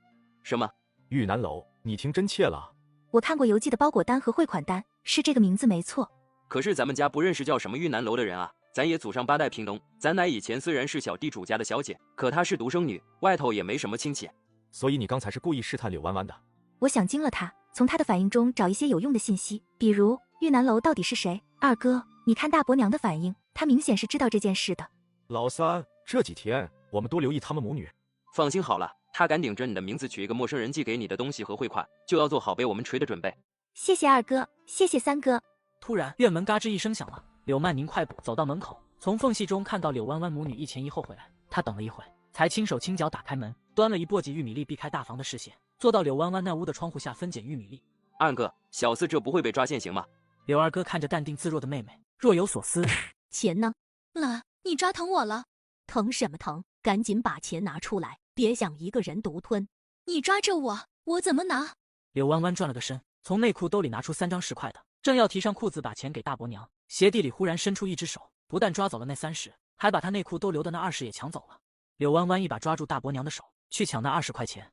什么？玉南楼，你听真切了。我看过邮寄的包裹单和汇款单，是这个名字没错。可是咱们家不认识叫什么玉南楼的人啊。咱也祖上8代平农，咱奶以前虽然是小地主家的小姐，可她是独生女，外头也没什么亲戚。所以你刚才是故意试探柳弯弯的？我想精了他，从他的反应中找一些有用的信息，比如玉南楼到底是谁？二哥，你看大伯娘的反应，她明显是知道这件事的。老三，这几天我们多留意他们母女。放心好了，他敢顶着你的名字取一个陌生人寄给你的东西和汇款，就要做好被我们锤的准备。谢谢二哥，谢谢3哥。突然院门嘎吱一声响了，柳曼宁快步走到门口，从缝隙中看到柳弯弯母女一前一后回来。他等了一会，才轻手轻脚打开门，端了一簸箕玉米粒，避开大房的视线，坐到柳弯弯那屋的窗户下分拣玉米粒。二哥，小四这不会被抓现行吗？柳二哥看着淡定自若的妹妹，若有所思。钱呢？你抓疼我了。疼什么疼？赶紧把钱拿出来，别想一个人独吞。你抓着我，我怎么拿？柳弯弯转了个身，从内裤兜里拿出3张10块的，正要提上裤子把钱给大伯娘，鞋底里忽然伸出一只手，不但抓走了那30，还把他内裤兜留的那20也抢走了。柳弯弯一把抓住大伯娘的手，去抢那20块钱。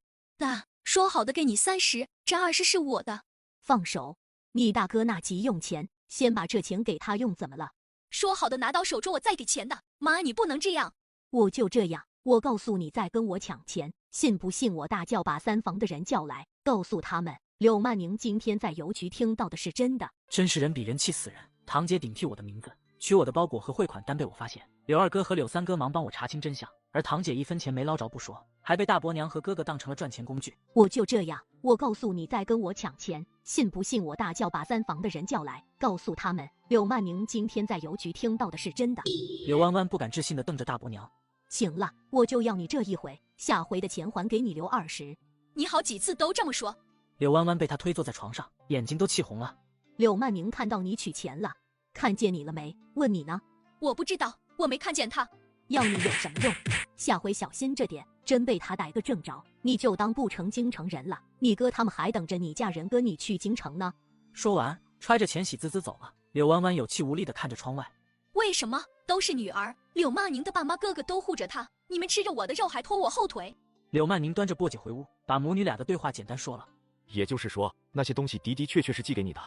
说好的给你30，这20是我的。放手！你大哥那急用钱，先把这钱给他用，怎么了？说好的拿到手中我再给钱的。妈，你不能这样。我就这样，我告诉你再跟我抢钱，信不信我大叫把3房的人叫来，告诉他们柳曼宁今天在邮局听到的是真的。真是人比人气死人！堂姐顶替我的名字，取我的包裹和汇款单被我发现，柳二哥和柳3哥忙帮我查清真相，而堂姐1分钱没捞着不说，还被大伯娘和哥哥当成了赚钱工具。我就这样，我告诉你再跟我抢钱，信不信我大叫把3房的人叫来，告诉他们柳曼宁今天在邮局听到的是真的。柳弯弯不敢置信地瞪着大伯娘。行了，我就要你这一回，下回的钱还给你留20。你好几次都这么说。柳弯弯被他推坐在床上，眼睛都气红了。柳曼宁看到你取钱了，看见你了没？问你呢。我不知道，我没看见他。要你有什么用？下回小心着点，真被他逮个正着，你就当不成京城人了。你哥他们还等着你嫁人跟你去京城呢。说完，揣着钱喜滋滋走了。柳弯弯有气无力地看着窗外。为什么都是女儿？柳曼宁的爸妈个个都护着她，你们吃着我的肉还拖我后腿。柳曼宁端着簸箕回屋，把母女俩的对话简单说了。也就是说，那些东西的确是寄给你的。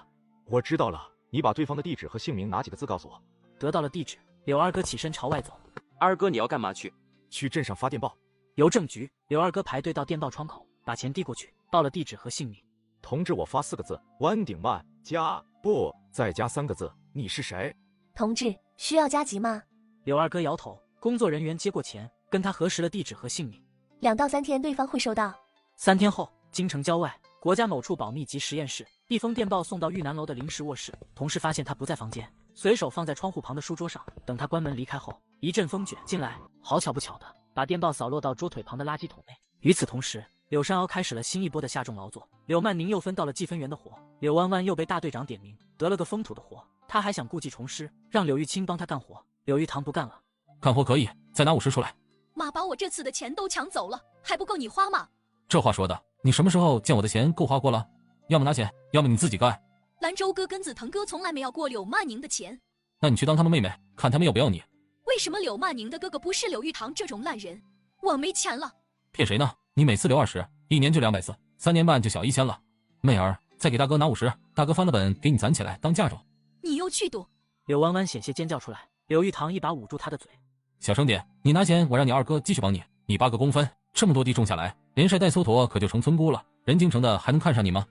我知道了，你把对方的地址和姓名拿几个字告诉我。得到了地址，柳二哥起身朝外走。二哥，你要干嘛去？去镇上发电报。邮政局。柳二哥排队到电报窗口，把钱递过去，报了地址和姓名。同志，我发4个字，弯顶慢加不再加3个字，你是谁？同志，需要加急吗？柳二哥摇头。工作人员接过钱，跟他核实了地址和姓名。2到3天对方会收到。3天后，京城郊外国家某处保密级实验室，一封电报送到玉南楼的临时卧室。同事发现他不在房间，随手放在窗户旁的书桌上。等他关门离开后，一阵风卷进来，好巧不巧的把电报扫落到桌腿旁的垃圾桶内。与此同时，柳山凹开始了新一波的下重劳作。柳曼宁又分到了计分员的活，柳弯弯又被大队长点名得了个封土的活。他还想故技重施，让柳玉清帮他干活。柳玉堂不干了，干活可以，再拿50出来。妈把我这次的钱都抢走了，还不够你花吗？这话说的，你什么时候见我的钱够花过了？要么拿钱，要么你自己干。兰州哥跟紫藤哥从来没要过柳曼宁的钱。那你去当他们妹妹，看他们要不要你。为什么柳曼宁的哥哥不是柳玉堂这种烂人？我没钱了。骗谁呢？你每次留20，一年就200次，3年半就小1000了。妹儿，再给大哥拿50，大哥翻了本给你攒起来当嫁妆。你又去赌？柳弯弯险些尖叫出来。柳玉堂一把捂住他的嘴。小声点，你拿钱，我让你二哥继续帮你。你8个公分，这么多地种下来，连晒带蹉跎可就成村姑了。人京城的还能看上你吗？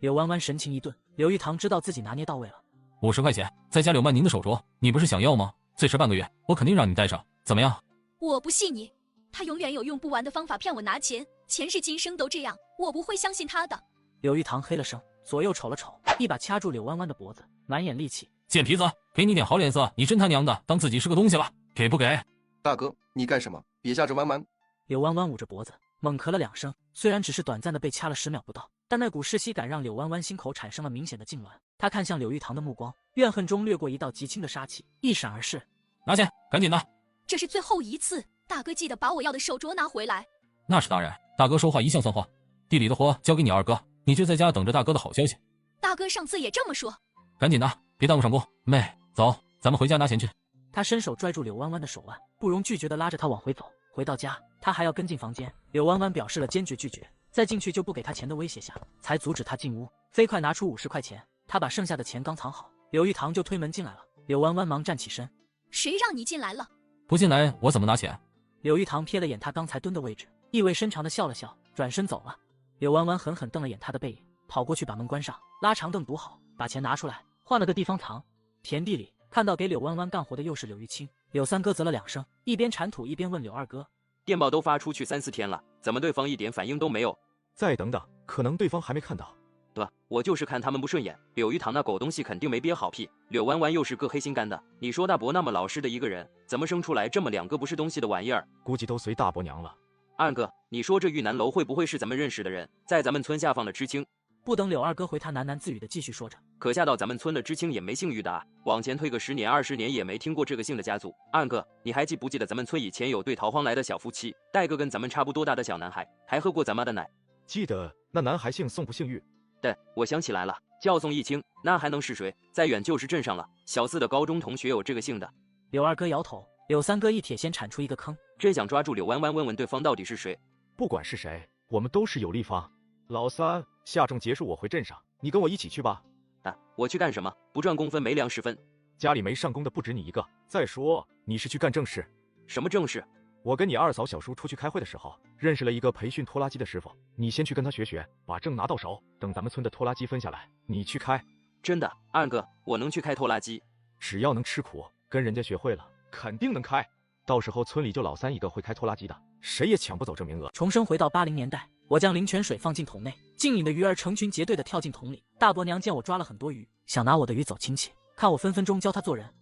柳弯弯神情一顿，柳玉堂知道自己拿捏到位了。50块钱，再加柳曼宁的手镯，你不是想要吗？最迟半个月，我肯定让你带上，怎么样？我不信你，他永远有用不完的方法骗我拿钱，前世今生都这样，我不会相信他的。柳玉堂嘿了声，左右瞅了瞅，一把掐住柳弯弯的脖子，满眼戾气。贱皮子，给你点好脸色，你真他娘的当自己是个东西了，给不给？大哥，你干什么？别吓着弯弯。柳弯弯捂着脖子，猛咳了2声，虽然只是短暂的被掐了10秒不到，但那股窒息感让柳弯弯心口产生了明显的痉挛。他看向柳玉堂的目光，怨恨中掠过一道极轻的杀气，一闪而逝。拿钱，赶紧的！这是最后一次，大哥记得把我要的手镯拿回来。那是当然，大哥说话一向算话。地里的活交给你二哥，你就在家等着大哥的好消息。大哥上次也这么说。赶紧的，别耽误上工。妹，走，咱们回家拿钱去。他伸手拽住柳弯弯的手腕，不容拒绝地拉着她往回走。回到家，他还要跟进房间。柳弯弯表示了坚决拒绝，再进去就不给他钱的威胁下，才阻止他进屋。飞快拿出50块钱，他把剩下的钱刚藏好，柳玉堂就推门进来了。柳弯弯忙站起身。谁让你进来了？不进来我怎么拿钱？柳玉堂瞥了眼他刚才蹲的位置，意味深长地笑了笑，转身走了。柳弯弯狠狠瞪了眼他的背影，跑过去把门关上，拉长凳堵好，把钱拿出来，换了个地方藏。田地里看到给柳弯弯干活的又是柳玉清，柳三哥啧了2声，一边铲土一边问柳二哥：电报都发出去3、4天了，怎么对方一点反应都没有？再等等，可能对方还没看到。对，我就是看他们不顺眼。柳玉堂那狗东西肯定没憋好屁，柳弯弯又是个黑心肝的。你说大伯那么老实的一个人，怎么生出来这么2个不是东西的玩意儿？估计都随大伯娘了。二哥，你说这玉南楼会不会是咱们认识的人，在咱们村下放了知青？不等柳二哥回他，喃喃自语的继续说着。可下到咱们村的知青也没姓玉的啊，往前推个10年20年也没听过这个姓的家族。二哥，你还记不记得咱们村以前有对逃荒来的小夫妻，带个跟咱们差不多大的小男孩，还喝过咱妈的奶？记得，那男孩姓宋不姓玉。对，我想起来了，叫宋义清，那还能是谁？再远就是镇上了，小4的高中同学有这个姓的。柳二哥摇头，柳三哥一铁先铲出一个坑，真想抓住柳弯弯问问对方到底是谁。不管是谁，我们都是有利方。老三，下重结束我回镇上，你跟我一起去吧。啊，我去干什么？不赚工分没粮食分。家里没上工的不止你一个。再说你是去干正事。什么正事？我跟你二嫂小叔出去开会的时候，认识了一个培训拖拉机的师傅，你先去跟他学学，把证拿到手，等咱们村的拖拉机分下来，你去开。真的，二哥，我能去开拖拉机？只要能吃苦，跟人家学会了，肯定能开。到时候村里就老三一个会开拖拉机的，谁也抢不走这名额。重生回到80年代，我将灵泉水放进桶内，净饮的鱼儿成群结队的跳进桶里。大伯娘见我抓了很多鱼，想拿我的鱼走亲戚，看我分分钟教他做人。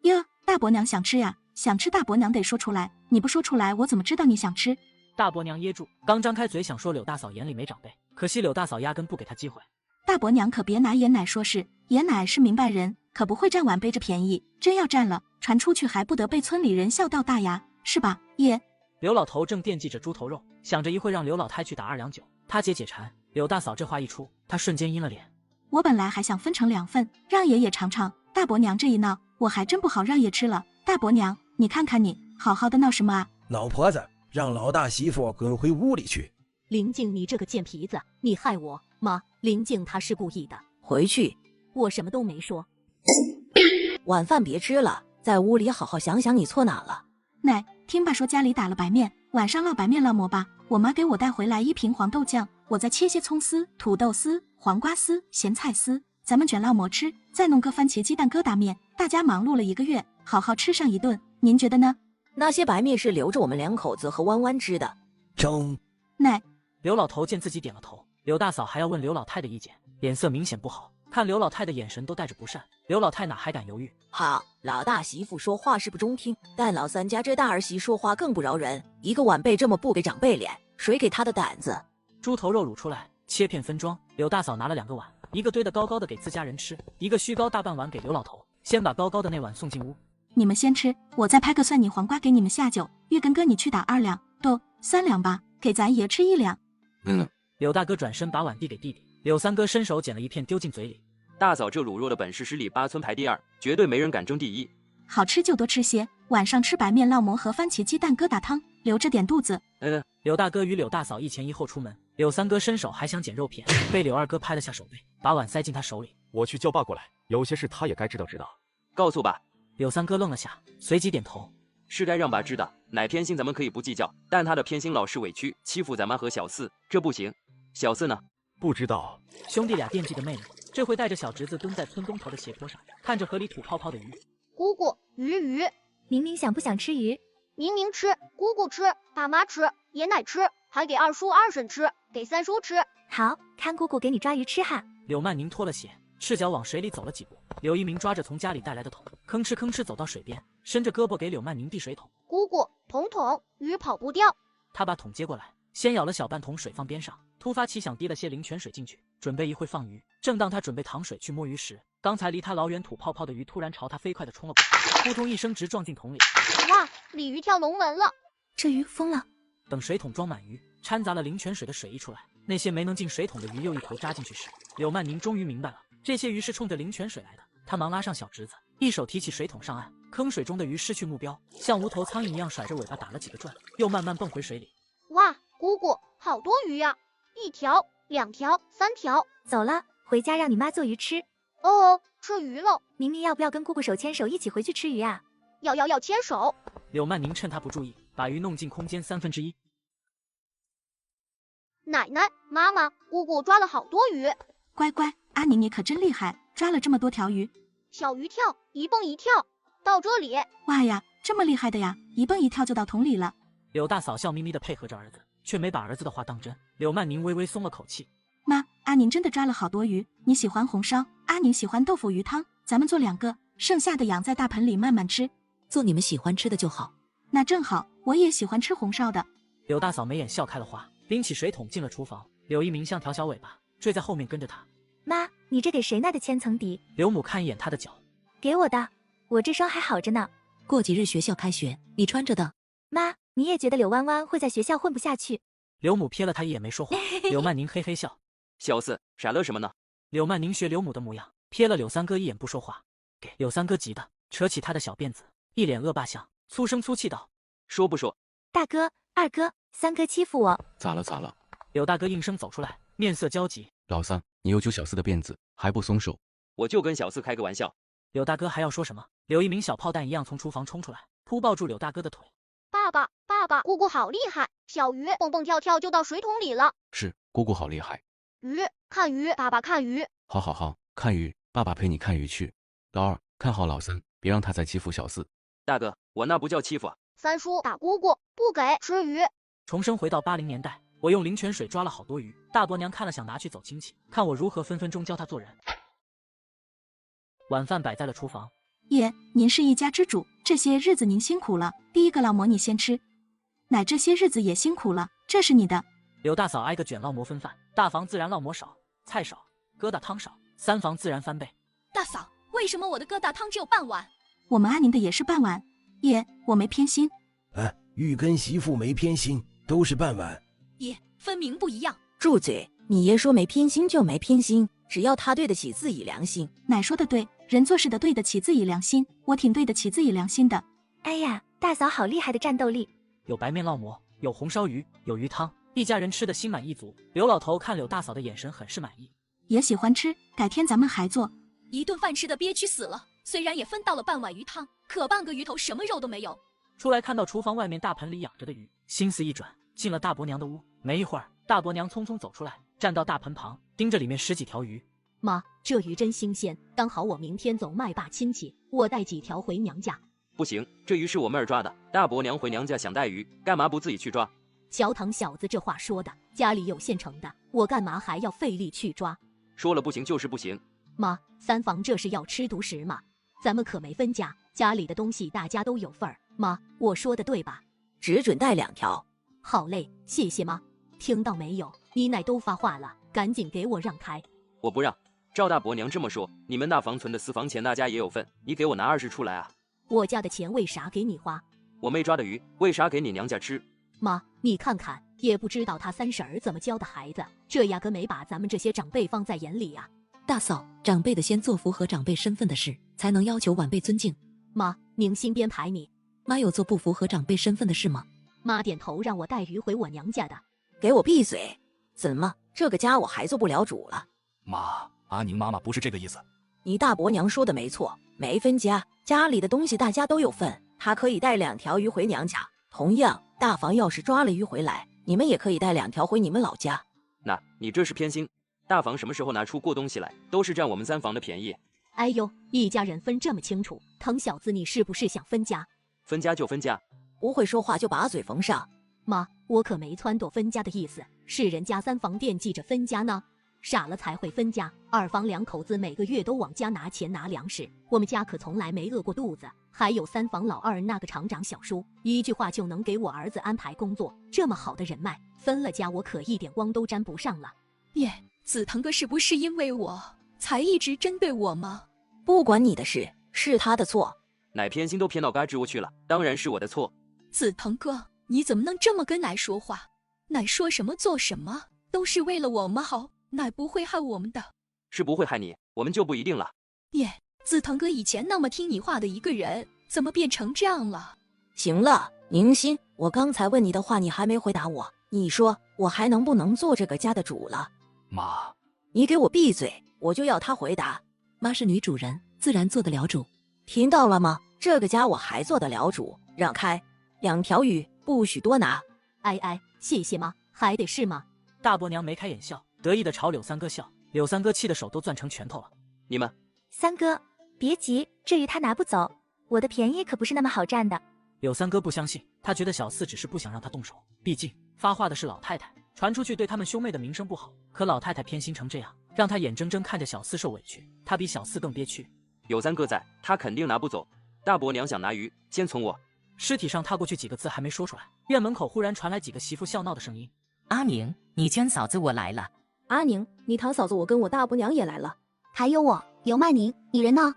哟，大伯娘想吃呀，想吃大伯娘得说出来，你不说出来我怎么知道你想吃？大伯娘噎住，刚张开嘴想说柳大嫂眼里没长辈，可惜柳大嫂压根不给她机会。大伯娘可别拿爷奶说事，爷奶是明白人，可不会占晚辈这便宜。真要占了，传出去还不得被村里人笑倒大牙，是吧，爷？刘老头正惦记着猪头肉，想着一会让刘老太去打2两酒，他解馋。柳大嫂这话一出，他瞬间阴了脸。我本来还想分成2份，让爷爷尝尝。大伯娘这一闹，我还真不好让爷吃了。大伯娘，你看看你，好好的闹什么啊？老婆子，让老大媳妇滚回屋里去。林静，你这个贱皮子，你害我妈！林静她是故意的。回去。我什么都没说。晚饭别吃了，在屋里好好想想你错哪了。奶，听爸说家里打了白面，晚上烙白面烙馍吧。我妈给我带回来1瓶黄豆酱，我再切些葱丝、土豆丝、黄瓜丝、咸菜丝，咱们卷烙馍吃，再弄个番茄鸡蛋疙瘩面。大家忙碌了1个月，好好吃上一顿，您觉得呢？那些白面是留着我们2口子和弯弯吃的。中。奶。刘老头见自己点了头，刘大嫂还要问刘老太的意见，脸色明显不好，看刘老太的眼神都带着不善。刘老太哪还敢犹豫？好，老大媳妇说话是不中听，但老三家这大儿媳说话更不饶人。一个晚辈这么不给长辈脸，谁给他的胆子？猪头肉卤出来，切片分装。刘大嫂拿了2个碗，一个堆得高高的给自家人吃，一个虚高大半碗给刘老头。先把高高的那碗送进屋。你们先吃，我再拍个蒜泥黄瓜给你们下酒。玉根哥，你去打2两，都3两吧，给咱爷吃1两。柳大哥转身把碗递给弟弟，柳三哥伸手捡了一片丢进嘴里。大嫂这卤肉的本事10里8村排第2，绝对没人敢争第1。好吃就多吃些，晚上吃白面烙馍和番茄鸡蛋疙瘩汤，留着点肚子。柳大哥与柳大嫂一前一后出门，柳三哥伸手还想捡肉片，被柳二哥拍了下手背，把碗塞进他手里。我去叫爸过来，有些事他也该知道知道。告诉爸。柳三哥愣了下，随即点头。是该让爸知道，奶偏心咱们可以不计较，但他的偏心老是委屈，欺负咱妈和小四，这不行。小四呢？不知道。兄弟俩惦记的妹妹，这回带着小侄子蹲在村东头的斜坡上，看着河里吐泡泡的鱼。姑姑，鱼。明明想不想吃鱼？明明吃，姑姑吃，爸妈吃，爷奶吃，还给二叔二婶吃，给三叔吃。好，看姑姑给你抓鱼吃哈。柳曼宁脱了鞋，赤脚往水里走了几步。刘一鸣抓着从家里带来的桶，吭哧吭哧走到水边，伸着胳膊给柳曼宁递水桶。姑姑，桶，鱼跑不掉。他把桶接过来，先舀了小半桶水放边上，突发奇想滴了些灵泉水进去，准备一会放鱼。正当他准备淌水去摸鱼时，刚才离他老远吐泡泡的鱼突然朝他飞快地冲了过来，扑通一声直撞进桶里。哇，鲤鱼跳龙门了！这鱼疯了。等水桶装满鱼，掺杂了灵泉水的水溢出来，那些没能进水桶的鱼又一头扎进去时，柳曼宁终于明白了，这些鱼是冲着灵泉水来的。他忙拉上小侄子，一手提起水桶上岸。坑水中的鱼失去目标，像无头苍蝇一样甩着尾巴打了几个转，又慢慢蹦回水里。哇，姑姑，好多鱼呀！1条、2条、3条。走了，回家让你妈做鱼吃。哦，吃鱼了。明明要不要跟姑姑手牵手一起回去吃鱼啊？要牵手。柳曼宁趁他不注意，把鱼弄进空间1/3。奶奶，妈妈，姑姑抓了好多鱼。乖乖，阿宁你可真厉害，抓了这么多条鱼。小鱼跳，一蹦一跳，到这里。哇呀，这么厉害的呀，一蹦一跳就到桶里了。柳大嫂笑眯眯地配合着儿子，却没把儿子的话当真。柳曼宁微微松了口气。妈，阿宁真的抓了好多鱼，你喜欢红烧，阿宁喜欢豆腐鱼汤，咱们做2个，剩下的养在大盆里慢慢吃。做你们喜欢吃的就好。那正好，我也喜欢吃红烧的。柳大嫂眉眼笑开了花，拎起水桶进了厨房。柳一鸣像条小尾巴追在后面跟着他。妈，你这给谁拿的千层底？刘母看一眼他的脚，给我的，我这双还好着呢。过几日学校开学，你穿着的。妈，你也觉得柳弯弯会在学校混不下去？刘母瞥了他一眼没说话。柳曼宁嘿嘿笑。小四，傻乐什么呢？柳曼宁学刘母的模样，瞥了柳三哥一眼不说话。给柳三哥急的扯起他的小辫子，一脸恶霸相，粗声粗气道：说不说？大哥、二哥、三哥欺负我。咋了？柳大哥应声走出来，面色焦急。老三，你又揪小四的辫子，还不松手？我就跟小四开个玩笑。柳大哥还要说什么？柳一鸣小炮弹一样从厨房冲出来，扑抱住柳大哥的腿。爸爸，姑姑好厉害，小鱼蹦蹦跳跳就到水桶里了。是，姑姑好厉害。鱼，看鱼，爸爸看鱼。好，看鱼，爸爸陪你看鱼去。老二，看好老三，别让他再欺负小四。大哥，我那不叫欺负啊。三叔打姑姑，不给吃鱼。重生回到80年代，我用灵泉水抓了好多鱼，大伯娘看了想拿去走亲戚，看我如何分分钟教他做人。晚饭摆在了厨房。爷，您是一家之主，这些日子您辛苦了。第一个烙馍你先吃。奶这些日子也辛苦了，这是你的。柳大嫂挨个卷烙馍分饭，大房自然烙馍少，菜少，疙瘩汤少，三房自然翻倍。大嫂，为什么我的疙瘩汤只有半碗？我们阿宁的也是半碗。爷，我没偏心。玉根媳妇没偏心，都是半碗。爷，分明不一样。住嘴！你爷说没偏心就没偏心，只要他对得起自己良心。奶说的对，人做事的对得起自己良心，我挺对得起自己良心的。哎呀，大嫂好厉害的战斗力！有白面烙馍，有红烧鱼，有鱼汤，一家人吃得心满意足。刘老头看柳大嫂的眼神很是满意，也喜欢吃，改天咱们还做。一顿饭吃的憋屈死了，虽然也分到了半碗鱼汤，可半个鱼头什么肉都没有。出来看到厨房外面大盆里养着的鱼，心思一转，进了大伯娘的屋。没一会儿，大伯娘匆匆走出来，站到大盆旁，盯着里面10几条鱼。妈，这鱼真新鲜，刚好我明天走迈爸亲戚，我带几条回娘家。不行，这鱼是我妹儿抓的，大伯娘回娘家想带鱼，干嘛不自己去抓？小唐小子这话说的，家里有现成的，我干嘛还要费力去抓？说了不行就是不行。妈，三房这是要吃独食吗？咱们可没分家，家里的东西大家都有份儿。妈，我说的对吧？只准带2条。好嘞，谢谢妈。听到没有？你奶都发话了，赶紧给我让开。我不让。照大伯娘这么说，你们大房存的私房钱大家也有份，你给我拿20出来啊！我家的钱为啥给你花？我妹抓的鱼为啥给你娘家吃？妈，你看看，也不知道他三婶儿怎么教的孩子，这压根没把咱们这些长辈放在眼里啊。大嫂，长辈的先做符合长辈身份的事，才能要求晚辈尊敬。妈，明星编排你。妈有做不符合长辈身份的事吗？妈点头让我带鱼回我娘家的。给我闭嘴！怎么这个家我还做不了主了？妈，阿宁妈妈不是这个意思。你大伯娘说的没错，没分家，家里的东西大家都有份，她可以带2条鱼回娘家。同样，大房要是抓了鱼回来，你们也可以带2条回你们老家。那你这是偏心。大房什么时候拿出过东西来，都是占我们三房的便宜。哎呦，一家人分这么清楚，腾小子你是不是想分家？分家就分家，不会说话就把嘴缝上。妈，我可没撺掇分家的意思，是人家三房惦记着分家呢。傻了才会分家，二房2口子每个月都往家拿钱拿粮食，我们家可从来没饿过肚子。还有三房老二那个厂长小叔，一句话就能给我儿子安排工作，这么好的人脉，分了家我可一点光都沾不上了。耶，子腾哥是不是因为我才一直针对我吗？不关你的事，是他的错。奶偏心都偏到嘎吱窝去了，当然是我的错。子腾哥，你怎么能这么跟奶说话？奶说什么做什么，都是为了我们好，奶不会害我们的。是不会害你，我们就不一定了。耶，子腾哥以前那么听你话的一个人，怎么变成这样了？行了，宁心，我刚才问你的话你还没回答我，你说我还能不能做这个家的主了？妈，你给我闭嘴，我就要他回答。妈是女主人，自然做得了主。听到了吗？这个家我还做得了主，让开！2条鱼不许多拿。哎，谢谢妈，还得是吗？大伯娘眉开眼笑，得意的朝柳三哥笑。柳三哥气得手都攥成拳头了。你们三哥别急，这鱼他拿不走，我的便宜可不是那么好占的。柳三哥不相信，他觉得小四只是不想让他动手，毕竟发话的是老太太，传出去对他们兄妹的名声不好。可老太太偏心成这样，让他眼睁睁看着小四受委屈，他比小四更憋屈。有三哥在，他肯定拿不走。大伯娘想拿鱼，先从我。尸体上踏过去几个字还没说出来，院门口忽然传来几个媳妇笑闹的声音。阿宁，你娟嫂子我来了。阿宁，你堂嫂子我跟我大伯娘也来了。还有我刘曼宁，你人呢？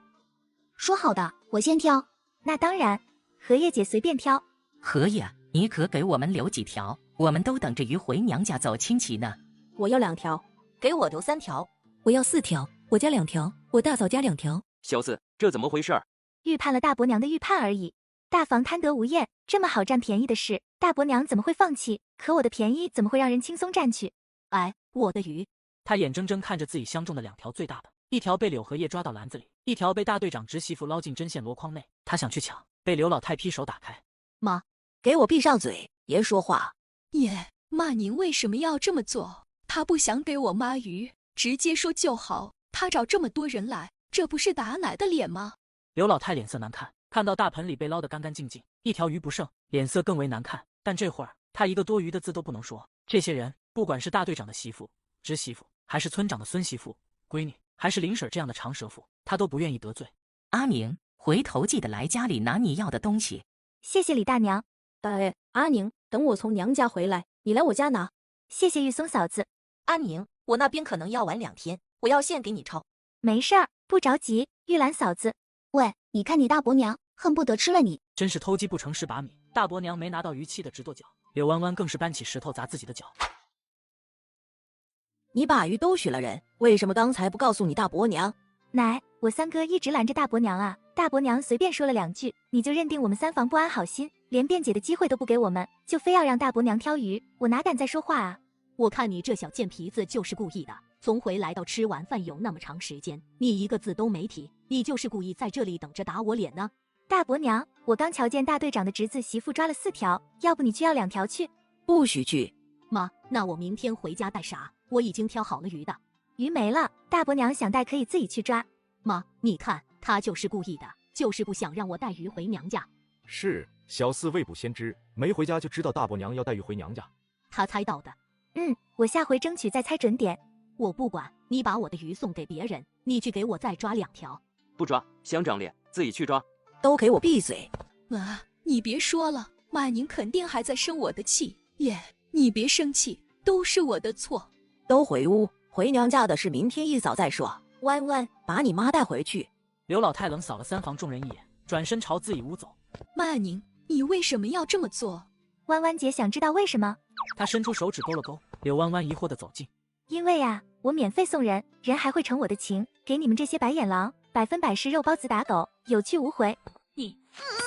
说好的，我先挑。那当然，荷叶姐随便挑。荷叶，你可给我们留几条，我们都等着鱼回娘家走亲戚呢。我要2条，给我留3条。我要4条，我加2条，我大嫂加2条。小四，这怎么回事？预判了大伯娘的预判而已。大房贪得无厌，这么好占便宜的事，大伯娘怎么会放弃？可我的便宜怎么会让人轻松占去？哎，我的鱼！他眼睁睁看着自己相中的2条最大的，一条被柳荷叶抓到篮子里，一条被大队长侄媳妇捞进针线箩筐内。他想去抢，被刘老太劈手打开。妈，给我闭上嘴，别说话。爷，妈您为什么要这么做？他不想给我妈鱼，直接说就好。他找这么多人来，这不是打奶的脸吗？刘老太脸色难看，看到大盆里被捞得干干净净，一条鱼不剩，脸色更为难看。但这会儿他一个多余的字都不能说。这些人，不管是大队长的媳妇、侄媳妇，还是村长的孙媳妇、闺女，还是林婶这样的长舌妇，他都不愿意得罪。阿宁，回头记得来家里拿你要的东西。谢谢李大娘。阿宁，等我从娘家回来，你来我家拿。谢谢玉松嫂子。阿宁，我那边可能要晚2天，我要现给你抄。没事儿，不着急，玉兰嫂子。喂，你看你大伯娘，恨不得吃了你。真是偷鸡不成蚀把米，大伯娘没拿到鱼，气得直跺脚。柳弯弯更是搬起石头砸自己的脚。你把鱼都许了人，为什么刚才不告诉你大伯娘？奶，我三哥一直拦着大伯娘啊，大伯娘随便说了2句，你就认定我们三房不安好心，连辩解的机会都不给我们，就非要让大伯娘挑鱼，我哪敢再说话啊？我看你这小贱皮子就是故意的，从回来到吃完饭有那么长时间，你一个字都没提，你就是故意在这里等着打我脸呢。大伯娘，我刚瞧见大队长的侄子媳妇抓了4条，要不你去要2条去？不许去。妈，那我明天回家带啥？我已经挑好了鱼的。鱼没了，大伯娘想带可以自己去抓。妈，你看他就是故意的，就是不想让我带鱼回娘家。是，小四未卜先知，没回家就知道大伯娘要带鱼回娘家。他猜到的。我下回争取再猜准点。我不管，你把我的鱼送给别人，你去给我再抓2条。不抓，想长脸自己去抓。都给我闭嘴！啊，你别说了，曼宁肯定还在生我的气。耶，你别生气，都是我的错。都回屋，回娘家的事明天一早再说。弯弯，把你妈带回去。刘老太冷扫了三房众人一眼，转身朝自己屋走。曼宁，你为什么要这么做？弯弯姐想知道为什么？她伸出手指勾了勾，柳弯弯疑惑地走近。因为啊，我免费送人，人还会成我的情，给你们这些白眼狼100%是肉包子打狗，有去无回。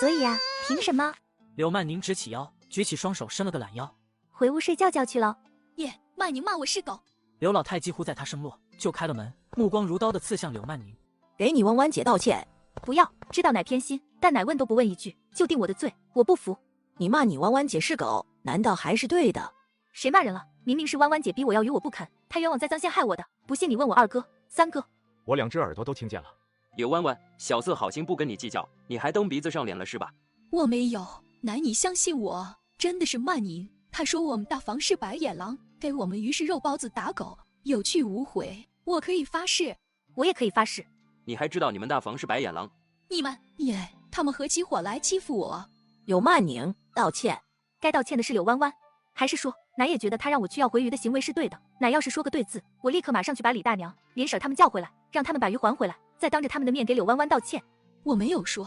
所以啊，凭什么？柳曼宁直起腰，举起双手伸了个懒腰。回屋睡觉觉去了。耶，曼宁骂我是狗。刘老太几乎在她声落就开了门，目光如刀地刺向柳曼宁。给你弯弯姐道歉。不要，知道奶偏心，但奶问都不问一句，就定我的罪，我不服。你骂你弯弯姐是狗，难道还是对的？谁骂人了？明明是弯弯姐逼我要鱼，我不肯，她冤枉栽赃陷害我的，不信你问我2哥、3哥。我2只耳朵都听见了。柳弯弯，小四好心不跟你计较，你还蹬鼻子上脸了是吧？我没有，奶你相信我，真的是曼宁。他说我们大房是白眼狼，给我们鱼是肉包子打狗，有去无回。我可以发誓。我也可以发誓。你还知道你们大房是白眼狼？你们耶，他们合起伙来欺负我。有曼宁道歉，该道歉的是柳弯弯，还是说奶也觉得他让我去要回鱼的行为是对的？奶要是说个对字，我立刻马上去把李大娘、林婶他们叫回来，让他们把鱼还回来，再当着他们的面给柳弯弯道歉。我没有说。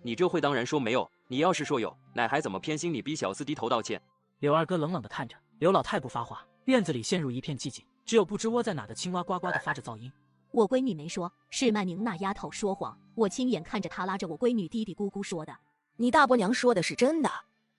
你这会当然说没有，你要是说有，奶还怎么偏心你逼小四低头道歉？柳二哥冷冷地看着刘老太不发话，院子里陷入一片寂静，只有不知窝在哪的青蛙呱呱地发着噪音。我闺女没说，是曼宁那丫头说谎，我亲眼看着她拉着我闺女嘀嘀咕咕说的。你大伯娘说的是真的？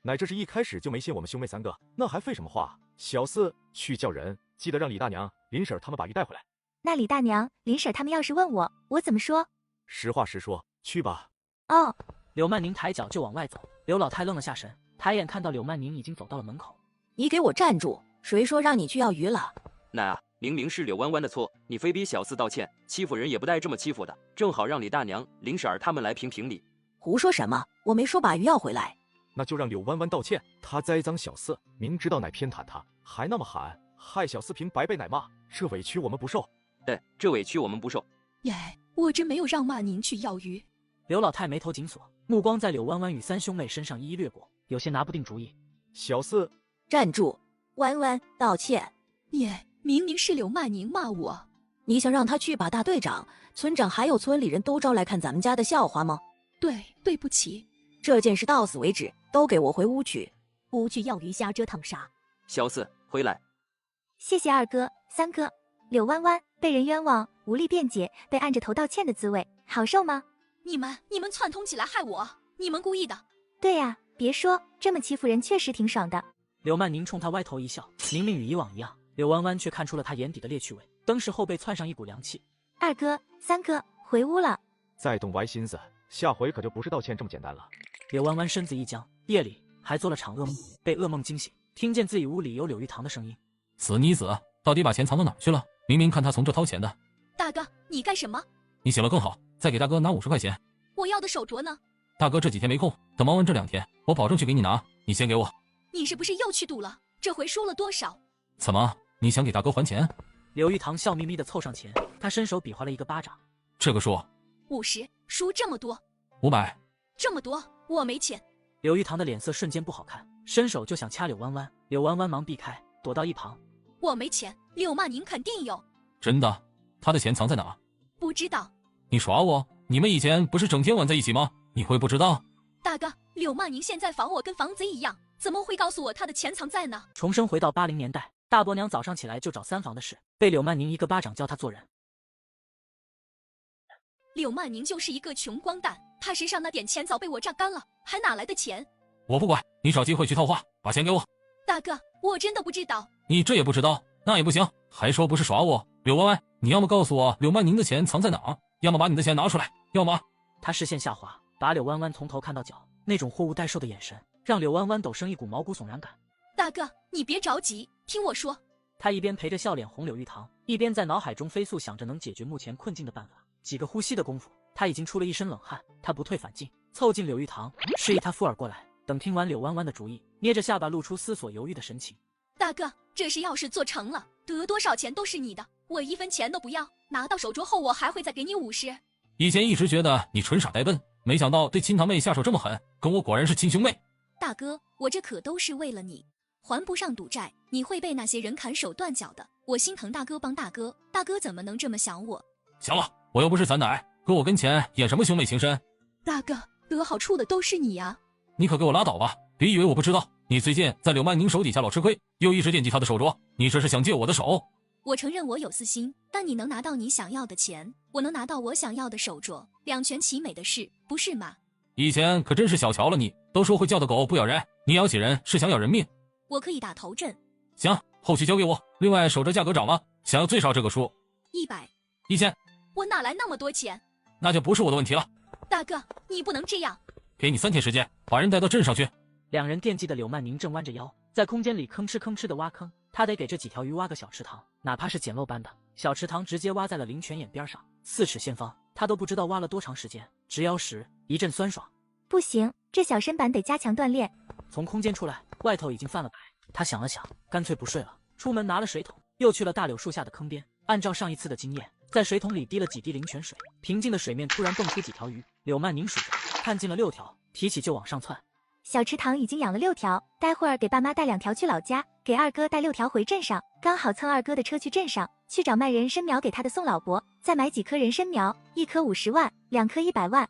奶这是一开始就没信我们兄妹3个，那还废什么话？小四去叫人，记得让李大娘、林婶他们把鱼带回来。那李大娘、林婶他们要是问我，我怎么说？实话实说，去吧。哦。柳曼宁抬脚就往外走，刘老太愣了下神，抬眼看到柳曼宁已经走到了门口。你给我站住！谁说让你去要鱼了？奶啊，明明是柳弯弯的错，你非逼小四道歉，欺负人也不带这么欺负的，正好让李大娘、林婶儿他们来评评理。胡说什么？我没说把鱼要回来。那就让柳弯弯道歉，他栽赃小四，明知道奶偏袒他，还那么喊，害小四平白被奶骂，这委屈我们不受。对，这委屈我们不受。耶，我真没有让曼宁去要鱼。刘老太眉头紧锁，目光在柳弯弯与3兄妹身上一一掠过，有些拿不定主意。小四，站住！弯弯道歉。耶，明明是柳曼宁骂我。你想让他去把大队长、村长还有村里人都招来看咱们家的笑话吗？对不起。这件事到此为止，都给我回屋去。不去要鱼瞎折腾啥？小四，回来。谢谢2哥、3哥。柳弯弯被人冤枉，无力辩解，被按着头道歉的滋味，好受吗？你们串通起来害我，你们故意的。对呀，别说，这么欺负人确实挺爽的。柳曼宁冲他歪头一笑，明明与以往一样，柳弯弯却看出了他眼底的猎趣味，登时后背窜上一股凉气。2哥、3哥，回屋了。再动歪心思，下回可就不是道歉这么简单了。柳弯弯身子一僵，夜里还做了场噩梦，被噩梦惊醒，听见自己屋里有柳玉堂的声音。死妮子，到底把钱藏到哪儿去了？明明看他从这掏钱的。大哥，你干什么？你醒了更好，再给大哥拿50块钱。我要的手镯呢？大哥这几天没空，等忙完这2天，我保证去给你拿。你先给我。你是不是又去赌了？这回输了多少？怎么？你想给大哥还钱？柳玉堂笑眯眯地凑上前，他伸手比划了一个巴掌。这个数50，输这么多？500。这么多，我没钱。柳玉堂的脸色瞬间不好看，伸手就想掐柳弯弯，柳弯弯忙避开，躲到一旁。我没钱，柳曼宁肯定有。真的？他的钱藏在哪？不知道。你耍我？你们以前不是整天玩在一起吗？你会不知道？大哥，柳曼宁现在防我跟防贼一样，怎么会告诉我他的钱藏在哪？重生回到80年代，大伯娘早上起来就找三房的事，被柳曼宁一个巴掌教他做人。柳曼宁就是一个穷光蛋，他身上那点钱早被我榨干了，还哪来的钱？我不管，你找机会去套话，把钱给我。大哥，我真的不知道。你这也不知道，那也不行，还说不是耍我。柳歪歪，你要么告诉我柳曼宁的钱藏在哪，要么把你的钱拿出来，要么……他视线下滑，把柳弯弯从头看到脚，那种货物待售的眼神，让柳弯弯陡生一股毛骨悚然感。大哥，你别着急，听我说。他一边陪着笑脸哄柳玉堂，一边在脑海中飞速想着能解决目前困境的办法。几个呼吸的功夫，他已经出了一身冷汗。他不退反进，凑近柳玉堂，示意他附耳过来。等听完柳弯弯的主意，捏着下巴露出思索犹豫的神情。大哥，这事要是做成了，得多少钱都是你的，我1分钱都不要。拿到手镯后，我还会再给你50。以前一直觉得你纯傻呆笨，没想到对亲堂妹下手这么狠，跟我果然是亲兄妹。大哥，我这可都是为了你，还不上赌债，你会被那些人砍手断脚的。我心疼大哥帮大哥，大哥怎么能这么想我？行了，我又不是散奶，搁我跟前演什么兄妹情深？大哥，得好处的都是你啊！你可给我拉倒吧！别以为我不知道，你最近在柳曼宁手底下老吃亏，又一直惦记他的手镯，你这是想借我的手？我承认我有私心，但你能拿到你想要的钱，我能拿到我想要的手镯，两全其美的事，不是吗？以前可真是小瞧了你，都说会叫的狗不咬人，你咬起人是想咬人命。我可以打头阵。行，后续交给我。另外手镯价格涨了，想要最少这个数100、1000。我哪来那么多钱？那就不是我的问题了。大哥，你不能这样。给你3天时间，把人带到镇上去。两人惦记的柳曼宁正弯着腰，在空间里吭哧吭哧的挖坑。他得给这几条鱼挖个小池塘，哪怕是简陋般的小池塘，直接挖在了林泉眼边上，4尺见方。他都不知道挖了多长时间。直腰时一阵酸爽。不行，这小身板得加强锻炼。从空间出来，外头已经泛了白。他想了想，干脆不睡了，出门拿了水桶，又去了大柳树下的坑边。按照上一次的经验，在水桶里滴了几滴灵泉水，平静的水面突然蹦出几条鱼。柳曼宁数着，看进了6条，提起就往上窜。小池塘已经养了6条，待会儿给爸妈带2条去老家，给二哥带6条回镇上，刚好蹭二哥的车去镇上，去找卖人参苗给他的宋老伯，再买几棵人参苗，1棵50万，2棵100万，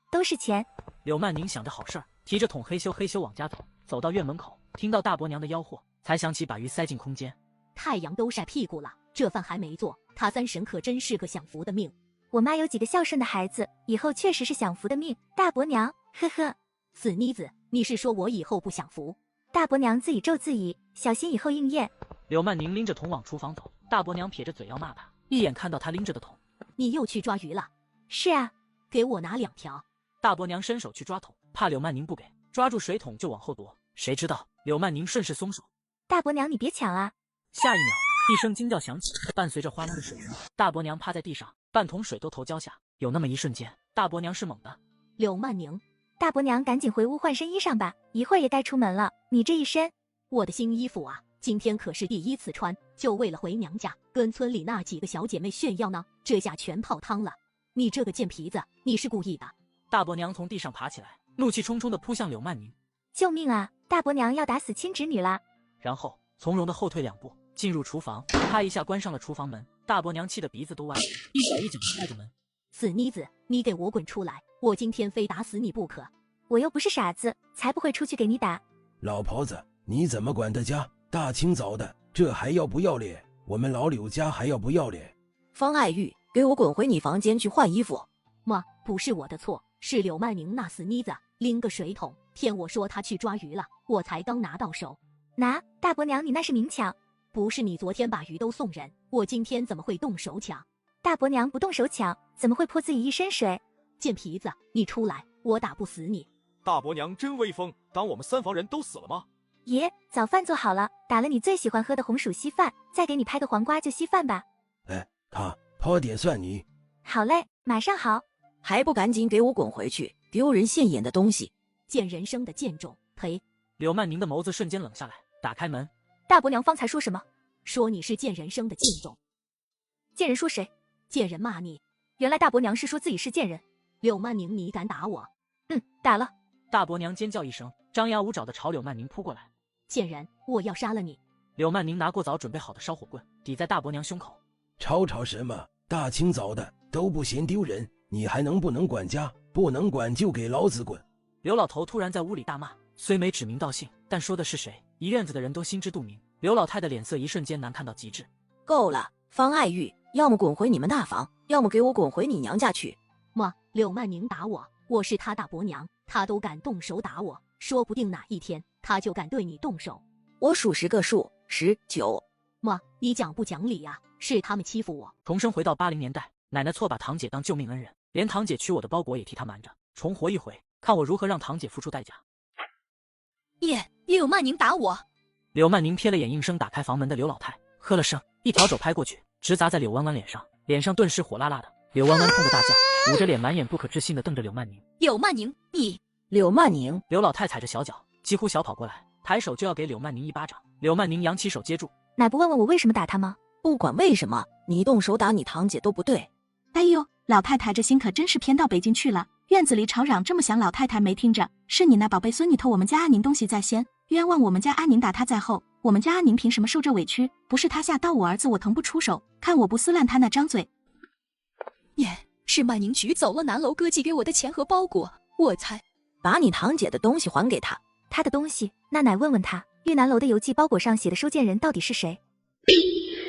都是钱。柳曼宁想着好事儿，提着桶嘿咻嘿咻往家走。走到院门口，听到大伯娘的吆喝，才想起把鱼塞进空间。太阳都晒屁股了，这饭还没做，他三婶可真是个享福的命。我妈有几个孝顺的孩子，以后确实是享福的命。大伯娘，呵呵。死妮子，你是说我以后不享福？大伯娘自己咒自己，小心以后应验。柳曼宁拎着桶往厨房走，大伯娘撇着嘴要骂他，一眼看到他拎着的桶。你又去抓鱼了？是啊。给我拿2条。大伯娘伸手去抓桶，怕柳曼宁不给，抓住水桶就往后夺。谁知道柳曼宁顺势松手。大伯娘你别抢啊！下一秒，一声惊叫响起，伴随着哗啦的水声，大伯娘趴在地上，半桶水都投浇下。有那么一瞬间，大伯娘是懵的。柳曼宁，大伯娘赶紧回屋换身衣裳吧，一会儿也该出门了。你这一身，我的新衣服啊，今天可是第1次穿，就为了回娘家跟村里那几个小姐妹炫耀呢，这下全泡汤了。你这个贱皮子，你是故意的。大伯娘从地上爬起来，怒气冲冲地扑向柳曼宁。救命啊！大伯娘要打死亲侄女了。然后从容地后退2步，进入厨房，啪一下关上了厨房门。大伯娘气得鼻子都歪了，一脚一脚地带着门。死妮子，你给我滚出来！我今天非打死你不可。我又不是傻子，才不会出去给你打。老婆子，你怎么管得家？大清早的，这还要不要脸？我们老柳家还要不要脸？方爱玉，给我滚回你房间去换衣服。妈，不是我的错，是柳曼宁那死妮子拎个水桶骗我说她去抓鱼了，我才刚拿到手。大伯娘你那是明抢。不是你昨天把鱼都送人，我今天怎么会动手抢？大伯娘不动手抢，怎么会泼自己一身水？贱皮子，你出来，我打不死你。大伯娘真威风，当我们3房人都死了吗？爷，早饭做好了，打了你最喜欢喝的红薯稀饭，再给你拍个黄瓜就稀饭吧。他抛点蒜泥。好嘞，马上好。还不赶紧给我滚回去，丢人现眼的东西！见人生的贱种，呸！柳曼宁的眸子瞬间冷下来，打开门。大伯娘方才说什么？说你是见人生的贱种。贱人说谁？贱人骂你。原来大伯娘是说自己是贱人。柳曼宁，你敢打我？打了。大伯娘尖叫一声，张牙舞爪地朝柳曼宁扑过来。贱人，我要杀了你！柳曼宁拿过早准备好的烧火棍，抵在大伯娘胸口。吵什么？大清早的都不嫌丢人，你还能不能管家？不能管就给老子滚！刘老头突然在屋里大骂，虽没指名道姓，但说的是谁，一院子的人都心知肚明。刘老太的脸色一瞬间难看到极致。够了，方爱玉，要么滚回你们大房，要么给我滚回你娘家去。妈，柳曼宁打我，我是她大伯娘，她都敢动手打我，说不定哪一天她就敢对你动手。我数10个数，10、9。妈，你讲不讲理呀？是他们欺负我。重生回到80年代，奶奶错把堂姐当救命恩人，连堂姐取我的包裹也替她瞒着，重活一回，看我如何让堂姐付出代价。柳曼宁打我！柳曼宁瞥了眼应声打开房门的刘老太，喝了声，一条肘拍过去，直砸在柳弯弯脸上，脸上顿时火辣辣的。柳弯弯痛得大叫，捂着脸满眼不可置信的瞪着柳曼宁。柳曼宁，你！柳曼宁！刘老太踩着小脚，几乎小跑过来，抬手就要给柳曼宁一巴掌。柳曼宁扬起手接住。奶不问问我为什么打他吗？不管为什么，你动手打你堂姐都不对。哎呦，老太太这心可真是偏到北京去了。院子里吵嚷这么响，老太太没听着。是你那宝贝孙女偷我们家阿宁东西在先，冤枉我们家阿宁打她在后。我们家阿宁凭什么受这委屈？不是她下刀我儿子，我腾不出手。看我不撕烂她那张嘴！是曼宁取走了南楼哥寄给我的钱和包裹，我才把你堂姐的东西还给她。她的东西？那奶问问她，玉南楼的邮寄包裹上写的收件人到底是谁？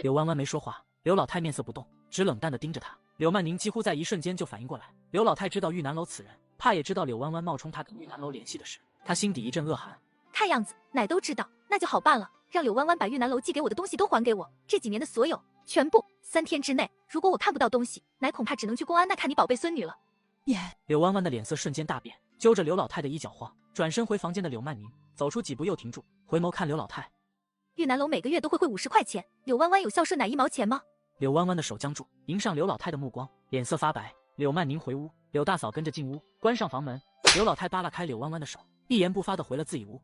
柳弯弯没说话，刘老太面色不动，只冷淡地盯着她。柳曼宁几乎在一瞬间就反应过来，刘老太知道玉南楼此人，怕也知道柳弯弯冒充她跟玉南楼联系的事，她心底一阵恶寒。看样子奶都知道，那就好办了，让柳弯弯把玉南楼寄给我的东西都还给我，这几年的所有全部。3天之内，如果我看不到东西，奶恐怕只能去公安那看你宝贝孙女了。柳弯弯的脸色瞬间大变，揪着刘老太的衣角晃，转身回房间的柳曼宁走出几步又停住，回眸看刘老太。玉南楼每个月都会汇50块钱，柳弯弯有孝顺奶1毛钱吗？柳弯弯的手僵住，迎上刘老太的目光，脸色发白。柳曼宁回屋，柳大嫂跟着进屋，关上房门。刘老太扒拉开柳弯弯的手，一言不发的回了自己屋。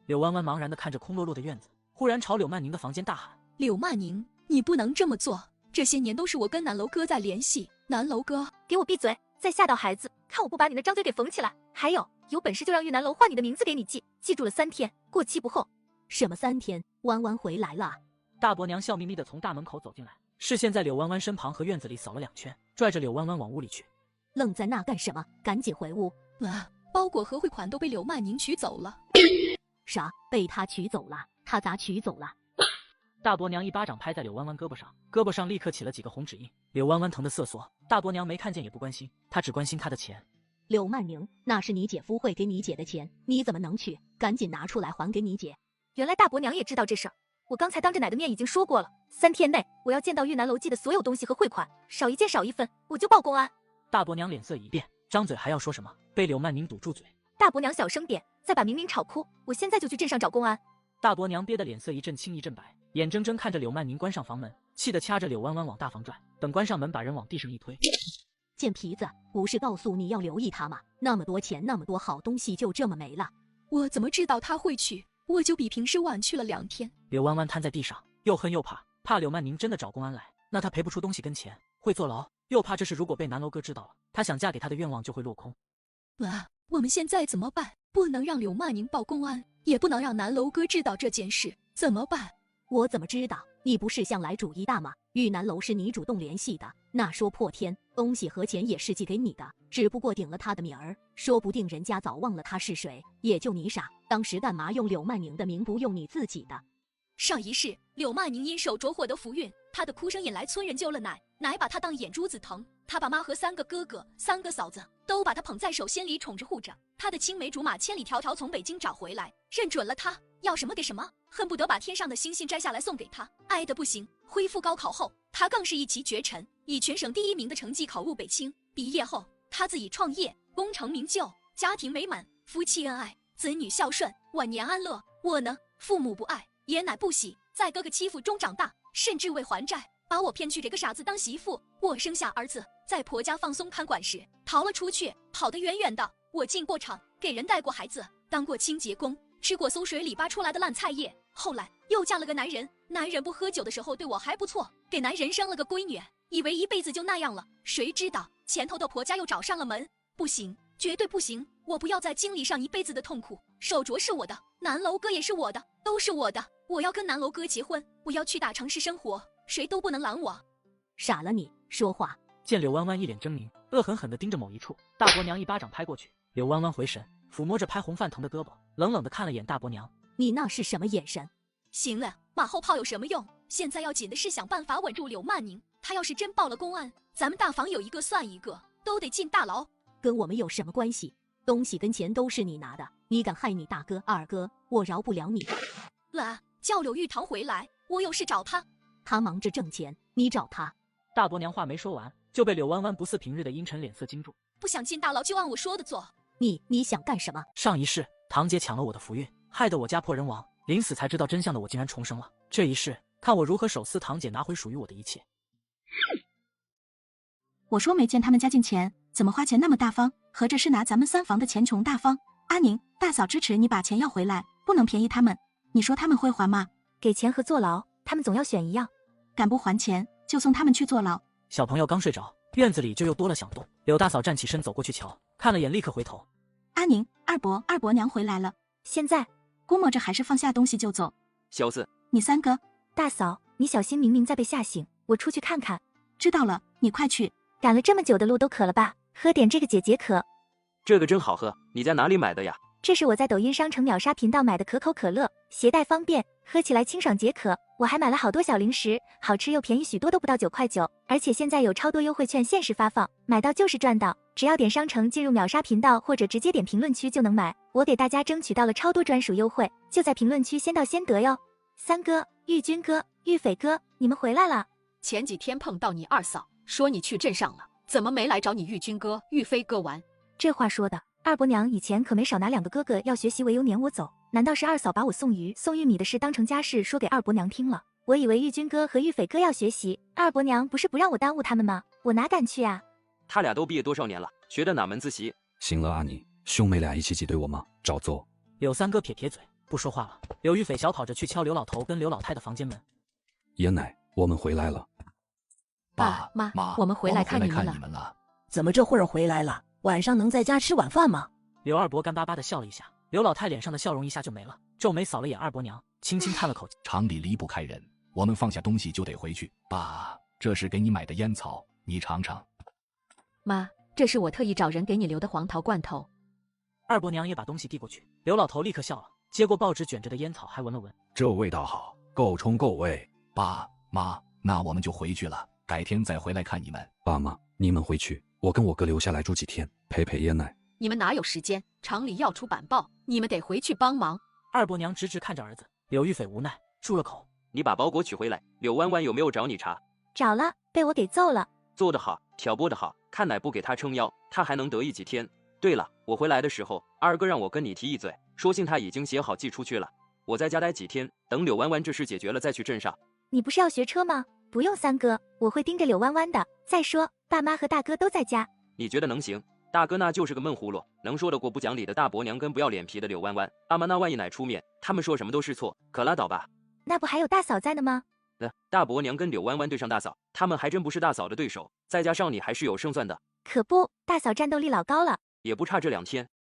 柳弯弯茫然的看着空落落的院子，忽然朝柳曼宁的房间大喊：柳曼宁，你不能这么做，这些年都是我跟南楼哥在联系。南楼哥，给我闭嘴！再吓到孩子，看我不把你那张嘴给缝起来！还有，有本事就让玉南楼换你的名字给你寄，记住了3天，过期不候。什么3天？弯弯回来了。大伯娘笑眯眯的从大门口走进来，视线在柳弯弯身旁和院子里扫了2圈，拽着柳弯弯往屋里去。愣在那干什么？赶紧回屋！包裹和汇款都被柳曼宁取走了。啥？被他取走了？他咋取走了？大伯娘一巴掌拍在柳弯弯胳膊上，胳膊上立刻起了几个红指印。柳弯弯疼得瑟缩，大伯娘没看见也不关心，她只关心她的钱。柳曼宁，那是你姐夫汇给你姐的钱，你怎么能取？赶紧拿出来还给你姐。原来大伯娘也知道这事儿，我刚才当着奶的面已经说过了，3天内我要见到玉南楼寄的所有东西和汇款，少一件少一份，我就报公安。大伯娘脸色一变，张嘴还要说什么，被柳曼宁堵住嘴。大伯娘小声点，再把明明吵哭，我现在就去镇上找公安。大伯娘憋得脸色一阵青一阵白，眼睁睁看着柳曼宁关上房门，气得掐着柳弯弯往大房拽，等关上门把人往地上一推。贱皮子，不是告诉你要留意他吗？那么多钱，那么多好东西就这么没了？我怎么知道他会去？我就比平时晚去了2天。柳弯弯瘫在地上，又恨又怕，怕柳曼宁真的找公安来，那他赔不出东西跟钱，会坐牢；又怕这事如果被南楼哥知道了，他想嫁给他的愿望就会落空。我们现在怎么办？不能让柳曼宁报公安，也不能让南楼哥知道这件事，怎么办？我怎么知道？你不是向来主意大吗？玉南楼是你主动联系的，那说破天，东西和钱也是寄给你的，只不过顶了他的名儿，说不定人家早忘了他是谁，也就你傻，当时干嘛用柳曼宁的名，不用你自己的？上一世，柳曼宁因手镯获得福运，她的哭声引来村人救了奶，奶把她当眼珠子疼，她爸妈和3个哥哥、3个嫂子都把她捧在手心里宠着护着。她的青梅竹马千里迢迢从北京找回来，认准了她，要什么给什么，恨不得把天上的星星摘下来送给她，爱得不行。恢复高考后，她更是一骑绝尘，以全省第1名的成绩考入北清。毕业后，她自己创业，功成名就，家庭美满，夫妻恩爱，子女孝顺，晚年安乐。我呢，父母不爱，爷奶不喜，在哥哥欺负中长大，甚至为还债，把我骗去给个傻子当媳妇。我生下儿子，在婆家放松看管时逃了出去，跑得远远的。我进过厂，给人带过孩子，当过清洁工，吃过馊水里扒出来的烂菜叶。后来又嫁了个男人，男人不喝酒的时候对我还不错，给男人生了个闺女，以为一辈子就那样了，谁知道前头的婆家又找上了门。不行，绝对不行，我不要再经历上一辈子的痛苦。手镯是我的，南楼哥也是我的，都是我的。我要跟南楼哥结婚，我要去大城市生活，谁都不能拦我。傻了你，说话。见柳弯弯一脸狰狞，恶狠狠地盯着某一处。大伯娘一巴掌拍过去，柳弯弯回神，抚摸着拍红饭疼的胳膊，冷冷地看了眼大伯娘。你那是什么眼神？行了，马后炮有什么用？现在要紧的是想办法稳住柳曼宁。他要是真报了公安，咱们大房有一个算一个，都得进大牢。跟我们有什么关系？东西跟钱都是你拿的，你敢害你大哥二哥，我饶不了你。叫柳玉堂回来，我有事找他。他忙着挣钱，你找他。大伯娘话没说完，就被柳弯弯不似平日的阴沉脸色惊住。不想进大牢就按我说的做。你想干什么？上一世堂姐抢了我的福运，害得我家破人亡，临死才知道真相的我竟然重生了。这一世看我如何手撕堂姐，拿回属于我的一切。我说没见他们家进钱，怎么花钱那么大方？合着是拿咱们三房的钱穷大方？阿宁，大嫂支持你把钱要回来，不能便宜他们。你说他们会还吗？给钱和坐牢，他们总要选一样。敢不还钱，就送他们去坐牢。小朋友刚睡着，院子里就又多了响动。柳大嫂站起身走过去瞧，看了眼立刻回头。阿宁，二伯娘回来了。现在估摸着还是放下东西就走。小子，你三哥。大嫂，你小心，明明在被吓醒，我出去看看。知道了，你快去。赶了这么久的路都渴了吧？喝点这个解解渴。这个真好喝，你在哪里买的呀？这是我在抖音商城秒杀频道买的可口可乐，携带方便，喝起来清爽解渴。我还买了好多小零食，好吃又便宜许多，都不到9块9，而且现在有超多优惠券限时发放，买到就是赚到。只要点商城进入秒杀频道，或者直接点评论区就能买。我给大家争取到了超多专属优惠，就在评论区先到先得哟。三哥、玉军哥、玉斐哥，你们回来了。前几天碰到你二嫂，说你去镇上了，怎么没来找你玉军哥、玉飞哥玩？这话说的，二伯娘以前可没少拿2个哥哥要学习为由撵我走，难道是二嫂把我送鱼送玉米的事当成家事说给二伯娘听了？我以为玉军哥和玉斐哥要学习，二伯娘不是不让我耽误他们吗？我哪敢去啊！他俩都毕业多少年了，学的哪门子习？行了，阿妮，兄妹俩一起挤兑我吗？照做。柳三哥撇嘴，不说话了。柳玉斐小跑着去敲刘老头跟刘老太的房间门。爷奶，我们回来了。爸妈，我们回来看你们了。怎么这会儿回来了？晚上能在家吃晚饭吗？刘二伯干巴巴的笑了一下，刘老太脸上的笑容一下就没了，皱眉扫了眼二伯娘，轻轻叹了口气。厂里离不开人，我们放下东西就得回去。爸，这是给你买的烟草，你尝尝。妈，这是我特意找人给你留的黄桃罐头。二伯娘也把东西递过去，刘老头立刻笑了，接过报纸卷着的烟草还闻了闻，这味道好，够冲够味。爸妈，那我们就回去了，改天再回来看你们。爸妈，你们回去，我跟我哥留下来住几天，陪陪爷奶。你们哪有时间？厂里要出板报，你们得回去帮忙。二伯娘直直看着儿子，柳玉斐无奈住了口。你把包裹取回来，柳弯弯有没有找你茬？找了，被我给揍了。做得好，挑拨得好，看乃不给他撑腰，他还能得意几天。对了，我回来的时候，二哥让我跟你提一嘴，说信他已经写好寄出去了。我在家待几天，等柳弯弯这事解决了再去镇上。你不是要学车吗？不用三哥，我会盯着柳弯弯的。再说，爸妈和大哥都在家。你觉得能行？大哥那就是个闷葫芦，能说得过不讲理的大伯娘跟不要脸皮的柳弯弯。阿妈那万一奶出面，他们说什么都是错，可拉倒吧。那不还有大嫂在呢吗？大伯娘跟柳弯弯对上大嫂，他们还真不是大嫂的对手，再加上你还是有胜算的。可不，大嫂战斗力老高了，也不差这2天。